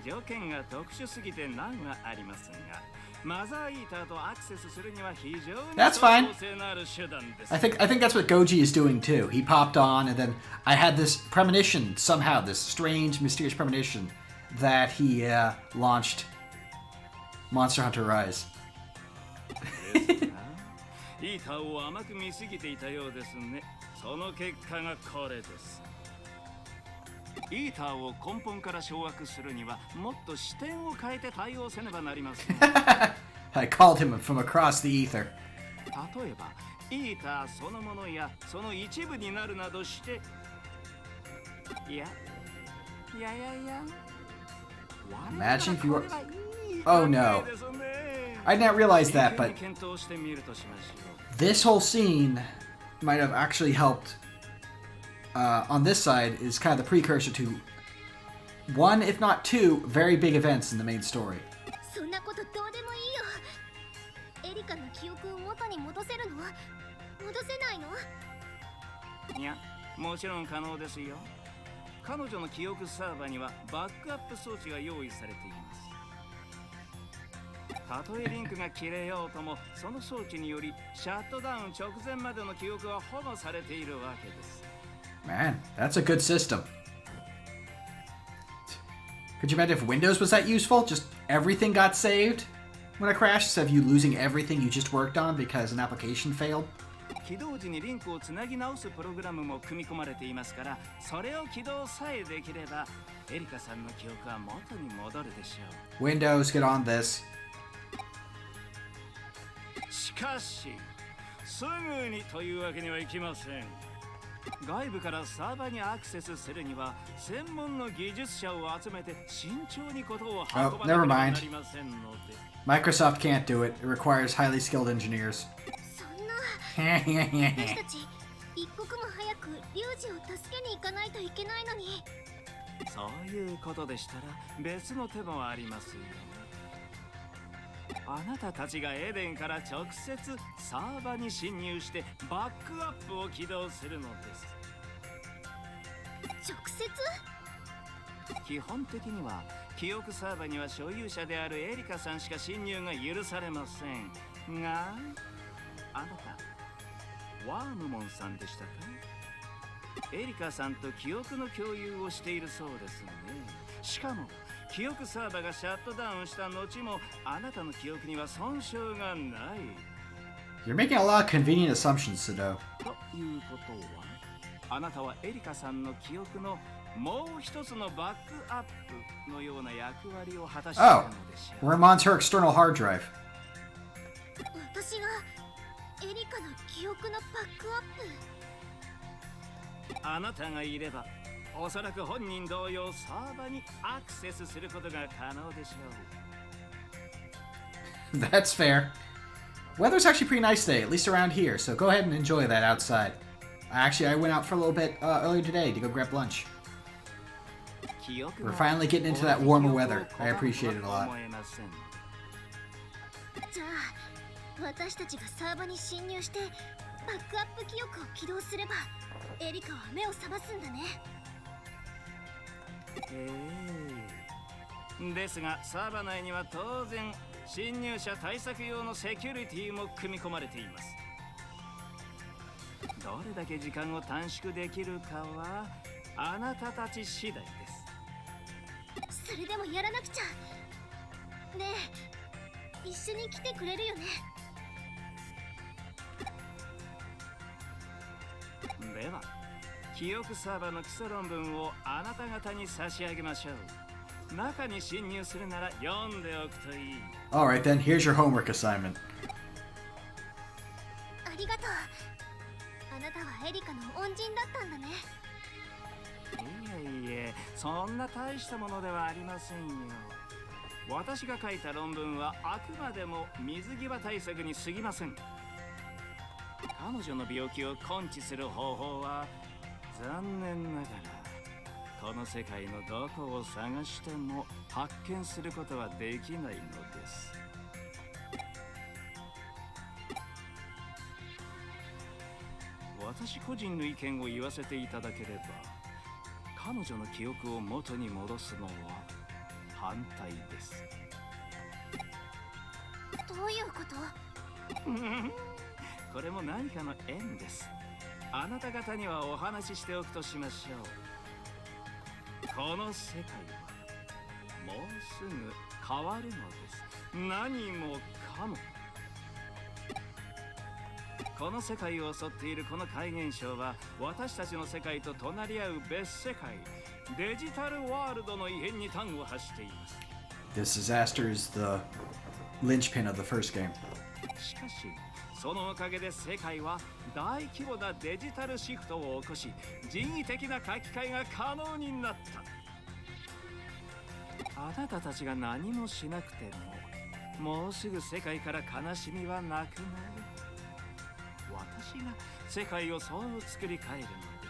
条件が特殊すぎて難はありますが、マザーイーターとアクセスするには非常にThat's fine. 性のある手段です。I think that's what Goji is doing too. He popped on, and then I had this premonition somehow, this strange, mysterious premonition that he launched Monster Hunter Rise. イーターを甘く見すぎていたようですね。その結果がこれです。イーターを根本から掌握するにはもっと視点を変えて対応せねばなりません。I called him from across the ether. 例えば、イーターそのものやその一部になるなどして、いや。Imagine if you were. Oh no. I didn't realize that, but this whole scene might have actually helped. On this side is kind of the precursor to one, if not two, very big events in the main story. そんなことどうでもいいよ。エリカの記憶を元に戻せるの？戻せないの？いや、もちろん可能ですよ。彼女の記憶サーバーにはバックアップ装置が用意されています。たとえリンクが切れようとも、その装置によりシャットダウン直前までの記憶は保護されているわけです。Man, that's a good system. Could you imagine if Windows was that useful? Just everything got saved when it crashed instead of you losing everything you just worked on because an application failed? 起動時にリンクをつなぎ直すプログラムも組み込まれていますから、それを起動さえできれば、エリカさんの記憶は元に戻るでしょう。Windows, get on this. しかし、すぐにというわけにはいきません。外部からサーバーにアクセスするには専門の技術者を集めて慎重にことを運ばなければなりませんので。Microsoft can't do it. It requires highly skilled engineers. そんな。私たち一刻も早くリュウジを助けに行かないといけないのに。そういうことでしたら別の手もありますよ。あなたたちがエデンから直接サーバーに侵入してバックアップを起動するのです。直接？基本的には記憶サーバーには所有者であるエリカさんしか侵入が許されませんが、あなたワームモンさんでしたか？エリカさんと記憶の共有をしているそうですね。しかも記憶サーバーがシャットダウンした後もあなたの記憶には損傷がない。You're making a lot of convenient assumptions, Sudo. ということは、あなたはエリカさんの記憶のもう一つのバックアップのような役割を果たしているのでしょう。Remon's her external hard drive. 私がエリカの記憶のバックアップ。あなたがいればおそらく本人同様サーバーにアクセスすることが可能でしょう。That's fair. Weather's actually pretty nice today, at least around here, so go ahead and enjoy that outside. Actually, I went out for a little bit earlier today to go grab lunch. We're finally getting into that warmer weather. I appreciate it a lot. じゃあ、私たちがサーバーに侵入してバックアップ記憶を起動すれば、エリカは目を覚ますんだね。ですがサーバー内には当然侵入者対策用のセキュリティも組み込まれています。どれだけ時間を短縮できるかはあなたたち次第です。それでもやらなくちゃ。ねえ、一緒に来てくれるよね。では記憶サーバーの基礎論文をあなた方に差し上げましょう。中に侵入するなら読んでおくといい。Alright then, here's your homework assignment. ありがとう。なたはエリカの恩人だったんだね。いえいえ、そんな大したものではありませんよ。私が書いた論文はあくまでも水際対策に過ぎません。彼女の病気を根治する方法は残念ながらこの世界のどこを探しても発見することはできないのです。私個人の意見を言わせていただければ、彼女の記憶を元に戻すのは反対です。どういうこと？これも何かの縁です。あなた方にはお話ししておくとしましょう。この世界はもうすぐ変わるのです。何もかも。この世界を襲っているこの怪現象は私たちの世界と隣り合う別世界、デジタルワールドの異変に端を発しています。 This disaster is the linchpin of the first game. しかしそのおかげで世界は大規模なデジタルシフトを起こし、人為的な書き換えが可能になった。あなたたちが何もしなくても、もうすぐ世界から悲しみはなくなる。私が世界をそう作り変えるので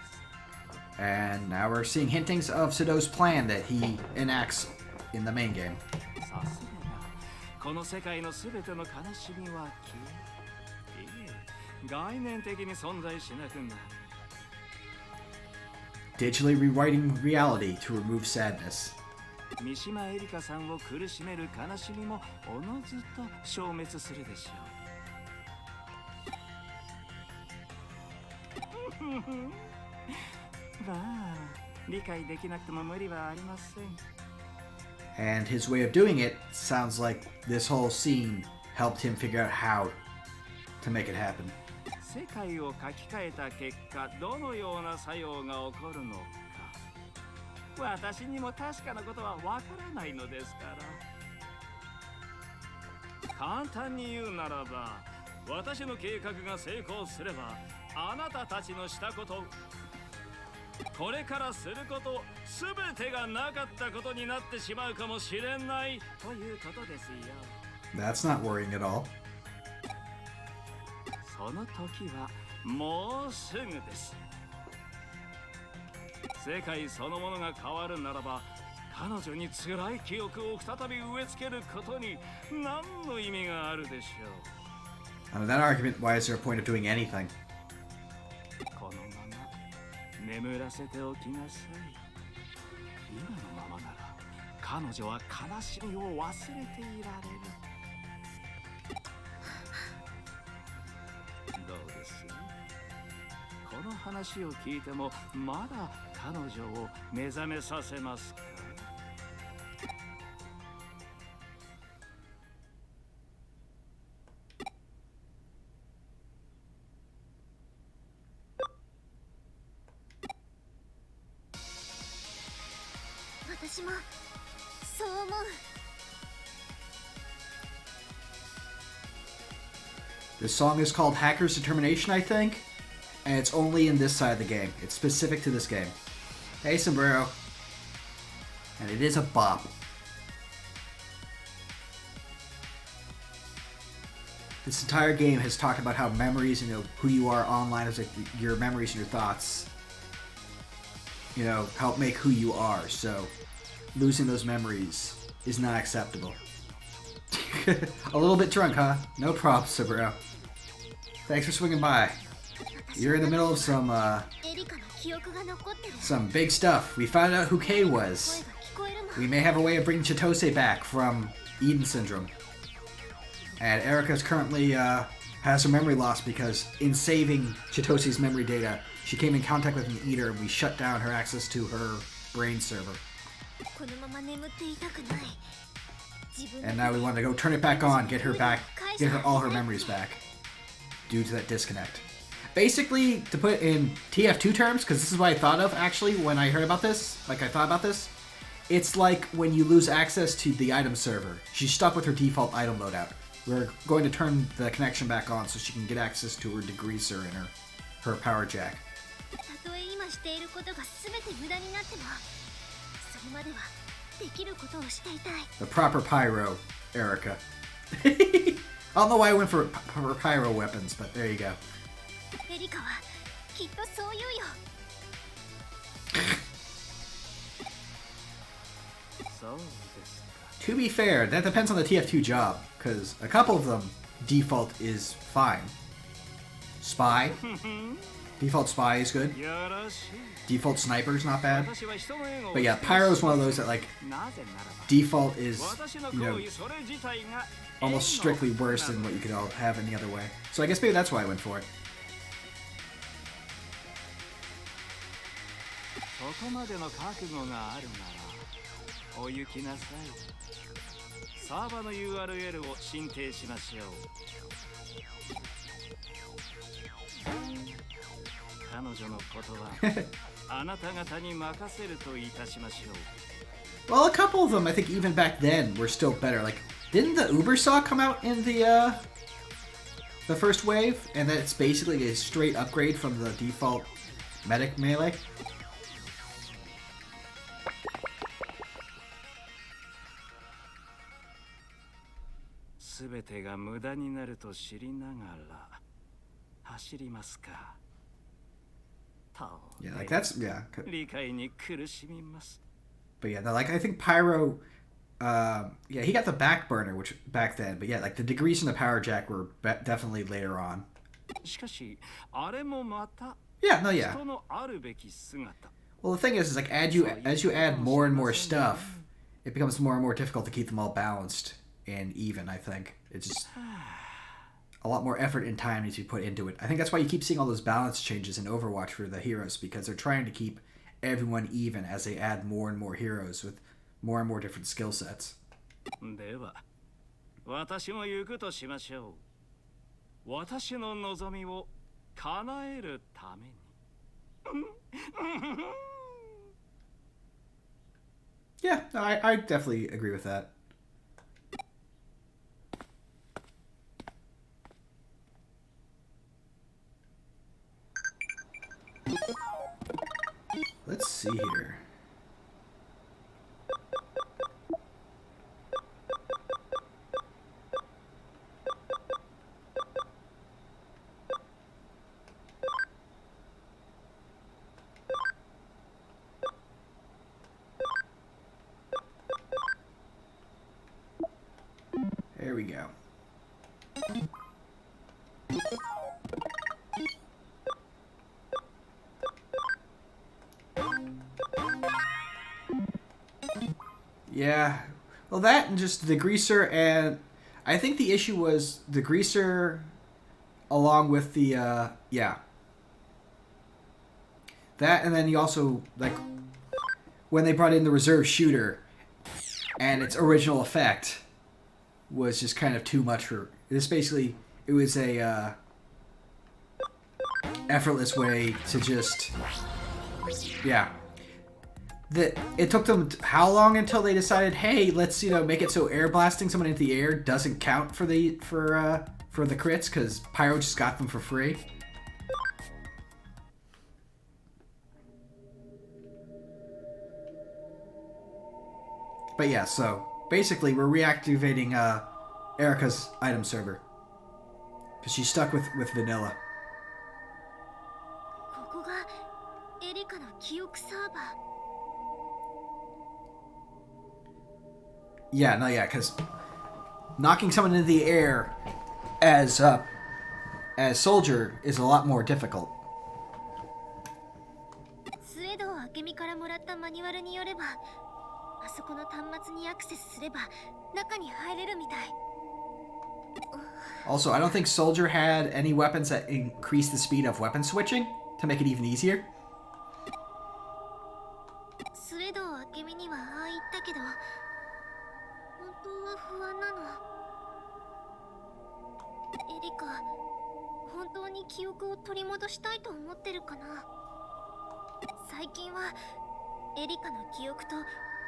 す。 And now we're seeing hintings of Chitose's plan that he enacts in the main game. さすがこの世界のすべての悲しみは消え、いえ、概念的に存在しなくなる。 Digitally rewriting reality to remove sadness. 三島エリカさんを苦しめる悲しみもおのずと消滅するでしょう。まあ、理解できなくても無理はありません。 And his way of doing it sounds like this whole scene helped him figure out how to make it happen. 世界を書き換えた結果、どのような作用が起こるのか、私にも確かなことはわからないのですから。簡単に言うならば、私の計画が成功すれば、あなたたちのしたこと、これからすること、すべてがなかったことになってしまうかもしれないということですよ。 That's not worrying at all. その時はもうすぐです。世界そのものが変わるならば、彼女に辛い記憶を再び植え付けることに何の意味があるでしょう。 Under that argument, why is there a point of doing anything? このまま眠らせておきなさい。今のままなら彼女は悲しみを忘れていられる。どうです？この話を聞いてもまだ彼女を目覚めさせますか？私もそう思う。 This song is called Hacker's Determination, I think, and it's only in this side of the game. It's specific to this game. Hey, Sombrero. And it is a bop. This entire game has talked about how memories, who you are online is like your memories and your thoughts, help make who you are. So losing those memories is not acceptable. A little bit drunk, huh? No props, Sombrero. Thanks for swinging by. You're in the middle of some big stuff. We found out who Kay was. We may have a way of bringing Chitose back from Eden Syndrome. And Erika's currently has her memory loss because in saving Chitose's memory data, she came in contact with an eater and we shut down her access to her brain server. And now we want to go turn it back on, get her all her memories back due to that disconnect. Basically, to put it in TF2 terms, because this is what I thought of actually when I heard about this, it's like when you lose access to the item server. She's stuck with her default item loadout. We're going to turn the connection back on so she can get access to her degreaser and her power jack. たとえ今していることが全て無駄になっても、それまではできることをしていたい。 The proper pyro, Erika. I don't know why I went for pyro weapons, but there you go. エリカはきっとそう言うよ。そうですか。 To be fair, that depends on the TF2 job, because a couple of them, default is fine. Spy? Default spy is good. よろしい。 Default sniper is not bad. 私は人の縁を But yeah, pyro is one of those that, like, なぜならば default is, 私の you 行 know, 為それ自体が almost strictly worse than what you could all have any other way. So I guess maybe that's why I went for it. そこまでの覚悟があるならお行きなさい。サーバの URL を申請しましょう。彼女のことはあなた方に任せるといたしましょう。 Well, a couple of them, I think even back then, were still better. Like, didn't the Uber Saw come out in the first wave? And that's basically a straight upgrade from the default medic melee? すべてが無駄になると知りながら走りますか。 Yeah, like that's, yeah. 理解に苦しみます。 But yeah, no, like I think Pyro, yeah, he got the back burner, which back then, but yeah, like the degrees in the power jack were definitely later on. しかし、あれもまた Yeah, no, yeah. 人のあるべき姿。 Well, the thing is like as you add more and more stuff, it becomes more and more difficult to keep them all balanced and even. I think it's just a lot more effort and time needs to be put into it. I think that's why you keep seeing all those balance changes in Overwatch for the heroes, because they're trying to keep everyone even as they add more and more heroes with more and more different skill sets. では、私も行くとしましょう。私の望みを叶えるために。Yeah, no, I definitely agree with that. Let's see here. There we go. Yeah. Well, that and just the greaser, and I think the issue was the greaser along with the, yeah. That, and then you also, like, when they brought in the reserve shooter and its original effect was just kind of too much for... This basically, it was a effortless way to just... Yeah. It took them how long until they decided, hey, let's, you know, make it so air blasting someone into the air doesn't count for the crits, because Pyro just got them for free. But yeah, so basically we're reactivating Erika's item server because she's stuck with vanilla. ここがエリカの記憶サーバー。 Yeah, no, yeah, because knocking someone into the air as soldier is a lot more difficult. スウェード明美からもらったマニュアルによれば、あそこの端末にアクセスすれば中に入れるみたい。 Also, I don't think Soldier had any weapons that increase the speed of weapon switching to make it even easier. スウェード明美にはああ言ったけど、本当は不安なの。エリカ、本当に記憶を取り戻したいと思ってるかな。最近はエリカの記憶と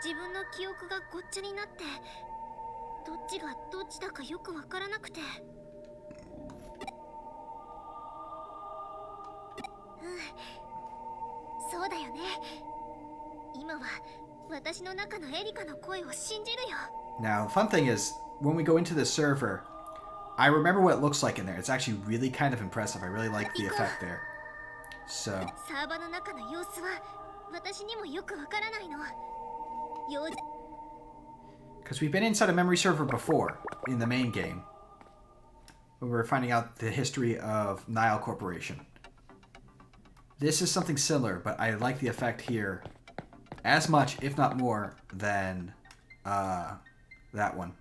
自分の記憶がごっちゃになって、どっちがどっちだかよくわからなくて。ね。今は私の中のエリカの声を信じるよ。 Now, the fun thing is, when we go into the server, I remember what it looks like in there. It's actually really kind of impressive. I really like the effect there. So, サーバの中の様子は私にもよくわからないの。用事 because we've been inside a memory server before in the main game, when we were finding out the history of Nile Corporation. This is something similar, but I like the effect here as much, if not more, than that one.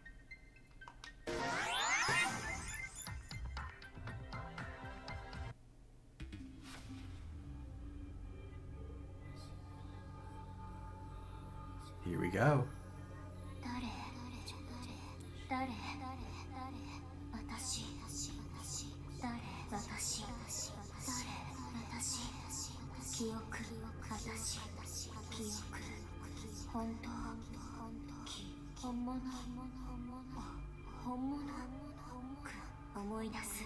Here we go. 誰私誰私記憶私記憶本当本物思い出す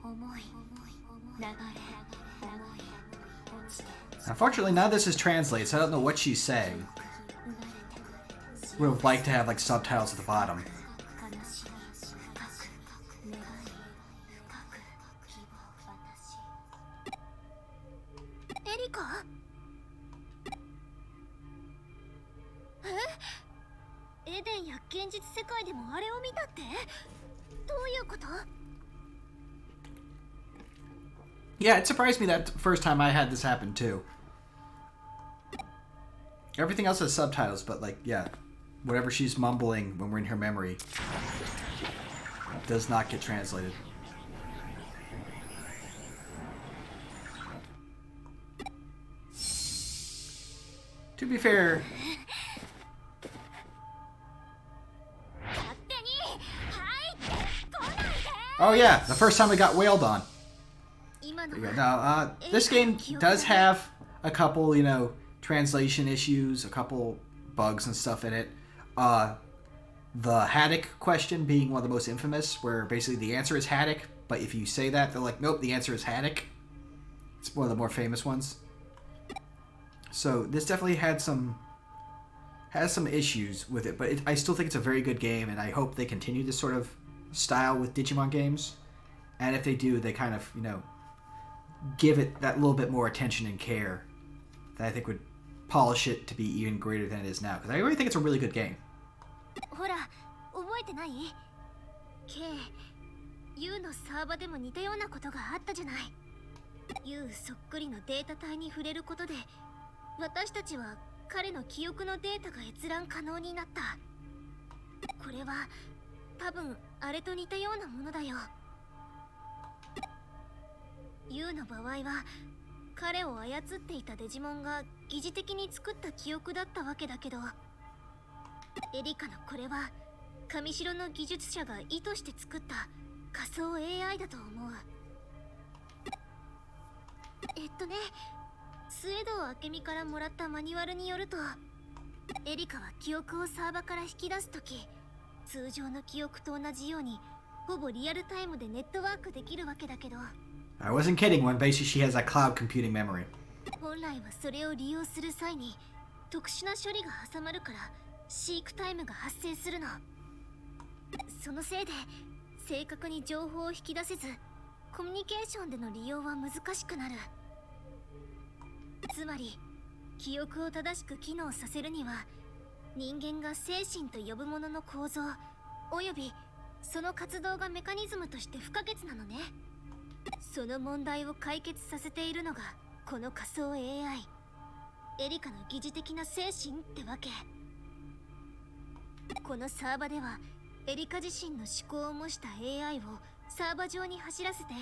思い流れ落ちて Unfortunately, none of this is translated, so I don't know what she's saying. Would have liked to have like subtitles at the bottom. エリカ？エデンや現実世界でもあれを見たって？どういうこと？ Yeah, it surprised me that first time I had this happen too. Everything else has subtitles, but like, yeah, whatever she's mumbling when we're in her memory does not get translated. To be fair, oh yeah, the first time we got wailed on. Now, this game does have a couple, you know, translation issues, a couple bugs and stuff in it. The haddock question being one of the most infamous, where basically the answer is haddock, but if you say that, they're like, nope, the answer is haddock. It's one of the more famous ones. So this definitely has some issues with it, but I still think it's a very good game, and I hope they continue this sort of style with Digimon games. And if they do, they kind of, you know, give it that little bit more attention and care that I think would polish it to be even greater than it is now. Because I really think it's a really good game. ほら、覚えてない？ K、U のサーバでも似たようなことがあったじゃない。U そっくりのデータ体に触れることで、私たちは彼の記憶のデータが閲覧可能になった。これは多分あれと似たようなものだよ。U の場合は彼を操っていたデジモンが疑似的に作った記憶だったわけだけど、エリカのこれは上城の技術者が意図して作った仮想 AI だと思う。スエドウ明美からもらったマニュアルによると、エリカは記憶をサーバから引き出すとき、通常の記憶と同じようにほぼリアルタイムでネットワークできるわけだけど、 I wasn't kidding when basically she has that cloud computing memory. 本来はそれを利用する際に特殊な処理が挟まるから飼育タイムが発生するの。そのせいで正確に情報を引き出せず、コミュニケーションでの利用は難しくなる。つまり記憶を正しく機能させるには、人間が精神と呼ぶものの構造およびその活動がメカニズムとして不可欠なのね。その問題を解決させているのがこの仮想 AI、 エリカの疑似的な精神ってわけ。このサーバではエリカ自身の思考を模した AI をサーバ上に走らせて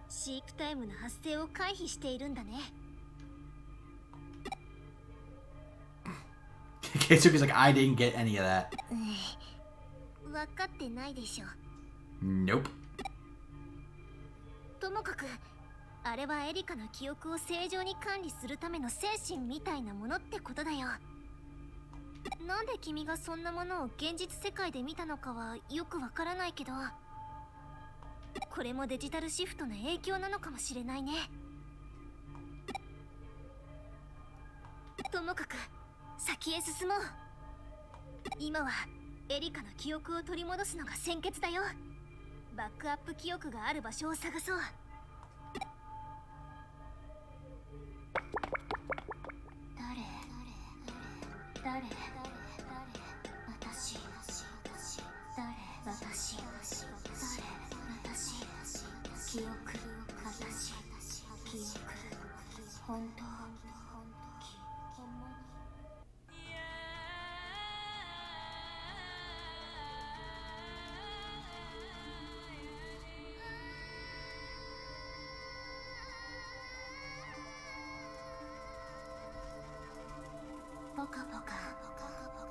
飼育タイムの発生を回避しているんだね。Keisuke's like, I didn't get any of that. 分かってないでしょ。 Nope. ともかくあれはエリカの記憶を正常に管理するための精神みたいなものってことだよ。なんで君がそんなものを現実世界で見たのかはよくわからないけど、これもデジタルシフトの影響なのかもしれないね。ともかく先へ進もう。今はエリカの記憶を取り戻すのが先決だよ。バックアップ記憶がある場所を探そう。誰私記憶本当ポカポカ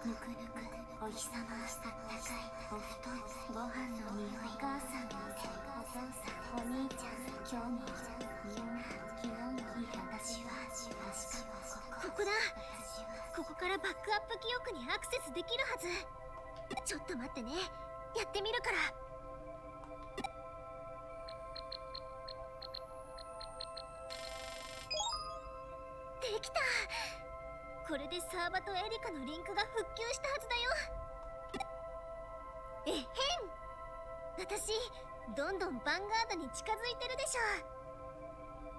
ぬくぬくお日様あったかいお布団ご飯の匂いお母さんの手お父さんお兄ちゃん今日もみんな昨日も私は確かここだ。ここからバックアップ記憶にアクセスできるはず。ちょっと待ってね、やってみるから。できた。これでサーバとエリカのリンクが復旧したはずだよ。えへん。私どんどんヴァンガードに近づいてるでし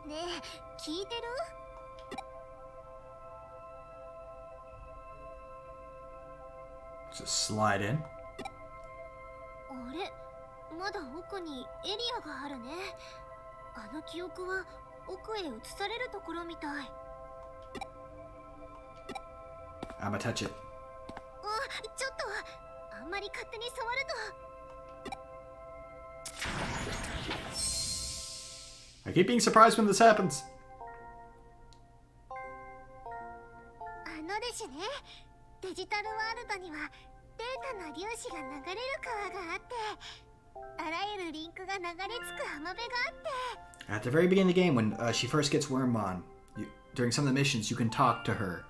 ょ。ねえ、聞いてる？Just slide in. あれ、まだ奥にエリアがあるね。あの記憶は奥へ移されるところみたい。I'ma touch it. あ、ちょっとあんまり勝手に触ると。I keep being surprised when this happens. あのですね、デジタルワールドにはデータの粒子が流れる川があって、あらゆるリンクが流れ着く浜辺があって。 At the very beginning of the game, when she first gets Wormmon, during some of the missions, you can talk to her,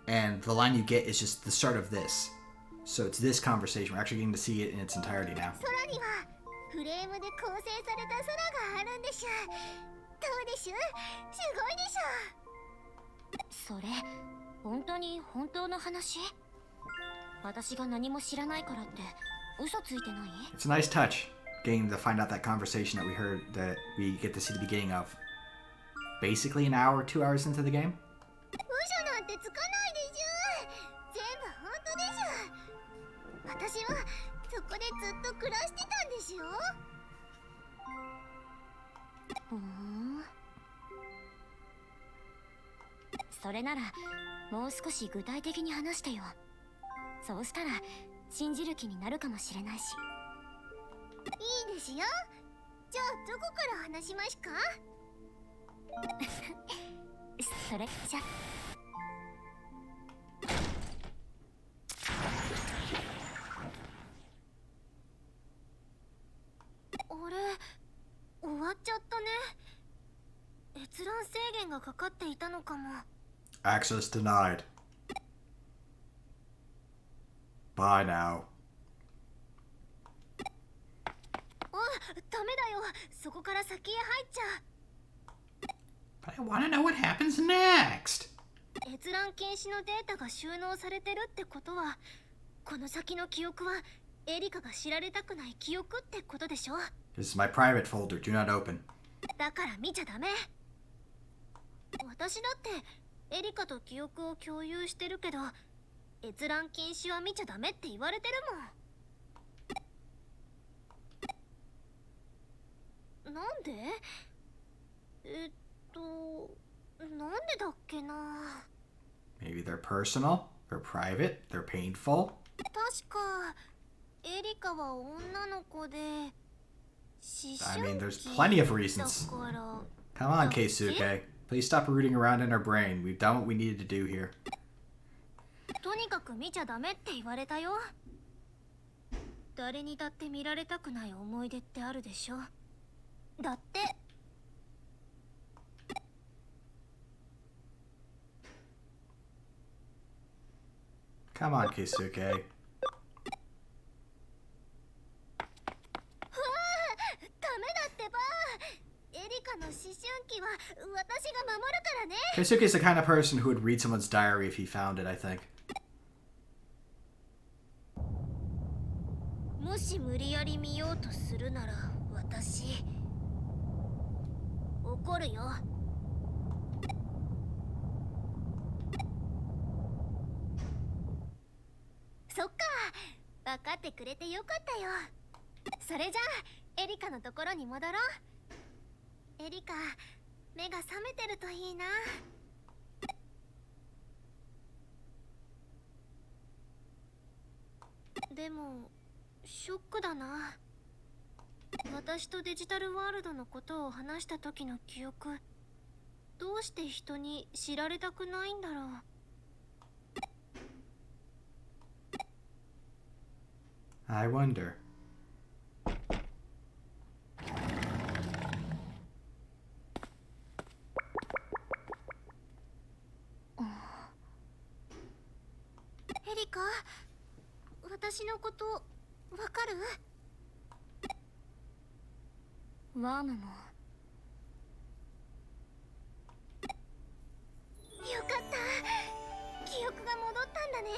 and the line you get is just the start of this. So it's this conversation. We're actually getting to see it in its entirety now. 空にはフレームで構成された空があるんでしょ。どうでしょ。すごいでしょ。それ本当に本当の話？私が何も知らないからって嘘ついてない？ It's a nice touch, getting to find out that conversation that we heard, that we get to see the beginning of. Basically an hour, 2 hours into the game. 嘘なんてつかないでしょ。全部本当でしょ。私はそこでずっと暮らしてたんでしょ。それならもう少し具体的に話してよ。そうしたら信じる気になるかもしれないし。いいですよ。じゃあどこから話しますか？それじゃあれ、終わっちゃったね。閲覧制限がかかっていたのかも。 Access denied. Bye now. あ、ダメだよ。そこから先へ入っちゃう。 But I want to know what happens next. 閲覧禁止のデータが収納されてるってことは、この先の記憶はエリカが知られたくない記憶ってことでしょ。 This is my private folder. Do not open. だから見ちゃダメ。私だってエリカと記憶を共有してるけど、閲覧禁止は見ちゃダメって言われてるもん。なんで？なんでだっけな。 Maybe they're personal, they're private, they're painful. 確かエリカは女の子で I mean, there's plenty of reasons. Come on, Keisuke. Please stop rooting around in our brain. We've done what we needed to do here. とにかく見ちゃダメって言われたよ。誰にだって見られたくない思い出ってあるでしょ。だって。Come on, Keisuke. ダメだってば。エリカの期は私が守るからね。 Keisuke's the kind of person who would read someone's diary if he found it, I think. もし無理やり見ようとするなら私怒るよ。そっか、分かってくれてよかったよ。それじゃあエリカのところに戻ろう。エリカ、目が覚めてるといいな。でもショックだな。私とデジタルワールドのことを話した時の記憶、どうして人に知られたくないんだろう。I wonder. Erika、私のことわかる？ワームも。よかった、記憶が戻ったんだね。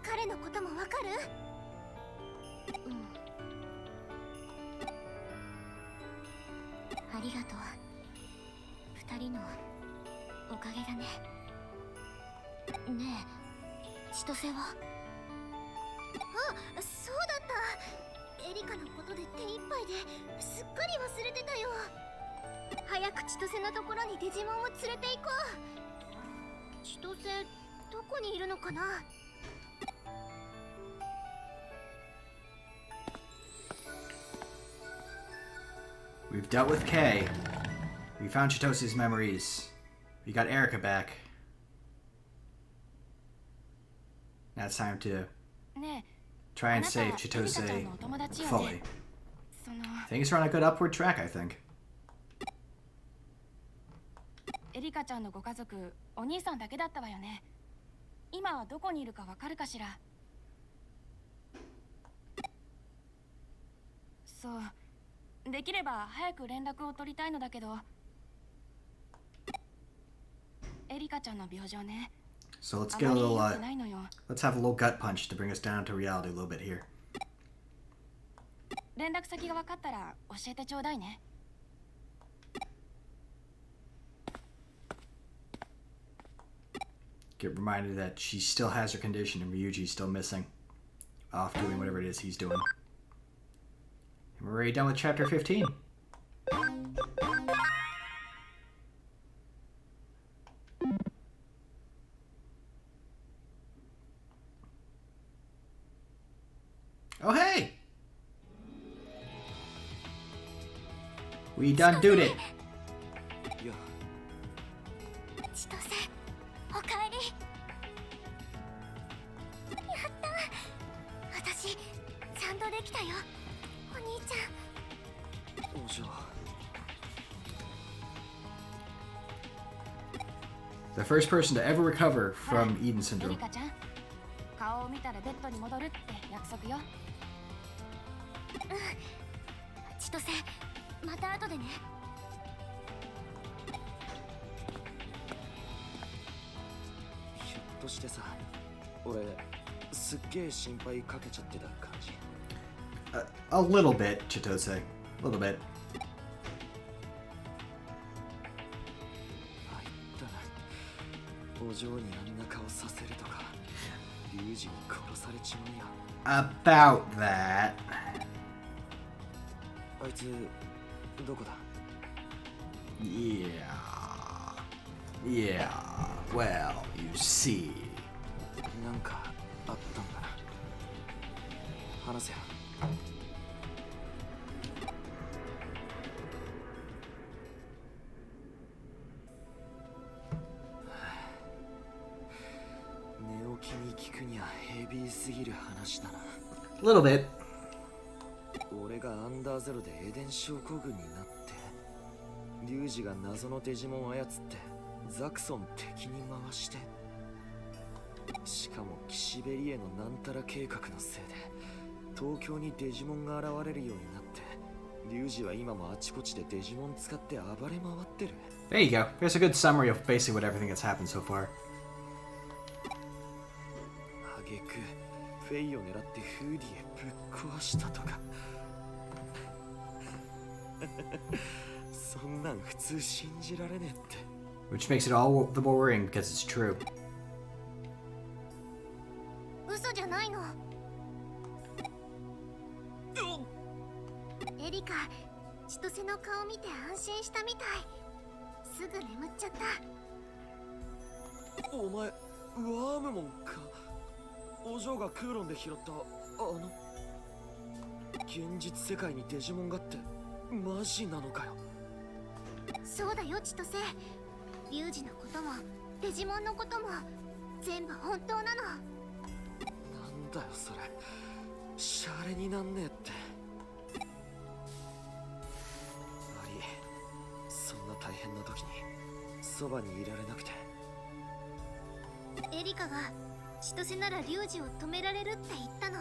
彼のこともわかる？ありがとう。二人のおかげだね。ねえ、千歳は？あ、そうだった。エリカのことで手一杯ですっかり忘れてたよ。早く千歳のところにデジモンを連れて行こう。千歳、どこにいるのかな？We've dealt with Kay. We found Chitose's memories. We got Erika back. Now it's time to try and save Chitose fully. Things are on a good upward track, I think. エリカちゃんのご家族、お兄さんだけだったわよね。今はどこにいるかわかるかしら？そう、できれば早く連絡を取りたいのだけど。エリカちゃんの病状ね。So let's get a little, let's have a little gut punch to bring us down to reality a little bit here. 連絡先が分かったら教えてちょうだいね。Get reminded that she still has her condition and Ryuji's still missing. Off doing whatever it is he's doing. And we're already done with chapter 15. Oh hey! We done did it! 千歳、おかえり。やった、私ちゃんとできたよ、お兄ちゃん。お嬢。The first person to ever recover from Eden エリ syndrome. カちゃん、顔を見たらベッドに戻るって約束よ。千歳、また後でね。ひょっとしてさ、俺すっげえ心配かけちゃってた感じ。A little bit, Chitose. A little bit. あいったな。お嬢にあんな顔させるとか、リュウジに殺されちまうや。About that. あいつどこだ？ Yeah. Yeah. Well, you see. なんかあったんだな。話せよ。寝起きに聞くにはヘビーすぎる話だな。A little bit. 俺がアンダーゼロでエデン症候群になって、リュウジが謎のデジモンを操ってザクソン敵に回して、しかもキシベリエのなんたら計画のせいで東京にデジモンが現れるようになって、リュウジは今もあちこちでデジモン使って暴れ回ってる。 There you go. There's a good summary of basically what everything that's happened so far. 挙句フェイを狙ってフーディへぶっ壊したとか。そんなん普通信じられねえって。 Which makes it all the more worrying because it's true. 嘘じゃないの。エリカ、千歳の顔見て安心したみたい。すぐ眠っちゃった。お前ワームモンか。お嬢がクーロンで拾った現実世界にデジモンがってマジなのかよ。そうだよ千歳。リュウジのこともデジモンのことも全部本当なの。なんだよそれ、シャレになんねえって。あり、そんな大変な時にそばにいられなくて。エリカが千歳ならリュウジを止められるって言ったの。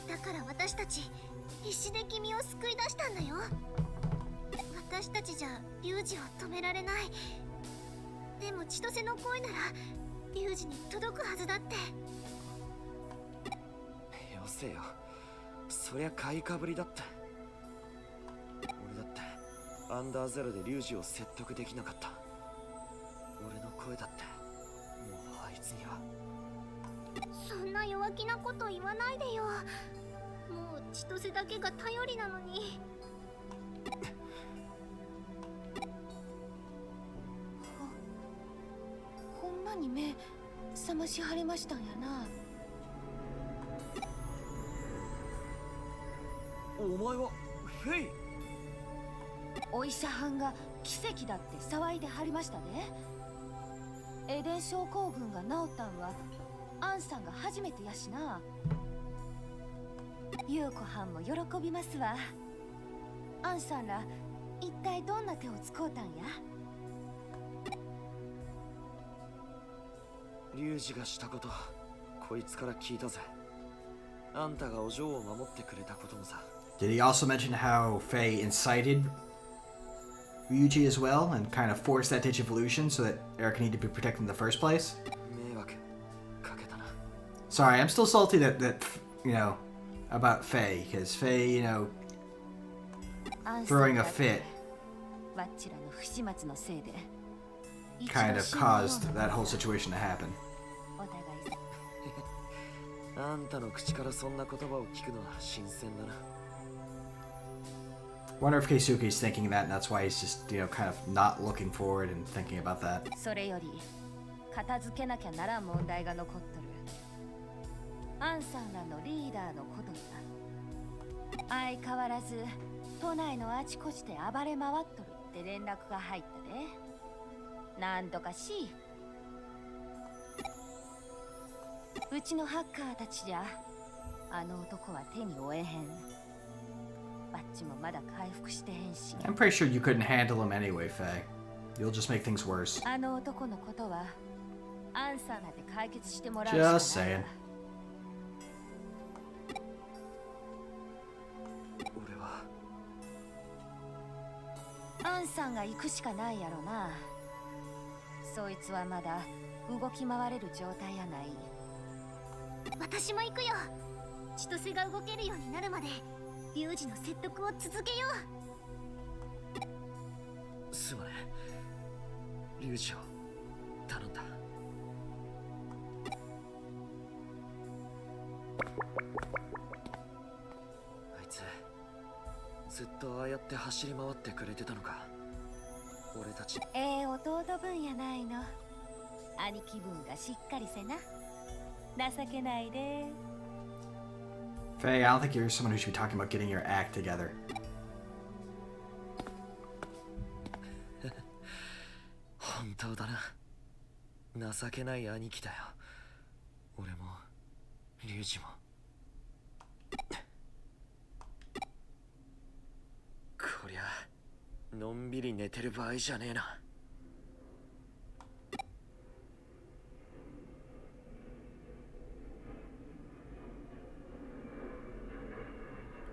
だから私たち必死で君を救い出したんだよ。私たちじゃリュウジを止められない。でも千歳の声ならリュウジに届くはずだって。よせよ、そりゃ買いかぶりだって。俺だってアンダーゼロでリュウジを説得できなかった。俺の声だってもうあいつには。そんな弱気なこと言わないでよ。もう千歳だけが頼りなのに。ほんまに目覚ましはりましたんやな。お前はフェイ。お医者はんが奇跡だって騒いではりましたね。エデン症候群が治ったんはアンさんが初めてやしな。優子はんも喜びますわ。アンさんら一体どんな手を使うたんや。リュウジがしたことこいつから聞いたぜ。あんたがお嬢を守ってくれたこともさ。 Did he also mention how Faye incited Ryuji as well and kind of forced that Digivolution so that Erika needed to be protected in the first place? 迷惑かけたな。 Sorry, I'm still salty that you know, about Faye, because Faye, you know, throwing a fit kind of caused that whole situation to happen. あんたの口からそんな言葉を聞くのは新鮮だな。 Wonder if Keisuke's thinking that, and that's why he's just, you know, kind of not looking forward and thinking about that. それより片付けなきゃならん問題が残っとる。アンさんらのリーダーのことだ。相変わらず都内のあちこちで暴れ回っとるって連絡が入ったで。なんとかし。うちのハッカーたちじゃあの男は手に負えへん。バッチもまだ回復してへんし。I'm pretty sure you couldn't handle him anyway, Faye. You'll just make things worse. あの男のことはアンさんらで解決してもらうしかない。 Just saying. 俺はアンさんが行くしかないやろな。そいつはまだ動き回れる状態やない。私も行くよ。千歳が動けるようになるまでリュウジの説得を続けよう。すまねえ、リュウジを頼んだ。あいつずっとああやって走り回ってくれてたのか。俺たち弟分やないの。兄貴分がしっかりせな。情けないで。 Faye, I don't think you're someone who should be talking about getting your act together. 本当だな。情けない兄貴だよ。俺もリュウジも。こりゃのんびり寝てる場合じゃねえな。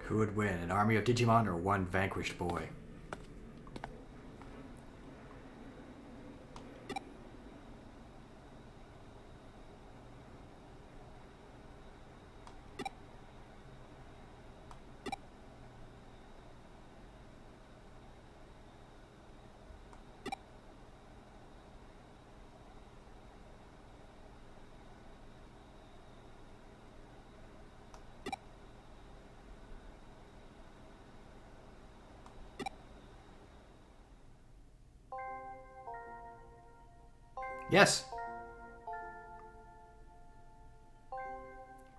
Who would win, an army of Digimon or one vanquished boy? Yes.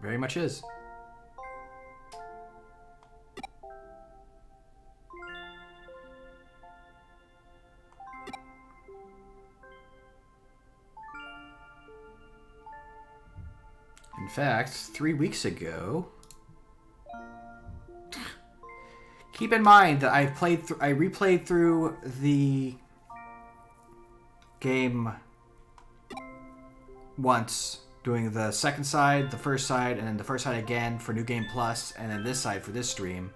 Very much is. In fact, 3 weeks ago... Keep in mind that I replayed through the game once, doing the second side, the first side, and then the first side again for New Game Plus, and then this side for this stream.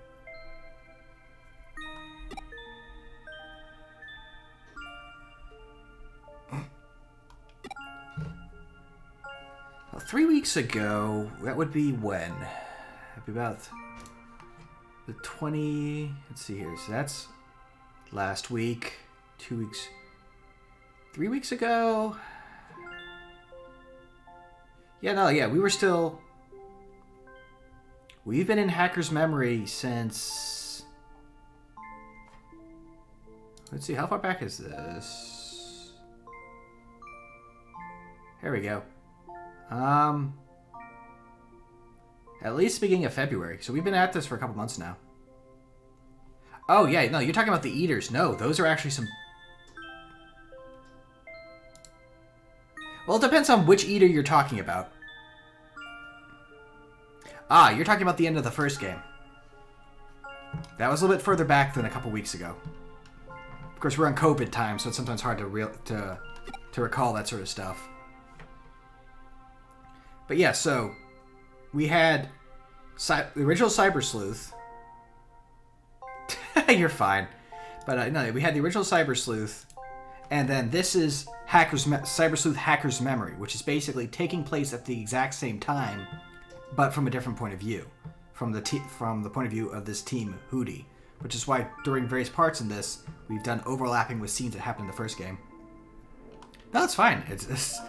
Well, 3 weeks ago, that would be when? That'd be about the 20... Let's see here. So that's last week. 2 weeks. 3 weeks ago... Yeah, we were still... We've been in Hacker's Memory since... Let's see, how far back is this? There we go. At least the beginning of February. So we've been at this for a couple months now. Oh, yeah, no, you're talking about the Eaters. No, those are actually some... Well, it depends on which Eater you're talking about. Ah, you're talking about the end of the first game. That was a little bit further back than a couple weeks ago. Of course, we're on COVID time, so it's sometimes hard to recall that sort of stuff. But yeah, so we had the original Cyber Sleuth. You're fine. But no, we had the original Cyber Sleuth, and then this is Cyber Sleuth Hacker's Memory, which is basically taking place at the exact same time, but from a different point of view, from the point of view of this team Hootie, which is why during various parts in this we've done overlapping with scenes that happened in the first game. No, it's fine. It's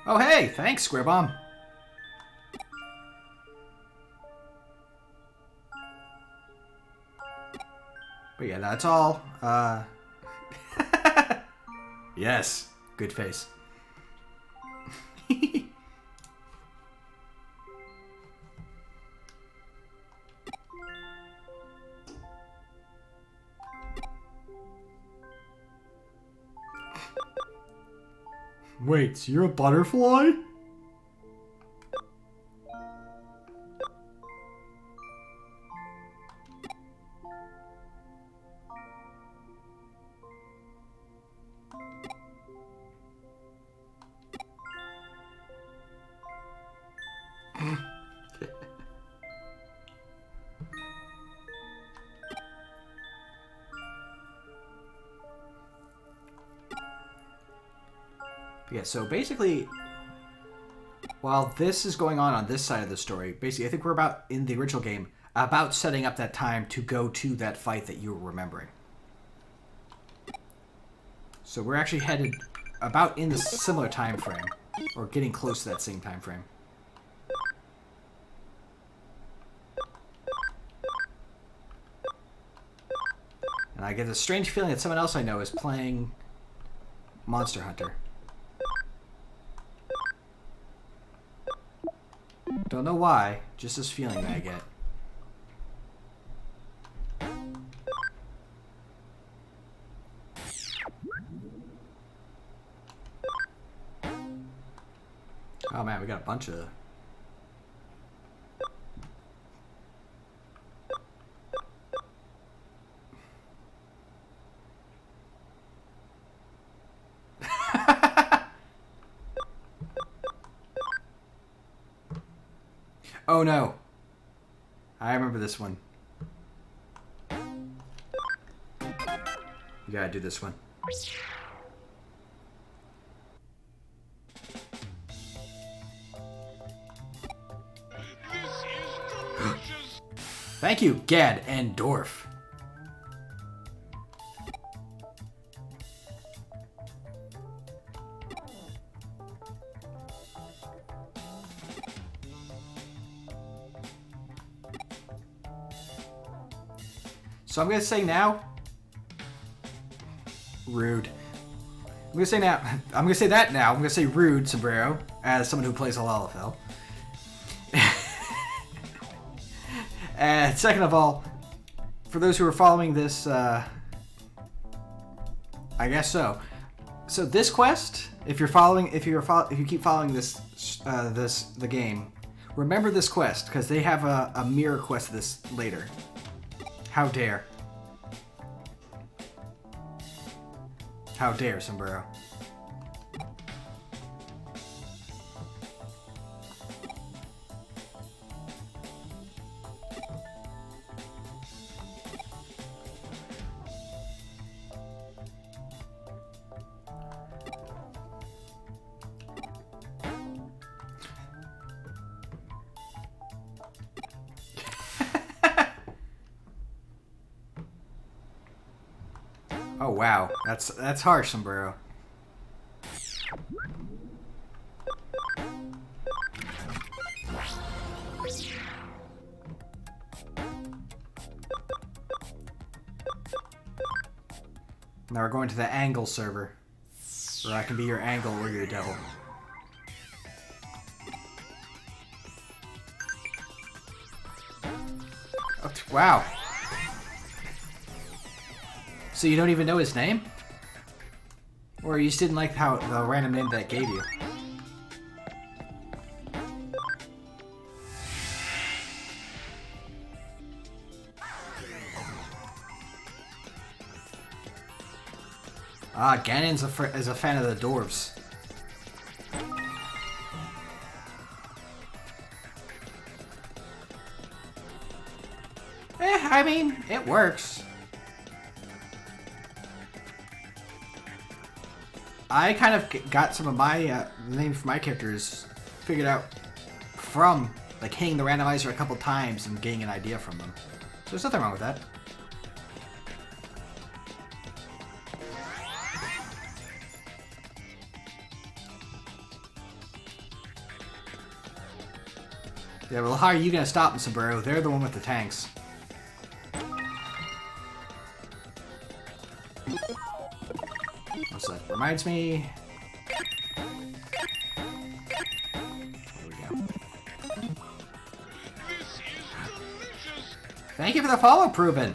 Oh, hey! Thanks, Square Bomb. But yeah, that's all. Yes. Good face. Wait, you're a butterfly? Yeah, so basically, while this is going on this side of the story, basically I think we're about, in the original game, about setting up that time to go to that fight that you were remembering. So we're actually headed about in the similar time frame, or getting close to that same time frame. And I get a strange feeling that someone else I know is playing Monster Hunter. Don't know why, just this feeling that I get. Oh man, we got a bunch of... Oh no. I remember this one. You gotta do this one. Thank you, Gad and Dorf. So I'm gonna say now. Rude. I'm gonna say now. I'm gonna say that now. I'm gonna say rude, Sombrero, as someone who plays a Lalafell. And second of all, for those who are following this, I guess so. So this quest, if you keep following this, the game, remember this quest because they have a mirror quest of this later. How dare? How dare, Sombrero? Oh wow, that's harsh, Sombrero. Now we're going to the angle server, where I can be your angle or your devil. Oh, wow. So you don't even know his name? Or you just didn't like how the random name that gave you? Ah, Ganon's is a fan of the dwarves. I mean, it works. I kind of got some of my names for my characters figured out from like hitting the randomizer a couple times and getting an idea from them. So there's nothing wrong with that. Yeah, well, how are you gonna stop them, Sombrero? They're the one with the tanks. What's that? Reminds me. There we go. Thank you for the follow, Proven.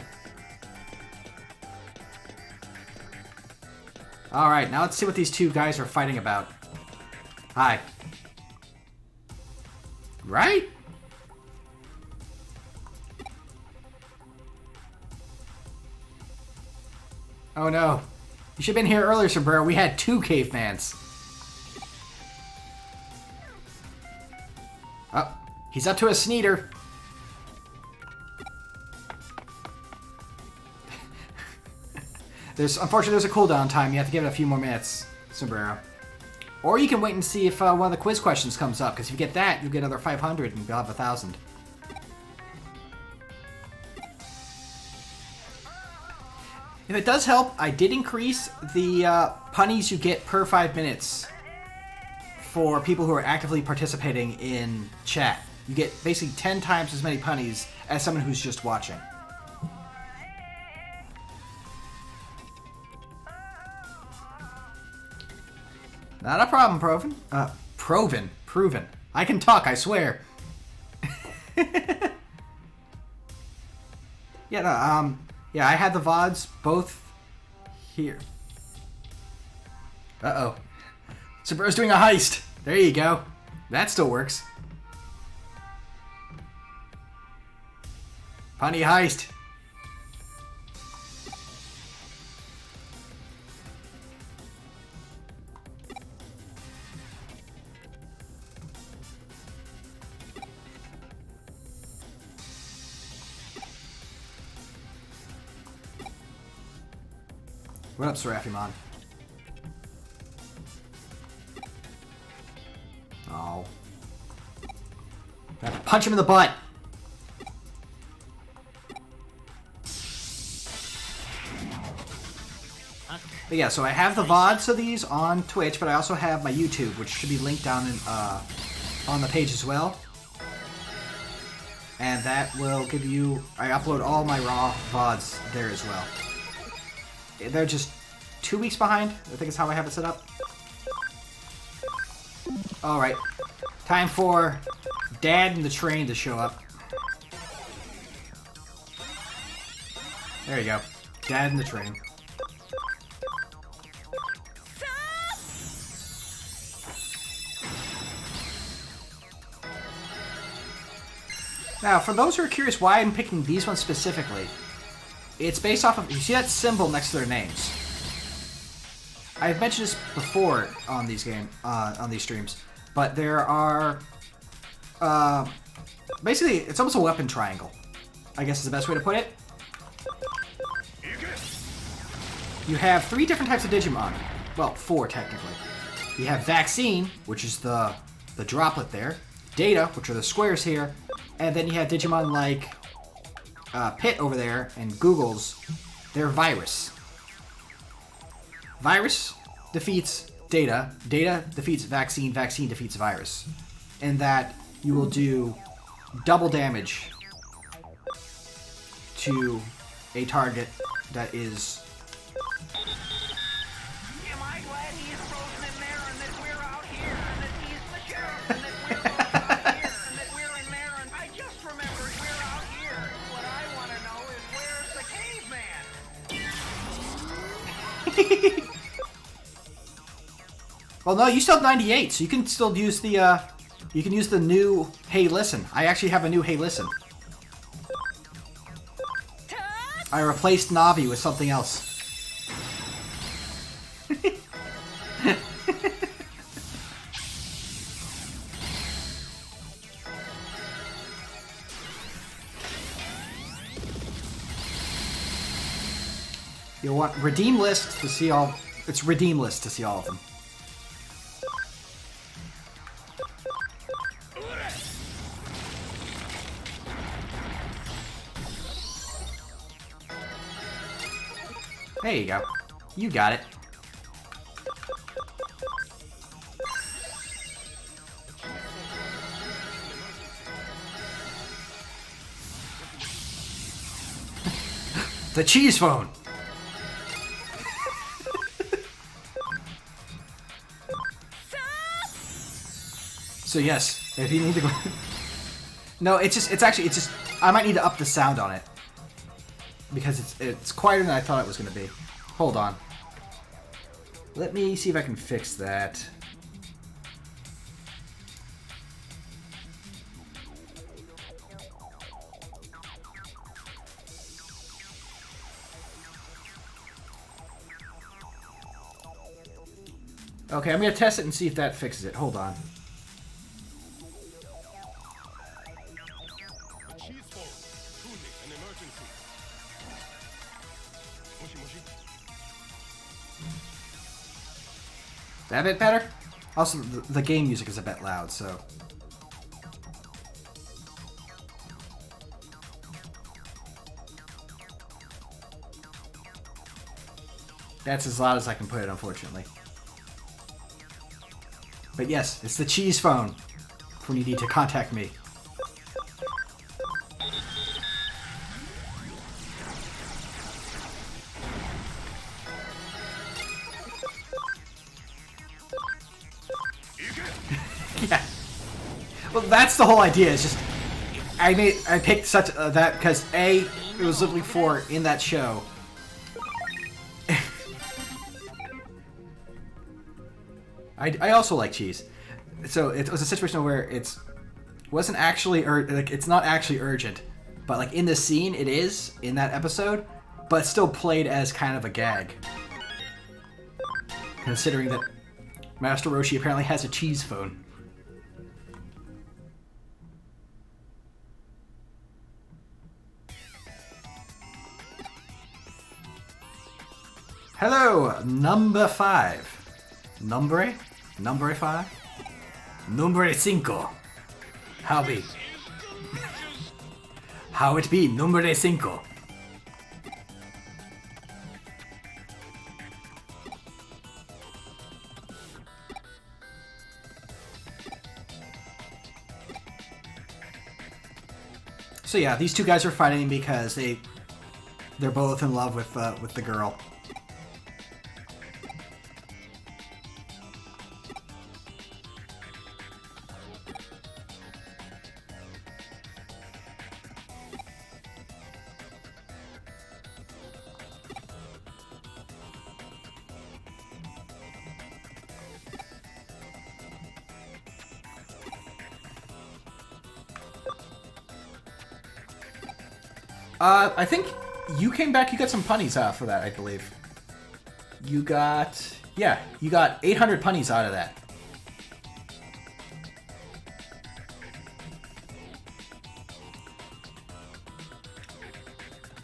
All right, now let's see what these two guys are fighting about. Hi. Right? Oh no. You should have been here earlier, Sombrero. We had 2 cavemans. Oh, he's up to a sneeder. Unfortunately, there's a cooldown time. You have to give it a few more minutes, Sombrero. Or you can wait and see if one of the quiz questions comes up, because if you get that, you'll get another 500 and you'll have 1,000. If it does help, I did increase the punnies you get per 5 minutes for people who are actively participating in chat. You get basically 10 times as many punnies as someone who's just watching. Not a problem, Proven. Proven. I can talk, I swear. Yeah, no, yeah, I had the VODs both here. Uh-oh. Sombrero's doing a heist. There you go. That still works. Punny heist. What up, Seraphimon? Oh. I have to punch him in the butt! But yeah, so I have the VODs of these on Twitch, but I also have my YouTube, which should be linked down in, on the page as well. And that will give you... I upload all my raw VODs there as well. They're just 2 weeks behind, I think is how I have it set up. Alright. Time for Dad and the train to show up. There you go. Dad and the train. Now, for those who are curious why I'm picking these ones specifically, it's based off of... You see that symbol next to their names? I've mentioned this before on these on these streams, but there are... basically, it's almost a weapon triangle, I guess is the best way to put it. You have 3 different types of Digimon. Well, 4 technically. You have Vaccine, which is the droplet there. Data, which are the squares here. And then you have Digimon like Pit over there and Google's. They're Virus. Virus defeats Data. Data defeats Vaccine. Vaccine defeats Virus. And that you will do double damage to a target that is... Am I glad he's frozen in there and that we're out here and that he's the sheriff and that we're both out here and that we're in there and I just remembered we're out here. What I want to know is where's the caveman? Well, no, you still have 98, so you can still use the, you can use the new Hey Listen. I actually have a new Hey Listen. I replaced Navi with something else. You'll want redeem list to see all... It's redeem list to see all of them. There you go. You got it. The cheese phone! So yes, if you need to go... No, it's just, I might need to up the sound on it. Because it's quieter than I thought it was going to be. Hold on. Let me see if I can fix that. Okay, I'm going to test it and see if that fixes it. Hold on. That a bit better? Also, the game music is a bit loud, so... That's as loud as I can put it, unfortunately. But yes, it's the cheese phone when you need to contact me. Yeah. Well, that's the whole idea. It's just I picked such that because it was literally for in that show. I also like cheese, so it was a situation where it's wasn't actually it's not actually urgent, but like in this scene it is in that episode, but it's still played as kind of a gag, considering that Master Roshi apparently has a cheese phone. Hello, number 5. Numbre 5? Numbre 5. How be? How it be? Numbre 5. So yeah, these two guys are fighting because they're both in love with the girl. I think you came back, you got some punnies out for that, I believe. You got 800 punnies out of that.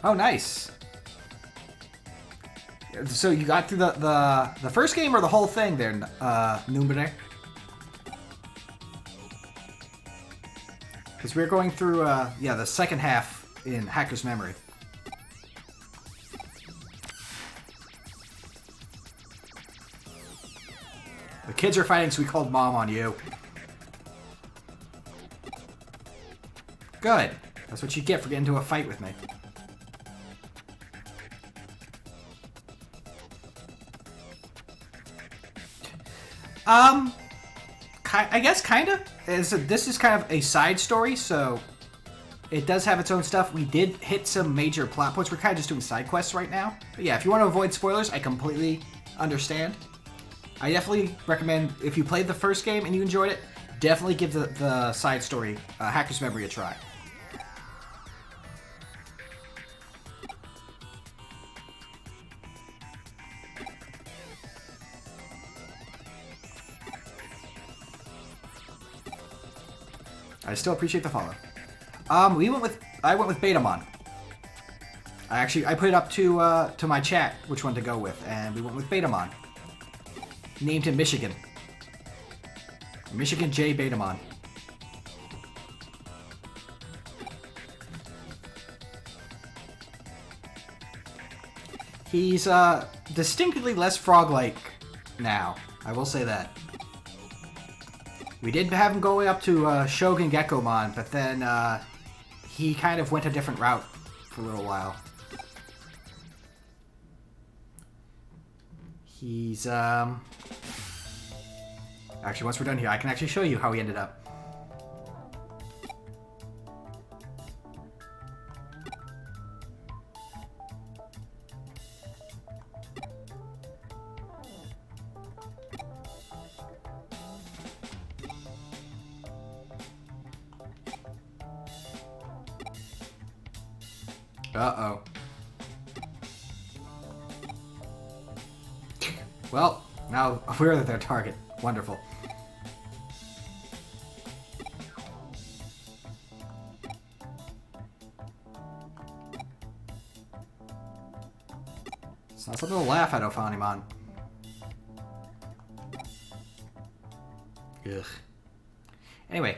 Oh, nice. So you got through the first game or the whole thing there, Numbre? Because we're going through, the second half in Hacker's Memory. The kids are fighting, so we called Mom on you. Good. That's what you get for getting into a fight with me. I guess kinda. This is kind of a side story, so it does have its own stuff. We did hit some major plot points. We're kind of just doing side quests right now. But yeah, if you want to avoid spoilers, I completely understand. I definitely recommend, if you played the first game and you enjoyed it, definitely give the side story, Hacker's Memory, a try. I still appreciate the follow. I went with Betamon. I put it up to my chat which one to go with, and we went with Betamon. Named him Michigan. Michigan J. Betamon. He's distinctly less frog-like now. I will say that. We did have him going up to Shogun Gekkomon, but then he kind of went a different route for a little while. He's actually, once we're done here, I can actually show you how he ended up. Uh-oh. Well, now we're their target. Wonderful. It's not something to laugh at, Ophanimon. Ugh. Anyway.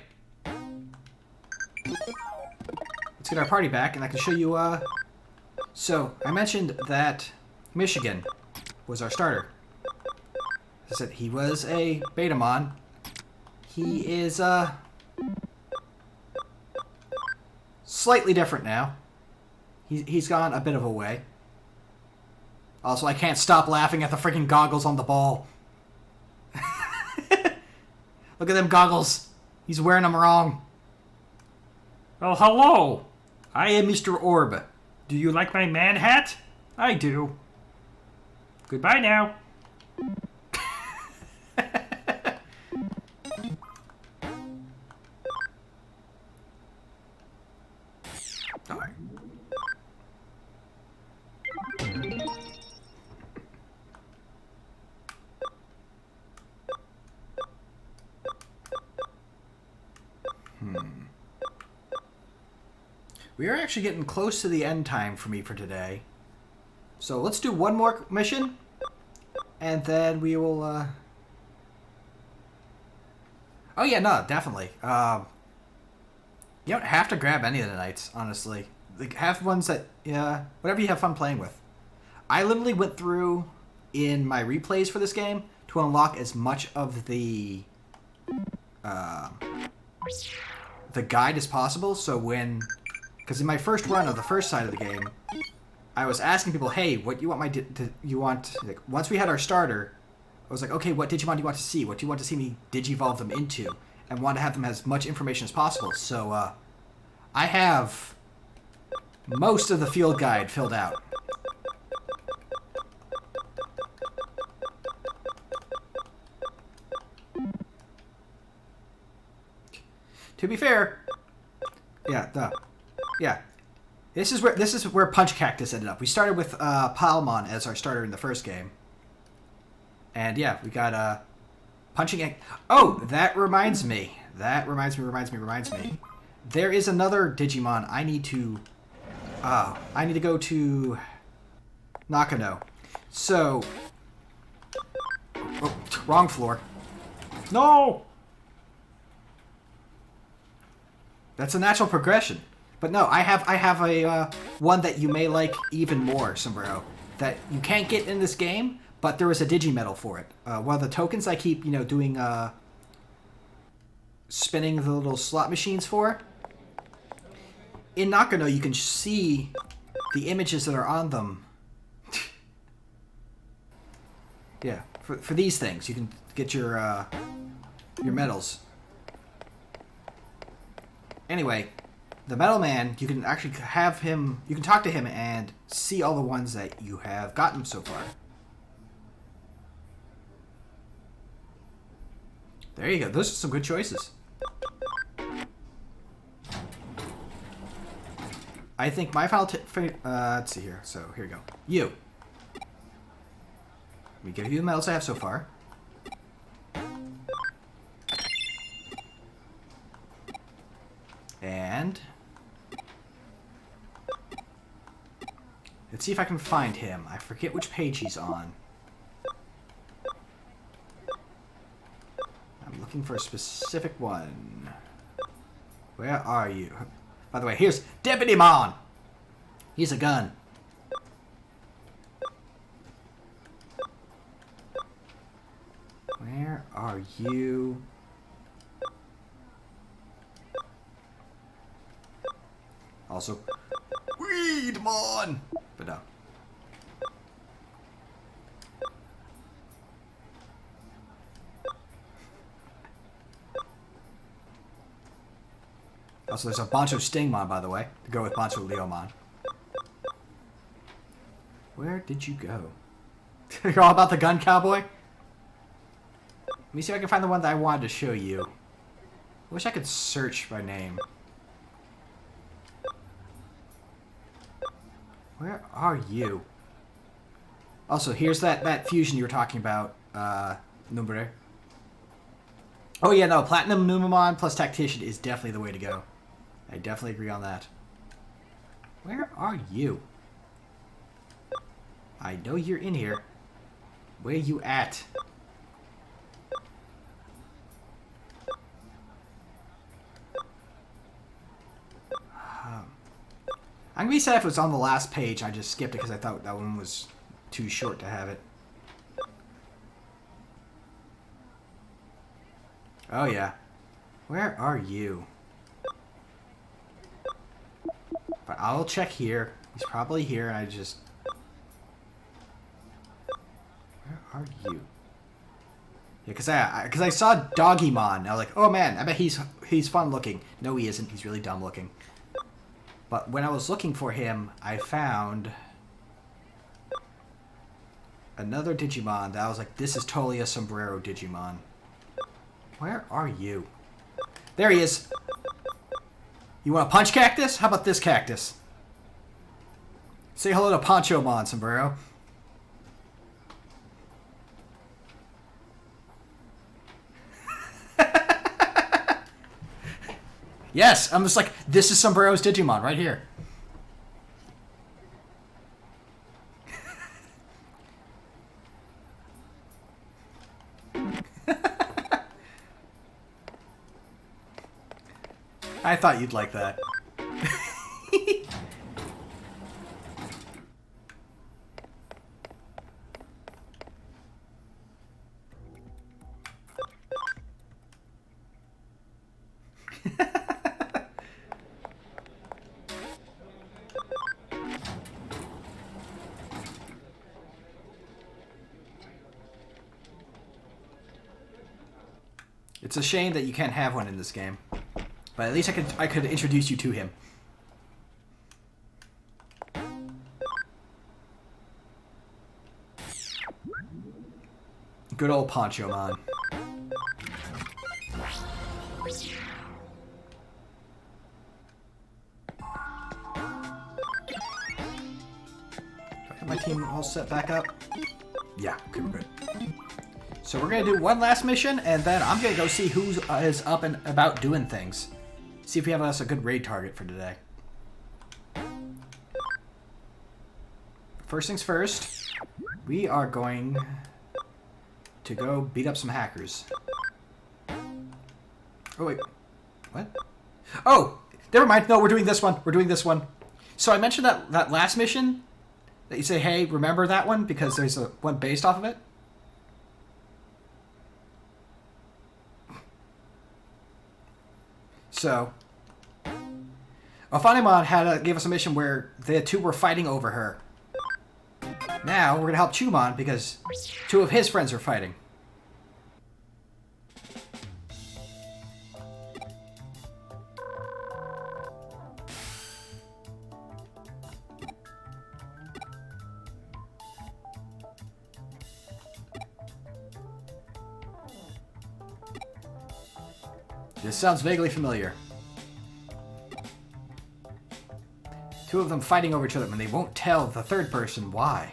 Let's get our party back, and I can show you, So, I mentioned that Michigan was our starter. As I said, he was a Betamon. He is, slightly different now. He's gone a bit of a way. Also, I can't stop laughing at the freaking goggles on the ball. Look at them goggles. He's wearing them wrong. Oh, hello. I am Mr. Orb. Do you like my man hat? I do. Goodbye now. Alright. We are actually getting close to the end time for me for today. So let's do one more mission, And then we will, Oh yeah, no, definitely. You don't have to grab any of the knights, honestly. Like, have ones that, yeah, whatever you have fun playing with. I literally went through in my replays for this game to unlock as much of the guide as possible. So because in my first run of the first side of the game, I was asking people, hey, what do you want like, once we had our starter, I was like, okay, what Digimon do you want to see? What do you want to see me digivolve them into? And want to have them have as much information as possible. So, I have most of the field guide filled out. To be fair, yeah. This is where Punch Cactus ended up. We started with Palmon as our starter in the first game, and yeah, we got Punching. Oh, that reminds me. Reminds me. There is another Digimon I need to. I need to go to Nakano. So, wrong floor. No. That's a natural progression. But no, I have a one that you may like even more, Sombrero, that you can't get in this game, but there is a Digimedal for it. One of the tokens I keep, doing spinning the little slot machines for. In Nakano, you can see the images that are on them. Yeah, for these things, you can get your medals. Anyway, the Metal Man, you can actually have him, you can talk to him and see all the ones that you have gotten so far. There you go. Those are some good choices. I think my final let's see here. So, here we go. You. Let me give you the medals I have so far. And let's see if I can find him. I forget which page he's on. I'm looking for a specific one. Where are you? By the way, here's Deputy Mon. He's a gun. Where are you? Also, Weedmon! But no. Also, there's a Bancho Stingmon, by the way, to go with Bancho Leomon. Where did you go? You're all about the gun, cowboy? Let me see if I can find the one that I wanted to show you. I wish I could search by name. Where are you? Also, here's that fusion you were talking about, Numbre. Oh yeah, no, Platinum Numamon plus Tactician is definitely the way to go. I definitely agree on that. Where are you? I know you're in here. Where you at? I'm gonna be sad if it was on the last page. I just skipped it because I thought that one was too short to have it. Oh yeah. Where are you? But I'll check here. He's probably here and I just... Where are you? Yeah, because I saw Doggymon. I was like, oh man, I bet he's fun looking. No, he isn't. He's really dumb looking. But when I was looking for him, I found another Digimon that I was like, this is totally a Sombrero Digimon. Where are you? There he is. You want a punch cactus? How about this cactus? Say hello to Ponchomon, Sombrero. Yes, I'm just like, this is Sombrero's Digimon right here. I thought you'd like that. It's a shame that you can't have one in this game, but at least I could introduce you to him. Good old Poncho Man. Do I have my team all set back up? Yeah, okay, we're good. So we're gonna do one last mission, and then I'm gonna go see who is up and about doing things. See if we have us a good raid target for today. First things first, we are going to go beat up some hackers. Oh wait, what? Oh, never mind. No, we're doing this one. We're doing this one. So I mentioned that last mission that you say, hey, remember that one because there's a one based off of it. So, Ofanemon gave us a mission where the two were fighting over her. Now, we're going to help Chumon because two of his friends are fighting. This sounds vaguely familiar. Two of them fighting over each other, and they won't tell the third person why.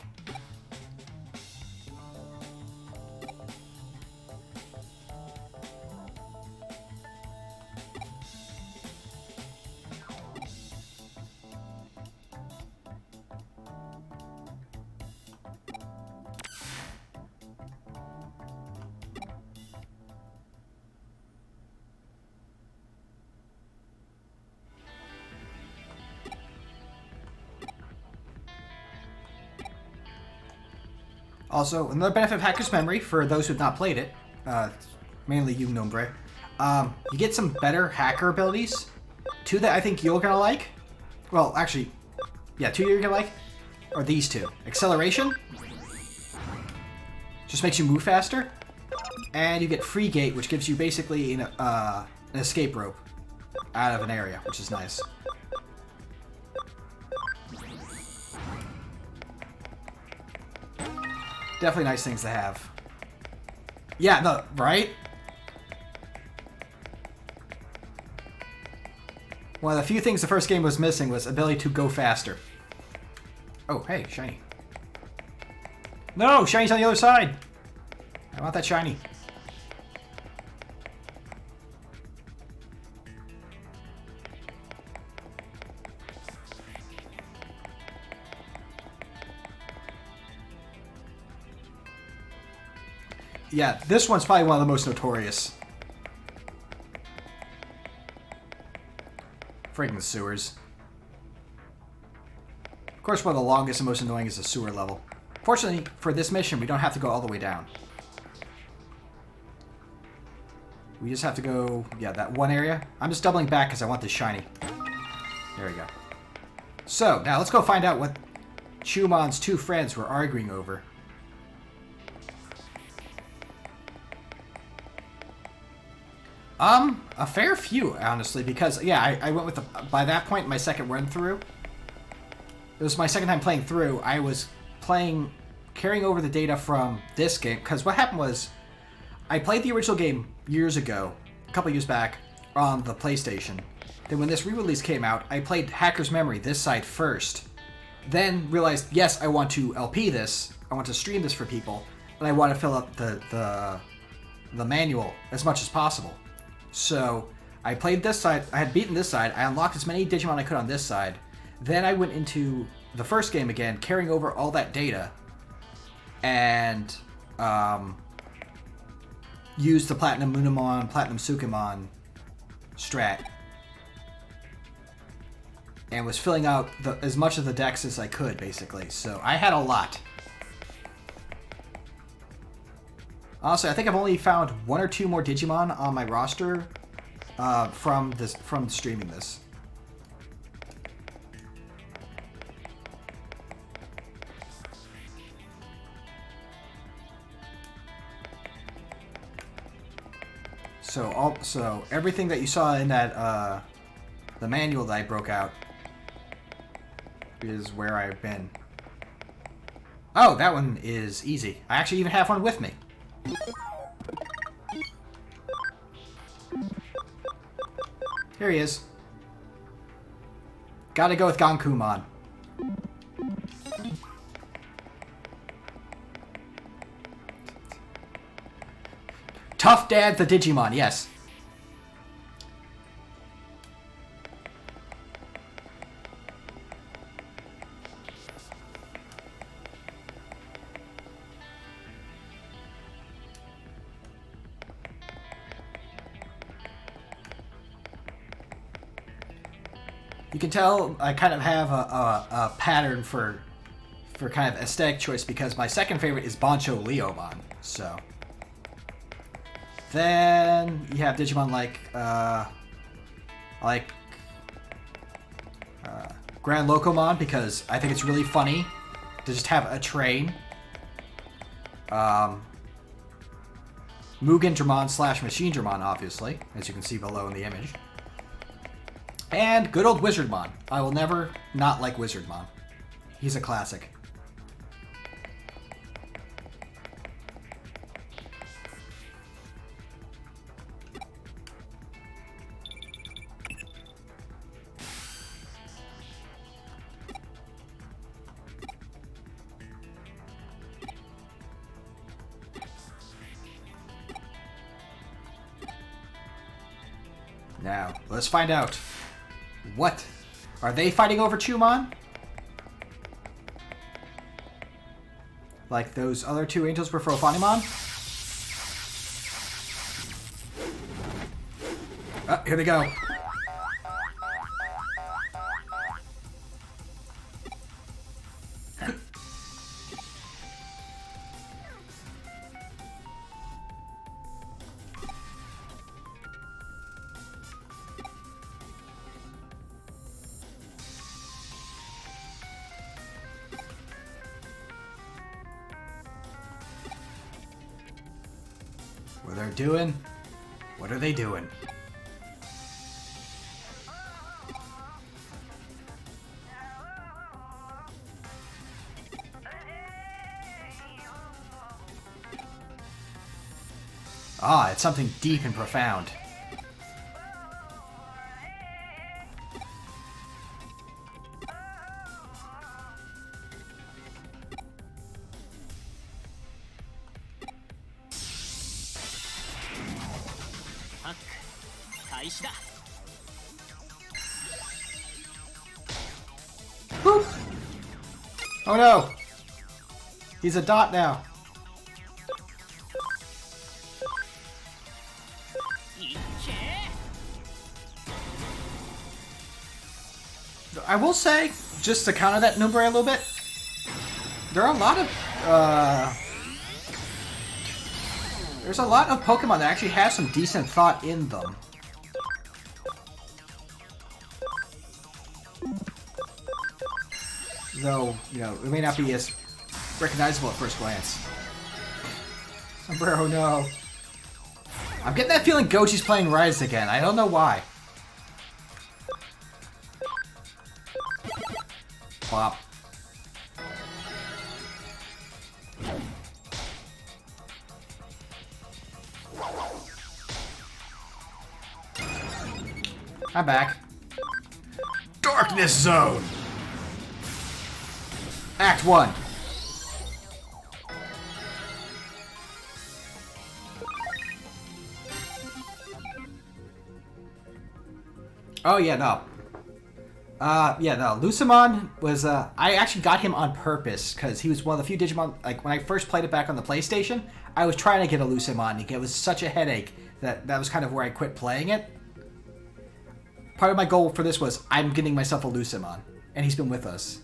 Also, another benefit of Hacker's Memory, for those who have not played it, mainly you, Nombre, you get some better hacker abilities. Two that I think you're going to like. Well, actually, yeah, two you're going to like are these two. Acceleration. Just makes you move faster. And you get Free Gate, which gives you basically an escape rope out of an area, which is nice. Definitely nice things to have. Yeah, no, right? One of the few things the first game was missing was ability to go faster. Oh, hey, shiny. No, shiny's on the other side. I want that shiny. Yeah, this one's probably one of the most notorious. Freaking the sewers. Of course, one of the longest and most annoying is the sewer level. Fortunately, for this mission, we don't have to go all the way down. We just have to go, yeah, that one area. I'm just doubling back because I want this shiny. There we go. So, now let's go find out what Chumon's two friends were arguing over. A fair few, honestly, because, yeah, I went with by that point, my second run through. It was my second time playing through. I was carrying over the data from this game, because what happened was, I played the original game years ago, a couple years back, on the PlayStation. Then when this re-release came out, I played Hacker's Memory, this side first. Then realized, yes, I want to LP this, I want to stream this for people, and I want to fill up the manual as much as possible. So, I played this side, I had beaten this side, I unlocked as many Digimon I could on this side, then I went into the first game again, carrying over all that data, and used the Platinum Munamon, Platinum Sukamon strat and was filling out as much of the decks as I could, basically. So I had a lot. Honestly, I think I've only found 1 or 2 more Digimon on my roster from streaming this. So everything that you saw in that the manual that I broke out is where I've been. Oh, that one is easy. I actually even have one with me. Here he is. Gotta go with Gankumon. Tough Dad the Digimon, yes. You can tell I kind of have a pattern for kind of aesthetic choice because my second favorite is Bancho Leomon. So then you have Digimon like Grand Locomon because I think it's really funny to just have a train. Mugen Dramon / Machine Dramon, obviously, as you can see below in the image. And good old Wizardmon. I will never not like Wizardmon. He's a classic. Now, let's find out. What? Are they fighting over Chumon? Like those other 2 angels were for Ophanimon? Oh, here they go. What they're doing? What are they doing? Ah, it's something deep and profound. Boop. Oh no! He's a dot now. I will say, just to counter that number a little bit, there are a lot of there's a lot of Pokemon that actually have some decent thought in them. Though, you know, it may not be as recognizable at first glance. Sombrero, no. I'm getting that feeling Goji's playing Rise again. I don't know why. Plop. I'm back. Darkness Zone! Act 1. Oh, yeah, no. Lucemon was, I actually got him on purpose, because he was one of the few Digimon, like, when I first played it back on the PlayStation, I was trying to get a Lucemon, and it was such a headache that was kind of where I quit playing it. part of my goal for this was I'm getting myself a Lucimon, and he's been with us.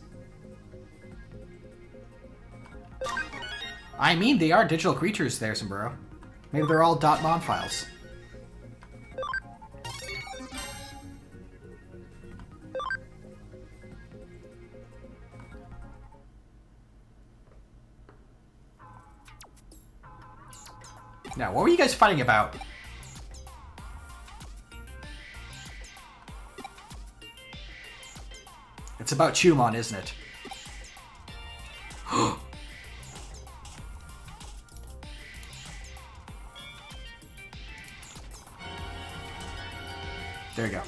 I mean, they are digital creatures there, Sombro. Maybe they're all .mon files. Now, what were you guys fighting about? It's about Chumon, isn't it? There you go.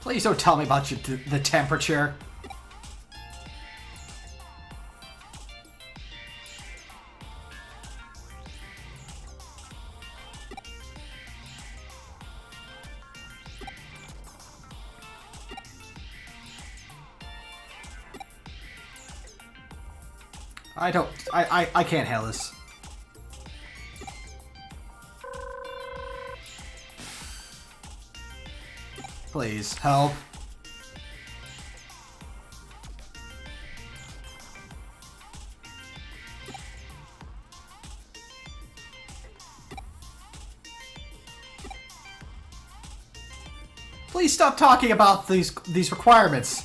Please don't tell me about the temperature. I can't handle this. Please, help. Please stop talking about these requirements.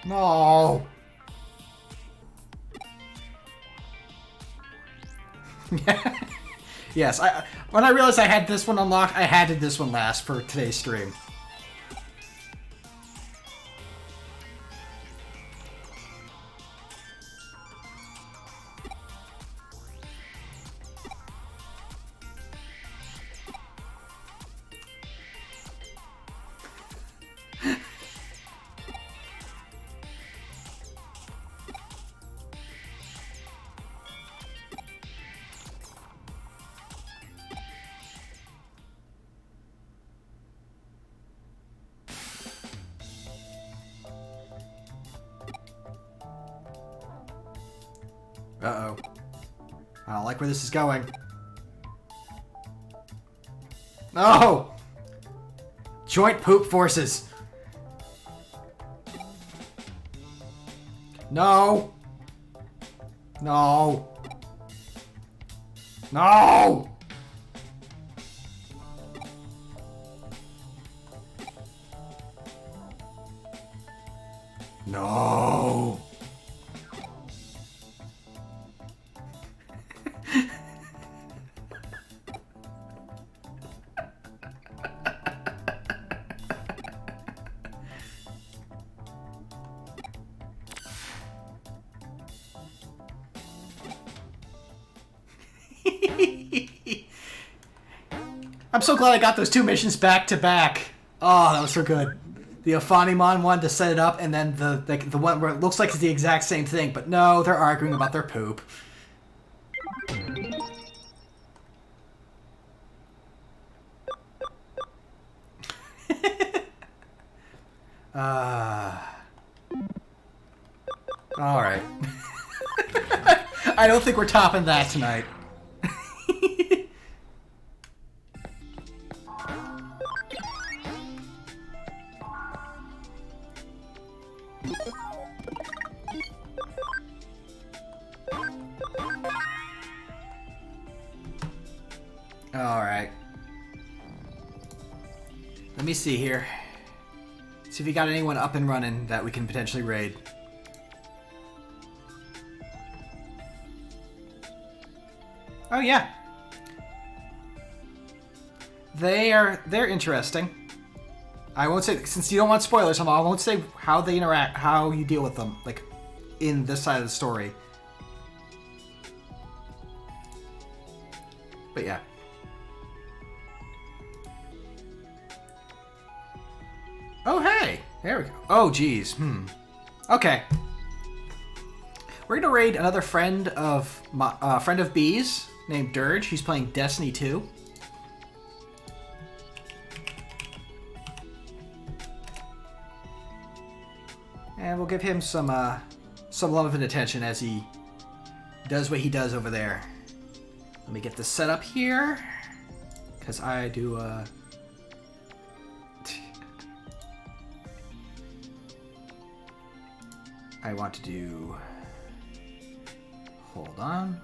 No. Yes, when I realized I had this one unlocked, I had to this one last for today's stream. Uh-oh. I don't like where this is going. No! Joint poop forces. No! No! No! No! I'm so glad I got those two missions back to back. Oh, that was so good. The Ophanimon one to set it up, and then the one where it looks like it's the exact same thing, but no, they're arguing about their poop. Alright. I don't think we're topping that tonight. Alright. Let me see here. See if we got anyone up and running that we can potentially raid. Oh yeah. They're interesting. I won't say, since you don't want spoilers, I won't say how they interact, how you deal with them, like, in this side of the story. But yeah. Oh, hey! There we go. Oh, geez. Okay. We're gonna raid another friend of B's named Dirge. He's playing Destiny 2. And we'll give him some love and attention as he does what he does over there. Let me get this set up here, because I do. I want to do. Hold on.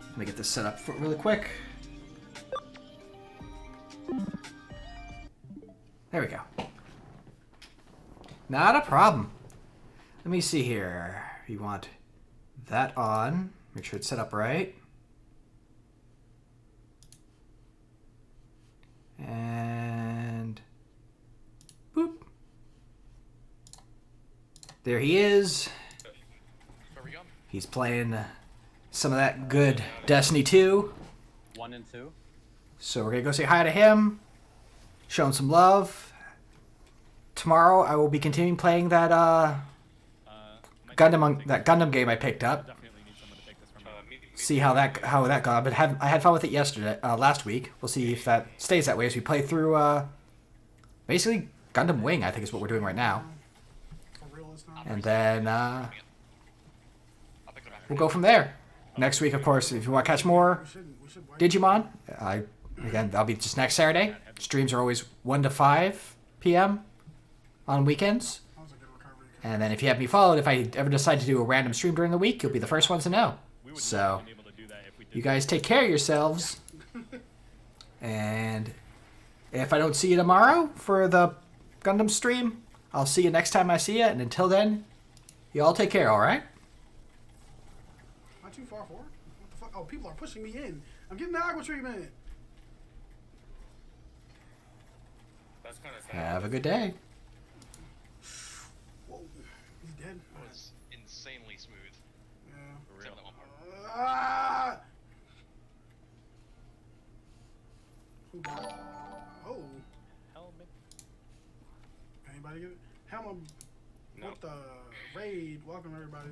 Let me get this set up really quick. There we go. Not a problem. Let me see here. You want that on. Make sure it's set up right. And boop. There he is. He's playing some of that good Destiny 2. 1 and 2. So we're gonna go say hi to him. Show him some love. Tomorrow I will be continuing playing that Gundam game I picked up. See how that got. But I had fun with it last week. We'll see if that stays that way as we play through basically Gundam Wing. I think is what we're doing right now. And then we'll go from there. Next week, of course, if you want to catch more Digimon, that'll be just next Saturday. Streams are always 1 to 5 p.m. on weekends. And then if you have me followed, if I ever decide to do a random stream during the week, you'll be the first ones to know. So, you guys take care of yourselves. And if I don't see you tomorrow for the Gundam stream, I'll see you next time I see you. And until then, you all take care, alright? Not too far forward. What the fuck? Oh, people are pushing me in. I'm getting the aqua treatment. That's kind of sad. Have a good day. Whoa, he's dead. It was insanely smooth. Yeah. For real. Who got it? Oh. Anybody get it? Helma with the raid. Welcome everybody.